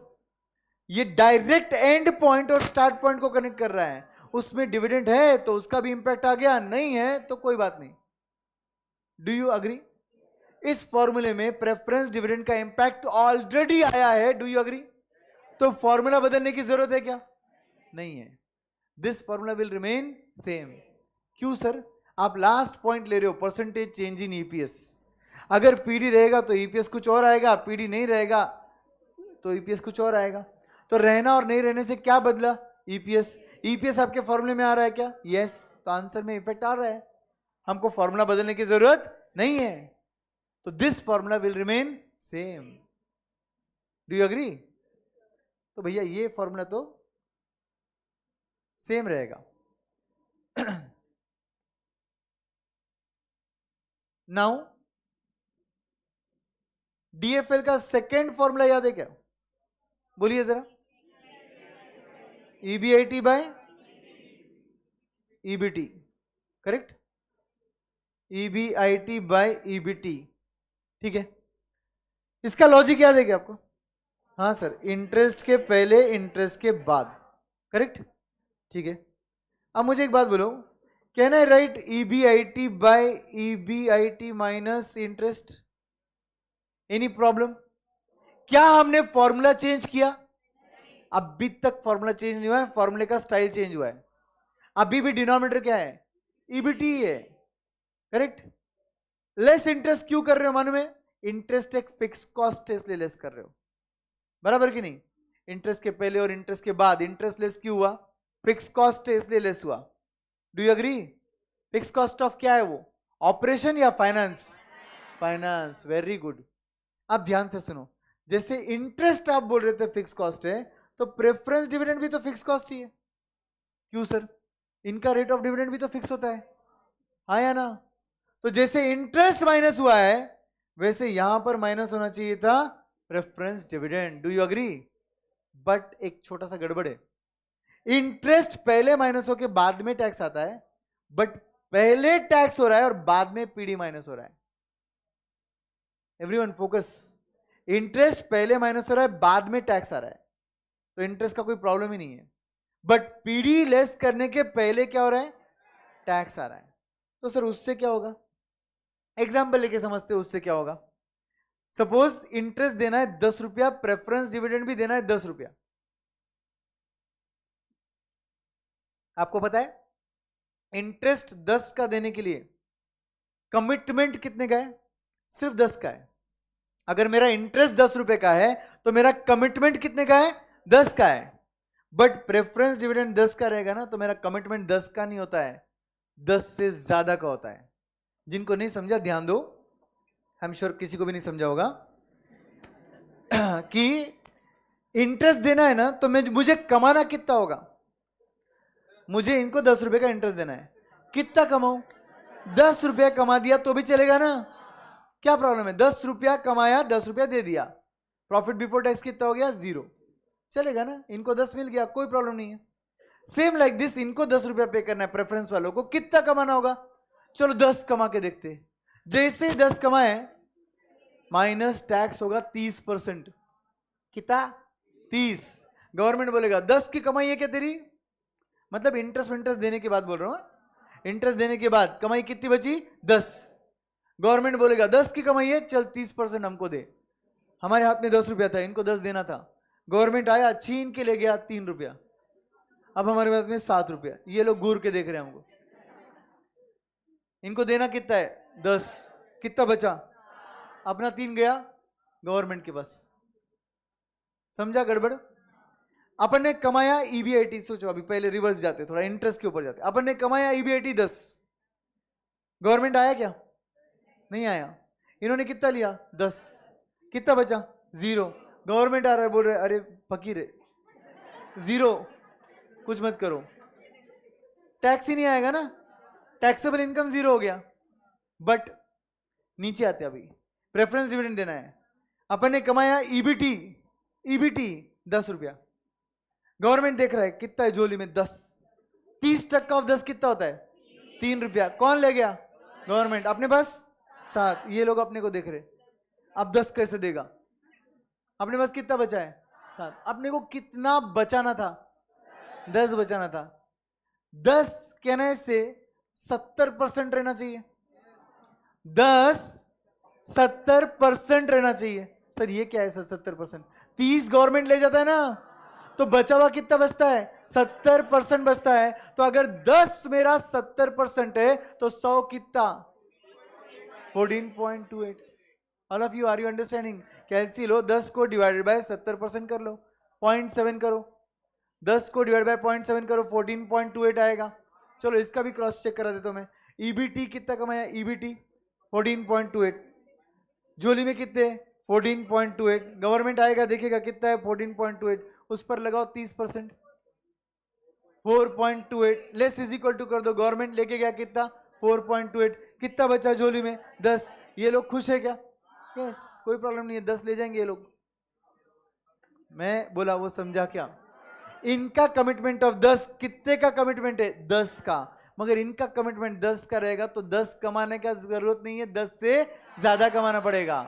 ये डायरेक्ट एंड पॉइंट और स्टार्ट पॉइंट को कनेक्ट कर रहा है। उसमें डिविडेंड है तो उसका भी इंपैक्ट आ गया, नहीं है तो कोई बात नहीं। Do you agree? इस फॉर्मूले में प्रेफरेंस डिविडेंड का इंपैक्ट ऑलरेडी आया है। Do you agree? तो फॉर्मूला बदलने की जरूरत है क्या? नहीं है। This formula will remain same. क्यों सर? आप लास्ट पॉइंट ले रहे हो, परसेंटेज चेंज इन ईपीएस। अगर पीडी रहेगा तो ईपीएस कुछ और आएगा, पीडी नहीं रहेगा तो ईपीएस कुछ और आएगा। तो रहना और नहीं रहने से क्या बदला? ईपीएस। ईपीएस आपके फॉर्मूले में आ रहा है क्या? यस। तो आंसर में इफेक्ट आ रहा है, हमको फॉर्मूला बदलने की जरूरत नहीं है। तो this formula will remain same. Do you agree? तो भैया ये फॉर्मूला तो सेम रहेगा। नाउ डीएफएल का सेकेंड फॉर्मूला याद है क्या? बोलिए जरा। EBIT by EBT, correct? EBIT by EBT, ठीक है। इसका लॉजिक याद है क्या आपको? हाँ सर, इंटरेस्ट के पहले इंटरेस्ट के बाद, करेक्ट, ठीक है। अब मुझे एक बात बोलो, can I right EBIT by EBIT minus interest? Any problem? क्या हमने फॉर्मूला चेंज किया? अभी तक फॉर्मूला चेंज नहीं हुआ है, फॉर्मूले का स्टाइल चेंज हुआ है। अभी भी डिनोमिनेटर क्या है? ईबीटी है, करेक्ट। लेस इंटरेस्ट क्यों कर रहे हो? मालूम है, इंटरेस्ट एक फिक्स कॉस्ट है इसलिए लेस कर रहे हो, बराबर कि नहीं? इंटरेस्ट के पहले और इंटरेस्ट के बाद इंटरेस्ट लेस क्यों हुआ? फिक्स कॉस्ट है इसलिए लेस हुआ। Do you agree? Fix cost of क्या है वो? ऑपरेशन या फाइनेंस? फाइनेंस। Very good. अब ध्यान से सुनो, जैसे इंटरेस्ट आप बोल रहे थे फिक्स कॉस्ट है, तो प्रेफरेंस डिविडेंड भी तो फिक्स कॉस्ट ही है। क्यों सर? इनका रेट ऑफ डिविडेंड भी तो फिक्स होता है, हाँ या ना? तो जैसे इंटरेस्ट माइनस हुआ है वैसे यहां पर माइनस होना चाहिए था preference dividend. Do you agree? But एक छोटा सा गड़बड़ है, इंटरेस्ट पहले माइनस होके बाद में टैक्स आता है, बट पहले टैक्स हो रहा है और बाद में पीडी माइनस हो रहा है। Everyone focus. इंटरेस्ट पहले माइनस हो रहा है, बाद में टैक्स आ रहा है, तो इंटरेस्ट का कोई प्रॉब्लम ही नहीं है। बट पीडी लेस करने के पहले क्या हो रहा है? टैक्स आ रहा है। तो सर उससे क्या होगा? एग्जाम्पल लेके समझते हैं उससे क्या होगा। सपोज इंटरेस्ट देना है 10 रुपया, प्रेफरेंस डिविडेंड भी देना है 10 रुपया। आपको पता है इंटरेस्ट 10 का देने के लिए कमिटमेंट कितने का है? सिर्फ 10 का है। अगर मेरा इंटरेस्ट 10 रुपए का है तो मेरा कमिटमेंट कितने का है? 10 का है। बट प्रेफरेंस डिविडेंड 10 का रहेगा ना, तो मेरा कमिटमेंट 10 का नहीं होता है, 10 से ज्यादा का होता है। जिनको नहीं समझा ध्यान दो, आई एम श्योर किसी को भी नहीं समझा होगा कि इंटरेस्ट देना है ना तो मुझे कमाना कितना होगा? मुझे इनको 10 रुपए का इंटरेस्ट देना है, कितना कमाऊं? 10 रुपया कमा दिया तो भी चलेगा ना? क्या प्रॉब्लम है? 10 रुपया कमाया, 10 रुपया दे दिया, प्रॉफिट बिफोर टैक्स कितना हो गया? 0, चलेगा ना? इनको 10 मिल गया, कोई प्रॉब्लम नहीं है। सेम लाइक दिस, इनको 10 रुपया पे करना है प्रेफरेंस वालों को, कितना कमाना होगा? चलो 10 कमा के देखते हैं। जैसे 10 कमाए माइनस टैक्स होगा 30%। कितना? 30। गवर्नमेंट बोलेगा 10 की कमाई है क्या तेरी? मतलब इंटरेस्ट देने के बाद बोल रहा हूं, इंटरेस्ट देने के बाद कमाई कितनी बची? 10। गवर्नमेंट बोलेगा 10 की कमाई है, चल 30% हमको दे। हमारे हाथ में 10 रुपया था, इनको 10 देना था। गवर्नमेंट आया, छीन के ले गया 3 रुपया। अब हमारे पास में 7 रुपया। ये लोग घूर के देख रहे हैं हमको। इनको देना कितना है? 10। कितना बचा? अपना 3 गया गवर्नमेंट के पास। समझा गड़बड़? अपन ने कमाया ईबीआईटी, सोचो अभी पहले रिवर्स जाते, थोड़ा इंटरेस्ट के ऊपर जाते। अपन ने कमाया ईबीआईटी 10, गवर्नमेंट आया क्या? नहीं आया। इन्होंने कितना लिया? 10। कितना बचा? 0। गवर्नमेंट आ रहा है, बोल रहे अरे फकीर है, 0, कुछ मत करो। टैक्स ही नहीं आएगा ना, टैक्सेबल इनकम 0 हो गया। बट नीचे आते अभी प्रेफरेंस डिविडेंड देना है। अपन ने कमाया ईबीटी, ईबीटी 10 रुपया। गवर्नमेंट देख रहा है कितना है झोली में? 10। 30% ऑफ 10 कितना होता है? 3 रुपया। कौन ले गया? गवर्नमेंट। अपने पास 7। ये लोग अपने को देख रहे, अब 10 कैसे देगा? अपने पास कितना बचा है? 7। अपने को कितना बचाना था? 10 बचाना था। 10 कहने से 70% रहना चाहिए। 10 70% रहना चाहिए। सर ये क्या है सर 70%? 30 गवर्नमेंट ले जाता है ना, तो बचा हुआ कितना बचता है? 70% बचता है। तो अगर 10 मेरा 70% है तो 100 कितना? 14.28। All of you are you understanding? Calci लो, 10 को डिवाइडेड बाय 70% कर लो, 0.7 करो। 10 को डिवाइड बाय 0.7 करो, 14.28 आएगा। चलो इसका भी क्रॉस चेक करा देता हूं मैं। ईबीटी कितना कमाया? ईबीटी 14.28। झोली में कितने? 14.28। गवर्नमेंट आएगा देखेगा कितना है? 14.28। उस पर लगाओ 30%, 4.28 लेस इज इक्वल टू कर दो। गवर्नमेंट लेके गया कितना? 4.28। कितना बचा झोली में? 10। ये लोग खुश है क्या? यस, कोई प्रॉब्लम नहीं है, 10 ले जाएंगे ये लोग। मैं बोला वो समझा क्या? इनका कमिटमेंट ऑफ 10, कितने का कमिटमेंट है? 10 का। मगर इनका कमिटमेंट 10 का रहेगा तो 10 कमाने का जरूरत नहीं है, 10 से ज्यादा कमाना पड़ेगा।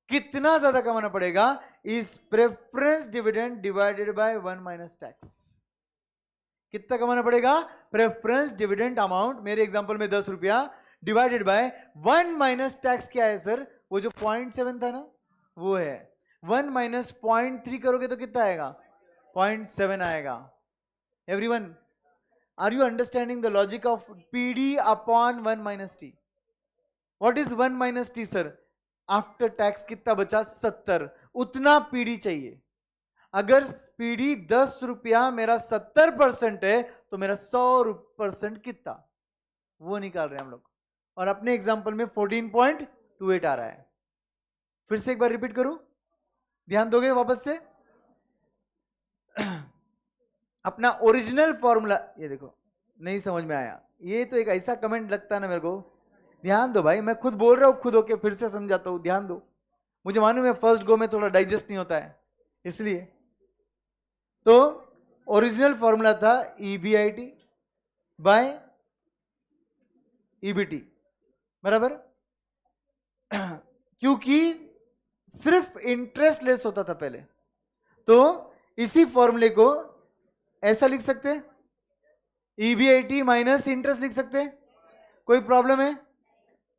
कितना ज्यादा कमाना पड़ेगा? इस preference dividend divided by 1 minus tax. कितना कमाना पड़ेगा? प्रेफरेंस डिविडेंड अमाउंट, मेरे एग्जांपल में 10 रुपया, डिवाइडेड बाय 1 माइनस टैक्स। क्या है सर? वो जो 0.7 था ना, वो है। 1 माइनस 0.3 करोगे तो कितना आएगा? 0.7 आएगा। Everyone, are you understanding the logic of PD upon 1 minus T? What is 1 minus T sir? After tax कितना बचा? 70। उतना पीडी चाहिए। अगर पीडी 10 रुपया मेरा 70% है तो मेरा 100% कितना? वो निकाल रहे हैं हम लोग। और अपने एग्जांपल में 14.28 आ रहा है। फिर से एक बार रिपीट करूं, ध्यान दोगे वापस से? अपना ओरिजिनल फॉर्मूला, ये देखो, नहीं समझ में आया? ये तो एक ऐसा कमेंट लगता है ना मेरे को। ध्यान दो भाई, मैं खुद बोल रहा हूं, खुद होके फिर से समझाता हूं, ध्यान दो। मुझे मालूम है फर्स्ट गो में थोड़ा डाइजेस्ट नहीं होता है, इसलिए। तो ओरिजिनल फॉर्मूला था ईबीआईटी बाय ईबीटी, बराबर? क्योंकि सिर्फ इंटरेस्ट लेस होता था पहले, तो इसी फॉर्मूले को ऐसा लिख सकते हैं, ईबीआईटी माइनस इंटरेस्ट लिख सकते हैं। कोई प्रॉब्लम है?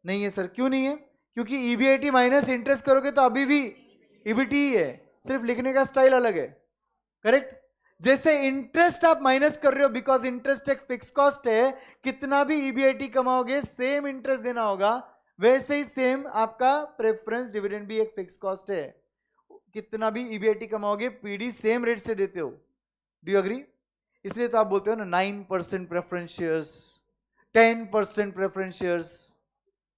नहीं है सर। क्यों नहीं है? क्योंकि ईबीआईटी माइनस इंटरेस्ट करोगे तो अभी भी ईबीटी ही है, सिर्फ लिखने का स्टाइल अलग है। करेक्ट? जैसे इंटरेस्ट आप माइनस कर रहे हो बिकॉज इंटरेस्ट एक फिक्स कॉस्ट है, कितना भी ईबीआईटी कमाओगे सेम इंटरेस्ट देना होगा, वैसे ही सेम आपका प्रेफरेंस डिविडेंड भी एक फिक्स कॉस्ट है। कितना भी ईबीआईटी कमाओगे पीडी सेम रेट से देते हो। Do you agree? इसलिए तो आप बोलते हो ना 9% preference shares, 10% preference shares.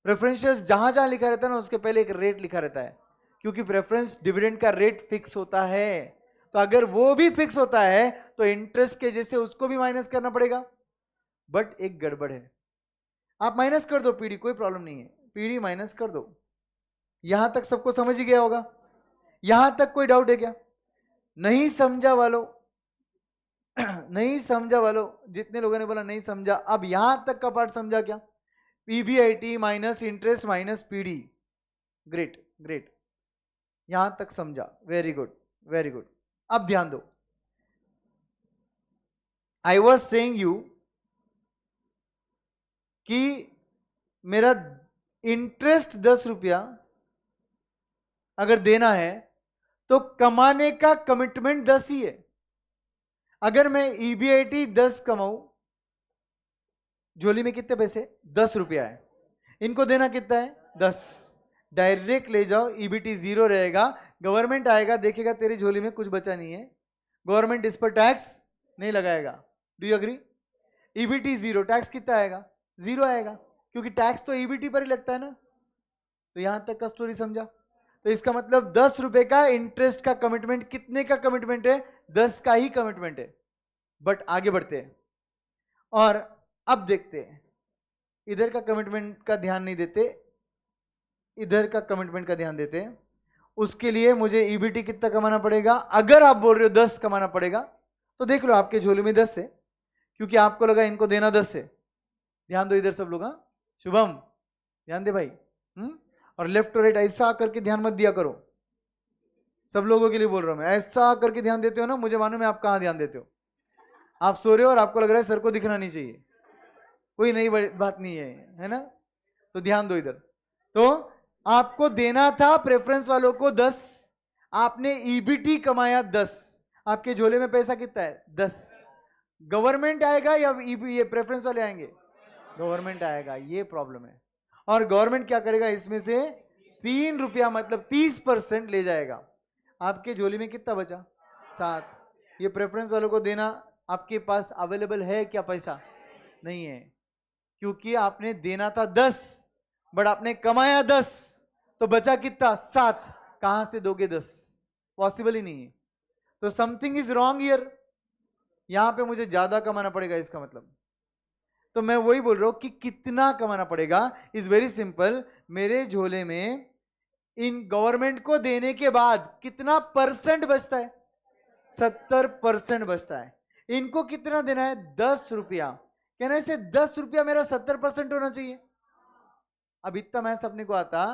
Preference shares जहां जहां लिखा रहता है ना उसके पहले एक रेट लिखा रहता है, क्योंकि प्रेफरेंस डिविडेंड का रेट फिक्स होता है। तो अगर वो भी फिक्स होता है तो इंटरेस्ट के जैसे उसको भी माइनस करना पड़ेगा। बट एक गड़बड़ है, आप माइनस कर दो पीडी, कोई प्रॉब्लम नहीं है, पीडी माइनस कर दो। यहां तक सबको समझ ही गया होगा? यहां तक कोई डाउट है क्या? नहीं समझा वालों नहीं समझा वालों, जितने लोगों ने बोला नहीं समझा, अब यहां तक का पार्ट समझा क्या? PBIT minus interest minus PD, great great, यहां तक समझा, वेरी गुड वेरी गुड। अब ध्यान दो, आई वॉज सेइंग यू कि मेरा इंटरेस्ट 10 रुपया अगर देना है तो कमाने का कमिटमेंट 10 ही है। अगर मैं ईबीआईटी 10 कमाऊं, झोली में कितने पैसे? 10 रुपया है, इनको देना कितना है? 10। डायरेक्ट ले जाओ, ईबीटी 0 रहेगा, गवर्नमेंट आएगा देखेगा तेरी झोली में कुछ बचा नहीं है, गवर्नमेंट इस पर टैक्स नहीं लगाएगा। Do you agree? EBT 0, tax कितना आएगा? 0 आएगा, क्योंकि टैक्स तो ईबीटी पर ही लगता है ना। तो यहां तक का स्टोरी समझा? तो इसका मतलब 10 रुपए का इंटरेस्ट का कमिटमेंट, कितने का कमिटमेंट है? 10 का ही कमिटमेंट है। बट आगे बढ़ते हैं और अब देखते हैं, इधर का कमिटमेंट का ध्यान नहीं देते, इधर का कमिटमेंट का ध्यान देते हैं। उसके लिए मुझे ईबीटी कितना कमाना पड़ेगा? अगर आप बोल रहे हो 10 कमाना पड़ेगा तो देख लो आपके झोली में 10 है, क्योंकि आपको लगा इनको देना 10 है। ध्यान दो इधर सब लोग, हाँ शुभम ध्यान दे भाई। और लेफ्ट और राइट ऐसा करके ध्यान मत दिया करो, सब लोगों के लिए बोल रहा हूं मैं, ऐसा करके ध्यान देते हो ना, मुझे मालूम है आप कहां ध्यान देते हो। आप सो रहे हो और आपको लग रहा है सर को दिखना नहीं चाहिए, कोई नई बात नहीं है ना? तो ध्यान दो इधर। तो आपको देना था प्रेफरेंस वालों को 10, आपने ईबीटी कमाया 10, आपके झोले में पैसा कितना है? 10। गवर्नमेंट आएगा या ये प्रेफरेंस वाले आएंगे? गवर्नमेंट आएगा, ये प्रॉब्लम है। और गवर्नमेंट क्या करेगा? इसमें से 3 रुपया मतलब 30% ले जाएगा। आपके झोली में कितना बचा? 7। ये प्रेफरेंस वालों को देना आपके पास अवेलेबल है क्या? पैसा नहीं है, क्योंकि आपने देना था 10 बट आपने कमाया 10, तो बचा कितना? 7। कहां से दोगे 10? पॉसिबल ही नहीं है। तो समथिंग इज रॉन्ग हियर, यहां पे मुझे ज्यादा कमाना पड़ेगा इसका मतलब। तो मैं वही बोल रहा हूं कि कितना कमाना पड़ेगा इज वेरी सिंपल। मेरे झोले में इन गवर्नमेंट को देने के बाद कितना परसेंट बचता है? 70% बचता है। इनको कितना देना है? 10 रुपया। कहने से 10 रुपया मेरा 70% होना चाहिए। अब इतना मैथ्स अपने को आता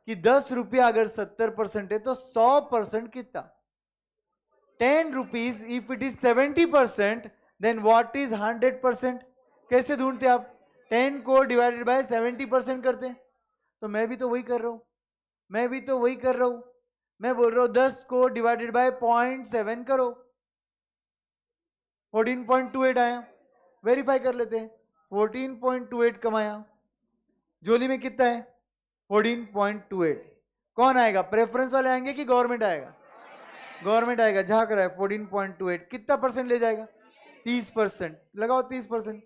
कि 10 रुपया अगर 70% है तो 100% कितना? 10 rupees. If it is 70% then what is 100%? कैसे ढूंढते आप? 10 को डिवाइडेड बाय 70% करते हैं। तो मैं भी तो वही कर रहा हूं, मैं भी तो वही कर रहा हूं। मैं बोल रहा हूं 10 को डिवाइडेड बाय 0.7 करो, 14.28 आया। वेरीफाई कर लेते हैं, 14.28 कमाया। झोली में कितना है? 14.28। कौन आएगा? प्रेफरेंस वाले आएंगे कि गवर्नमेंट आएगा? गवर्नमेंट आएगा। झांक रहा है 14.28, कितना परसेंट ले जाएगा? 30%। लगाओ 30%,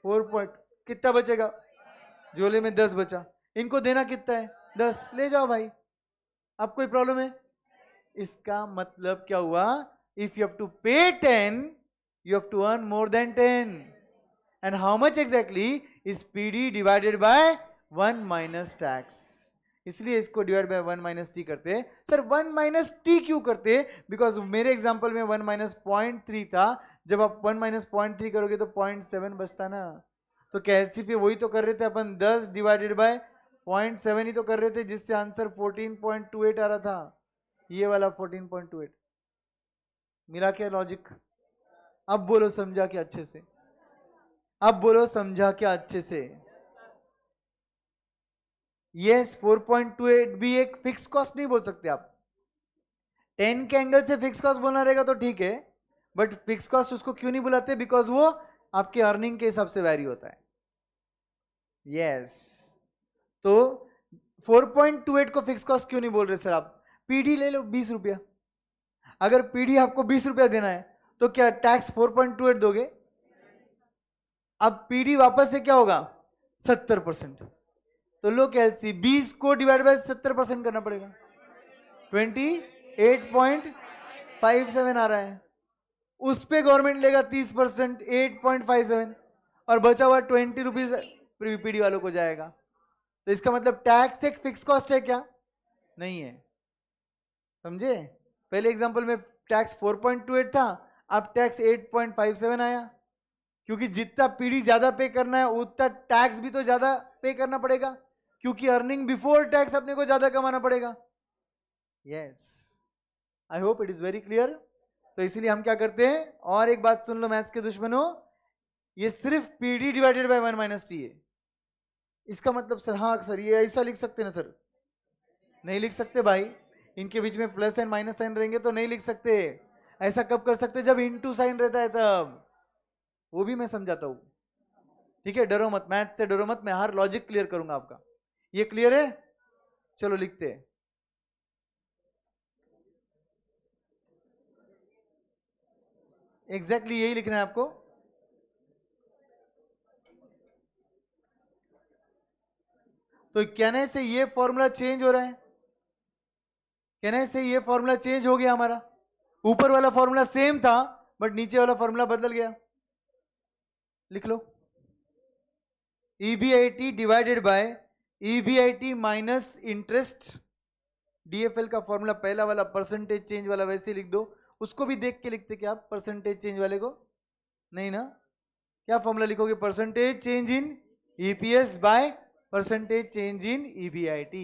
4 पॉइंट, कितना बचेगा? झोले में 10 बचा। इनको देना कितना है? 10। ले जाओ भाई, अब कोई प्रॉब्लम है? इसका मतलब क्या हुआ? इफ यू हैव टू पे 10 you have to earn more than 10. And how much exactly is PD divided by 1 minus tax? इसलिए इसको डिवाइड बाय 1 माइनस टी करते हैं। सर 1 माइनस टी क्यों करते हैं? बिकॉज मेरे एग्जांपल में 1 माइनस 0.3 था, जब आप 1 माइनस 0.3 करोगे तो 0.7 बचता ना। तो कैलसी पे वही तो कर रहे थे अपन, 10 डिवाइडेड बाय 0.7 ही तो कर रहे थे, जिससे आंसर 14.28 आ रहा था। ये वाला 14.28 मिला क्या लॉजिक? अब बोलो समझा क्या अच्छे से? अब बोलो समझा क्या अच्छे से? यस, 4.28 भी एक फिक्स कॉस्ट नहीं बोल सकते आप। 10 के एंगल से फिक्स कॉस्ट बोलना रहेगा तो ठीक है, बट फिक्स कॉस्ट उसको क्यों नहीं बुलाते? बिकॉज वो आपके अर्निंग के हिसाब से वैरी होता है। यस, तो 4.28 को फिक्स कॉस्ट क्यों नहीं बोल रहे सर आप? पीडी ले लो 20 रुपया। अगर पीडी आपको 20 रुपया देना है तो क्या टैक्स 4.28 दोगे? अब पीडी वापस से क्या होगा? 70%। तो लो कैलसी 20 को डिवाइड बाय 70% करना पड़ेगा, 28.57 आ रहा है। उस पे गवर्नमेंट लेगा 30%, 8.57, और बचा हुआ 20 रुपीज पीडी वालों को जाएगा। तो इसका मतलब टैक्स एक फिक्स कॉस्ट है क्या? नहीं है। समझे? पहले एग्जांपल में टैक्स 4.28 था, अब टैक्स 8.57 आया, क्योंकि जितना पीडी ज्यादा पे करना है उतना टैक्स भी तो ज्यादा पे करना पड़ेगा, क्योंकि अर्निंग बिफोर टैक्स अपने को ज्यादा कमाना पड़ेगा. Yes, I hope it is very clear. तो इसीलिए हम क्या करते हैं, और एक बात सुन लो मैथ्स के दुश्मनों, ये सिर्फ PD divided by 1 minus T है. इसका मतलब सर, हाँ सर ये ऐसा लिख सकते ना सर? नहीं लिख सकते भाई, इनके बीच में प्लस एंड माइनस साइन रहेंगे तो नहीं लिख सकते. ऐसा कब कर सकते? जब इनटू साइन रहता है तब. वो भी मैं समझाता हूं, ठीक है? डरो मत, मैथ से डरो मत, मैं हर लॉजिक क्लियर करूंगा आपका. ये क्लियर है? चलो लिखते हैं. एग्जैक्टली यही लिखना है आपको. तो कहने से ये फॉर्मूला चेंज हो रहा है, कहने से ये फॉर्मूला चेंज हो गया हमारा. ऊपर वाला फॉर्मूला सेम था बट नीचे वाला फॉर्मूला बदल गया. लिख लो, EBIT divided by EBIT minus interest. DFL का फॉर्मूला पहला वाला परसेंटेज चेंज वाला वैसे लिख दो. उसको भी देख के लिखते क्या आप परसेंटेज चेंज वाले को? नहीं ना. क्या फॉर्मूला लिखोगे? Percentage change in EPS by percentage change in EBIT,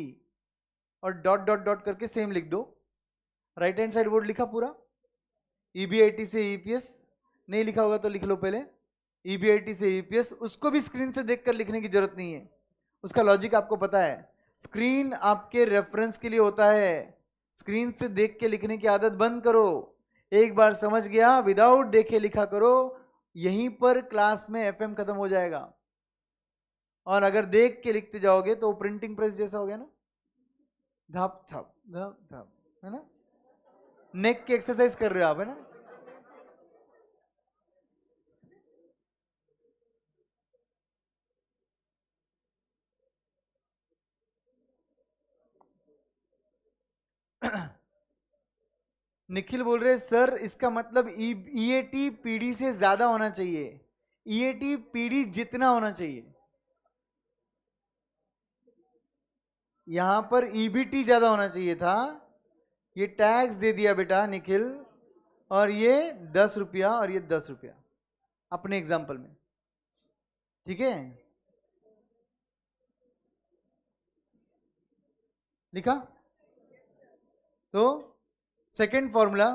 और डॉट डॉट डॉट करके सेम लिख दो. राइट हैंड साइड वर्ड लिखा पूरा. EBIT से EPS नहीं लिखा होगा तो लिख लो पहले. EBIT से EPS, उसको भी स्क्रीन से देखकर लिखने की जरूरत नहीं है, उसका लॉजिक आपको पता है. स्क्रीन आपके रेफरेंस के लिए होता है, स्क्रीन से देख के लिखने की आदत बंद करो. एक बार समझ गया, विदाउट देखे लिखा करो, यहीं पर क्लास में FM खत्म हो जाएगा. और अगर देख के लिखते जाओगे तो प्रिंटिंग प्रेस जैसा हो गया ना, धप धप धप धप, है ना? नेक की एक्सरसाइज कर रहे हो आप, है ना? निखिल बोल रहे सर इसका मतलब EAT PD से ज्यादा होना चाहिए. EAT PD जितना होना चाहिए. यहां पर EBT ज्यादा होना चाहिए था. ये टैक्स दे दिया बेटा निखिल, और ये 10 रुपया और ये 10 रुपया अपने एग्जाम्पल में, ठीक है? लिखा? तो second formula,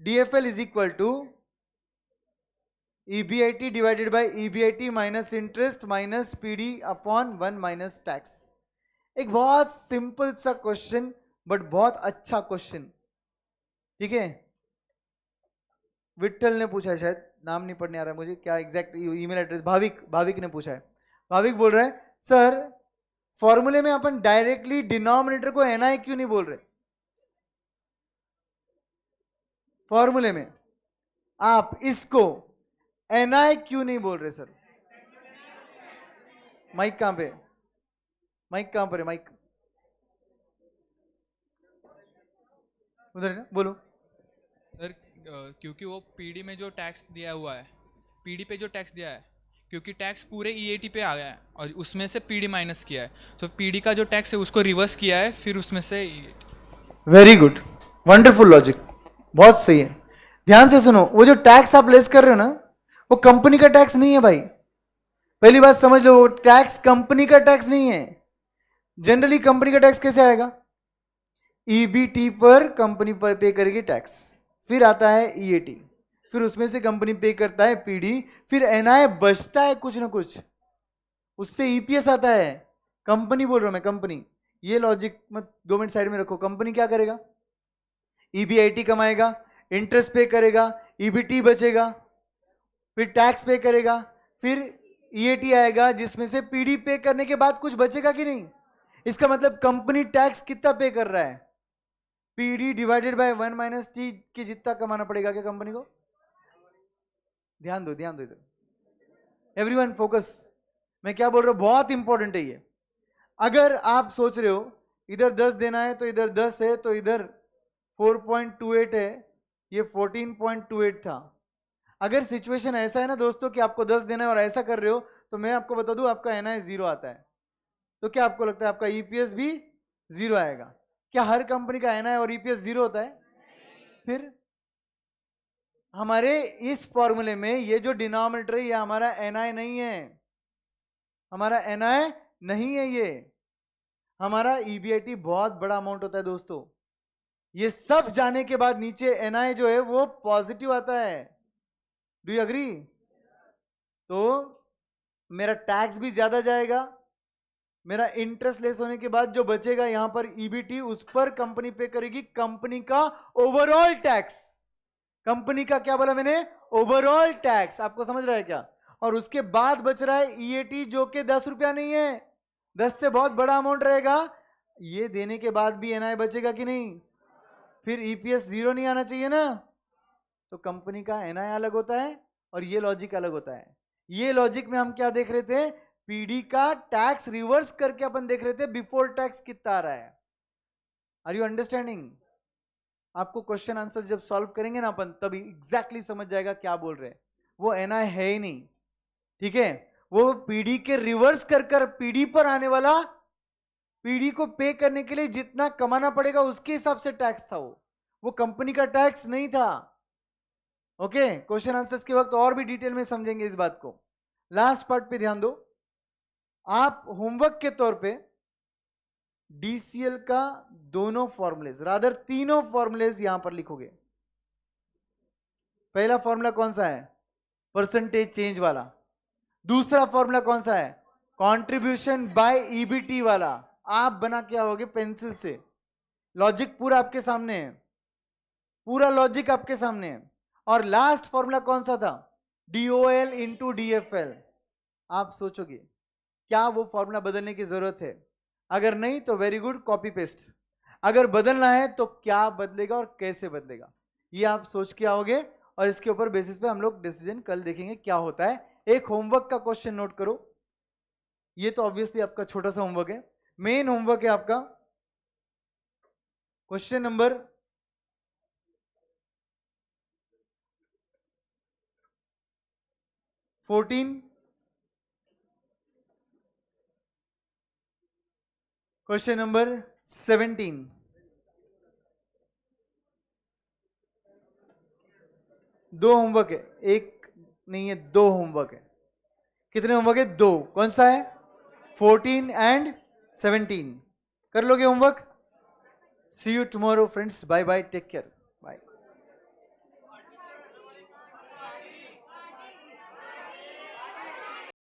DFL is equal to EBIT divided by EBIT minus interest minus PD upon 1 minus tax. एक बहुत सिंपल सा क्वेश्चन बट बहुत अच्छा क्वेश्चन, ठीक है? विट्ठल ने पूछा है, शायद नाम नहीं पढ़ने आ रहा है मुझे, क्या एग्जैक्ट ईमेल एड्रेस, भाविक ने पूछा है. भाविक बोल रहा है सर फॉर्मूले में अपन डायरेक्टली डिनोमिनेटर को NI क्यों नहीं बोल रहे? फॉर्मूले में आप इसको NI क्यों नहीं बोल रहे सर? माइक कहां पे, माइक कहां पर है? माइक उधर है ना, बोलो. सर क्योंकि वो पीडी में जो टैक्स दिया हुआ है, पीडी पे जो टैक्स दिया है, क्योंकि टैक्स पूरे EAT पे आ गया है और उसमें से पीडी माइनस किया है, तो पीडी का जो टैक्स है उसको रिवर्स किया है, फिर उसमें से EAT. Very good, wonderful logic, बहुत सही है. ध्यान से सुनो, वो जो टैक्स आप लेस कर रहे हो ना, वो कंपनी का टैक्स नहीं है भाई. पहली बात समझ लो, टैक्स कंपनी का टैक्स नहीं है. जनरली कंपनी का टैक्स कैसे आएगा? EBT पर कंपनी पर पे करेगी टैक्स, फिर आता है EAT, फिर उसमें से कंपनी पे करता है PD, फिर NI बचता है कुछ ना कुछ, उससे EPS आता है. कंपनी बोल रहा हूं मैं, कंपनी. ये लॉजिक मत 2 मिनट साइड में रखो. कंपनी क्या करेगा? EBIT कमाएगा, इंटरेस्ट पे करेगा, EBT बचेगा, फिर टैक्स पे करेगा, फिर EAT आएगा जिसमें से PD पे करने के बाद कुछ बचेगा कि नहीं? इसका मतलब कंपनी टैक्स कितना पे कर रहा है? PD divided by 1 minus T के जितना कमाना पड़ेगा क्या कंपनी को? ध्यान दो, ध्यान दो इधर. Everyone focus. मैं क्या बोल रहा हूं, बहुत इंपॉर्टेंट है ये. अगर आप सोच रहे हो इधर 10 देना है तो इधर 10 है, तो इधर 4.28 है, ये 14.28 था. अगर सिचुएशन ऐसा है ना दोस्तों कि आपको 10 देना है और ऐसा कर रहे हो, तो मैं आपको बता दूं आपका NI 0 आता है. तो क्या आपको लगता है आपका EPS भी 0 आएगा? क्या हर कंपनी का NI और EPS 0 होता है? फिर हमारे इस फॉर्मूले में ये जो डिनोमिनेटर है ये हमारा एनआई नहीं है, हमारा एनआई नहीं है, ये हमारा ईबीआईटी बहुत बड़ा अमाउंट होता है दोस्तों। ये सब जाने के बाद नीचे एनआई जो है वो पॉजिटिव आता है। Do you agree? तो मेरा टैक्स भी ज्यादा जाएगा, मेरा इंटरेस्ट लेस होने के बाद जो बचेगा यहां पर ईबीटी, उस पर कंपनी पे करेगी कंपनी का ओवरऑल टैक्स। कंपनी का क्या बोला मैंने? Overall tax. आपको समझ रहा है क्या? और उसके बाद बच रहा है ईएटी, जो कि 10 रुपया नहीं है, 10 से बहुत बड़ा अमाउंट रहेगा। ये देने के बाद भी एनआई बचेगा कि नहीं? फिर ईपीएस 0 नहीं आना चाहिए ना? तो कंपनी का एनआई अलग होता है और ये लॉजिक अलग होता है। ये लॉजिक में हम क्या देख रहे थे? पीडी का टैक्स रिवर्स करके अपन देख रहे थे बिफोर टैक्स कितना आ रहा है। Are you understanding? आपको क्वेश्चन आंसर जब सॉल्व करेंगे ना अपन, तभी एग्जैक्टली समझ जाएगा क्या बोल रहे हैं। वो एनआई है ही नहीं, ठीक है? वो पीडी के रिवर्स कर पीडी पर आने वाला, पीडी को पे करने के लिए जितना कमाना पड़ेगा उसके हिसाब से टैक्स था। वो कंपनी का टैक्स नहीं था। ओके, क्वेश्चन आंसर्स के वक्त और भी डिटेल में समझेंगे इस बात को। लास्ट पार्ट पे ध्यान दो। आप होमवर्क के तौर पे डीसीएल का दोनों फॉर्मूलेज, रादर तीनों फॉर्मूलेज यहां पर लिखोगे। पहला फॉर्मूला कौन सा है? परसेंटेज चेंज वाला। दूसरा फॉर्मूला कौन सा है? कंट्रीब्यूशन बाय ईबीटी वाला। आप बना के आओगे पेंसिल से। लॉजिक पूरा आपके सामने है, पूरा लॉजिक आपके सामने है। और लास्ट फॉर्मूला कौन सा था? DOL into DFL. आप सोचोगे क्या वो फॉर्मूला बदलने की जरूरत है? अगर नहीं तो वेरी गुड, कॉपी पेस्ट। अगर बदलना है तो क्या बदलेगा और कैसे बदलेगा, ये आप सोच के आओगे और इसके ऊपर बेसिस पे हम लोग डिसीजन कल देखेंगे क्या होता है। एक होमवर्क का क्वेश्चन नोट करो। ये तो ऑब्वियसली आपका छोटा सा होमवर्क है। मेन होमवर्क है आपका क्वेश्चन नंबर 14, क्वेश्चन नंबर 17। दो होमवर्क है, एक नहीं है, दो होमवर्क है। कितने होमवर्क है? दो। कौन सा है? 14 एंड 17। कर लोगे homework? See you tomorrow friends, bye bye, take care.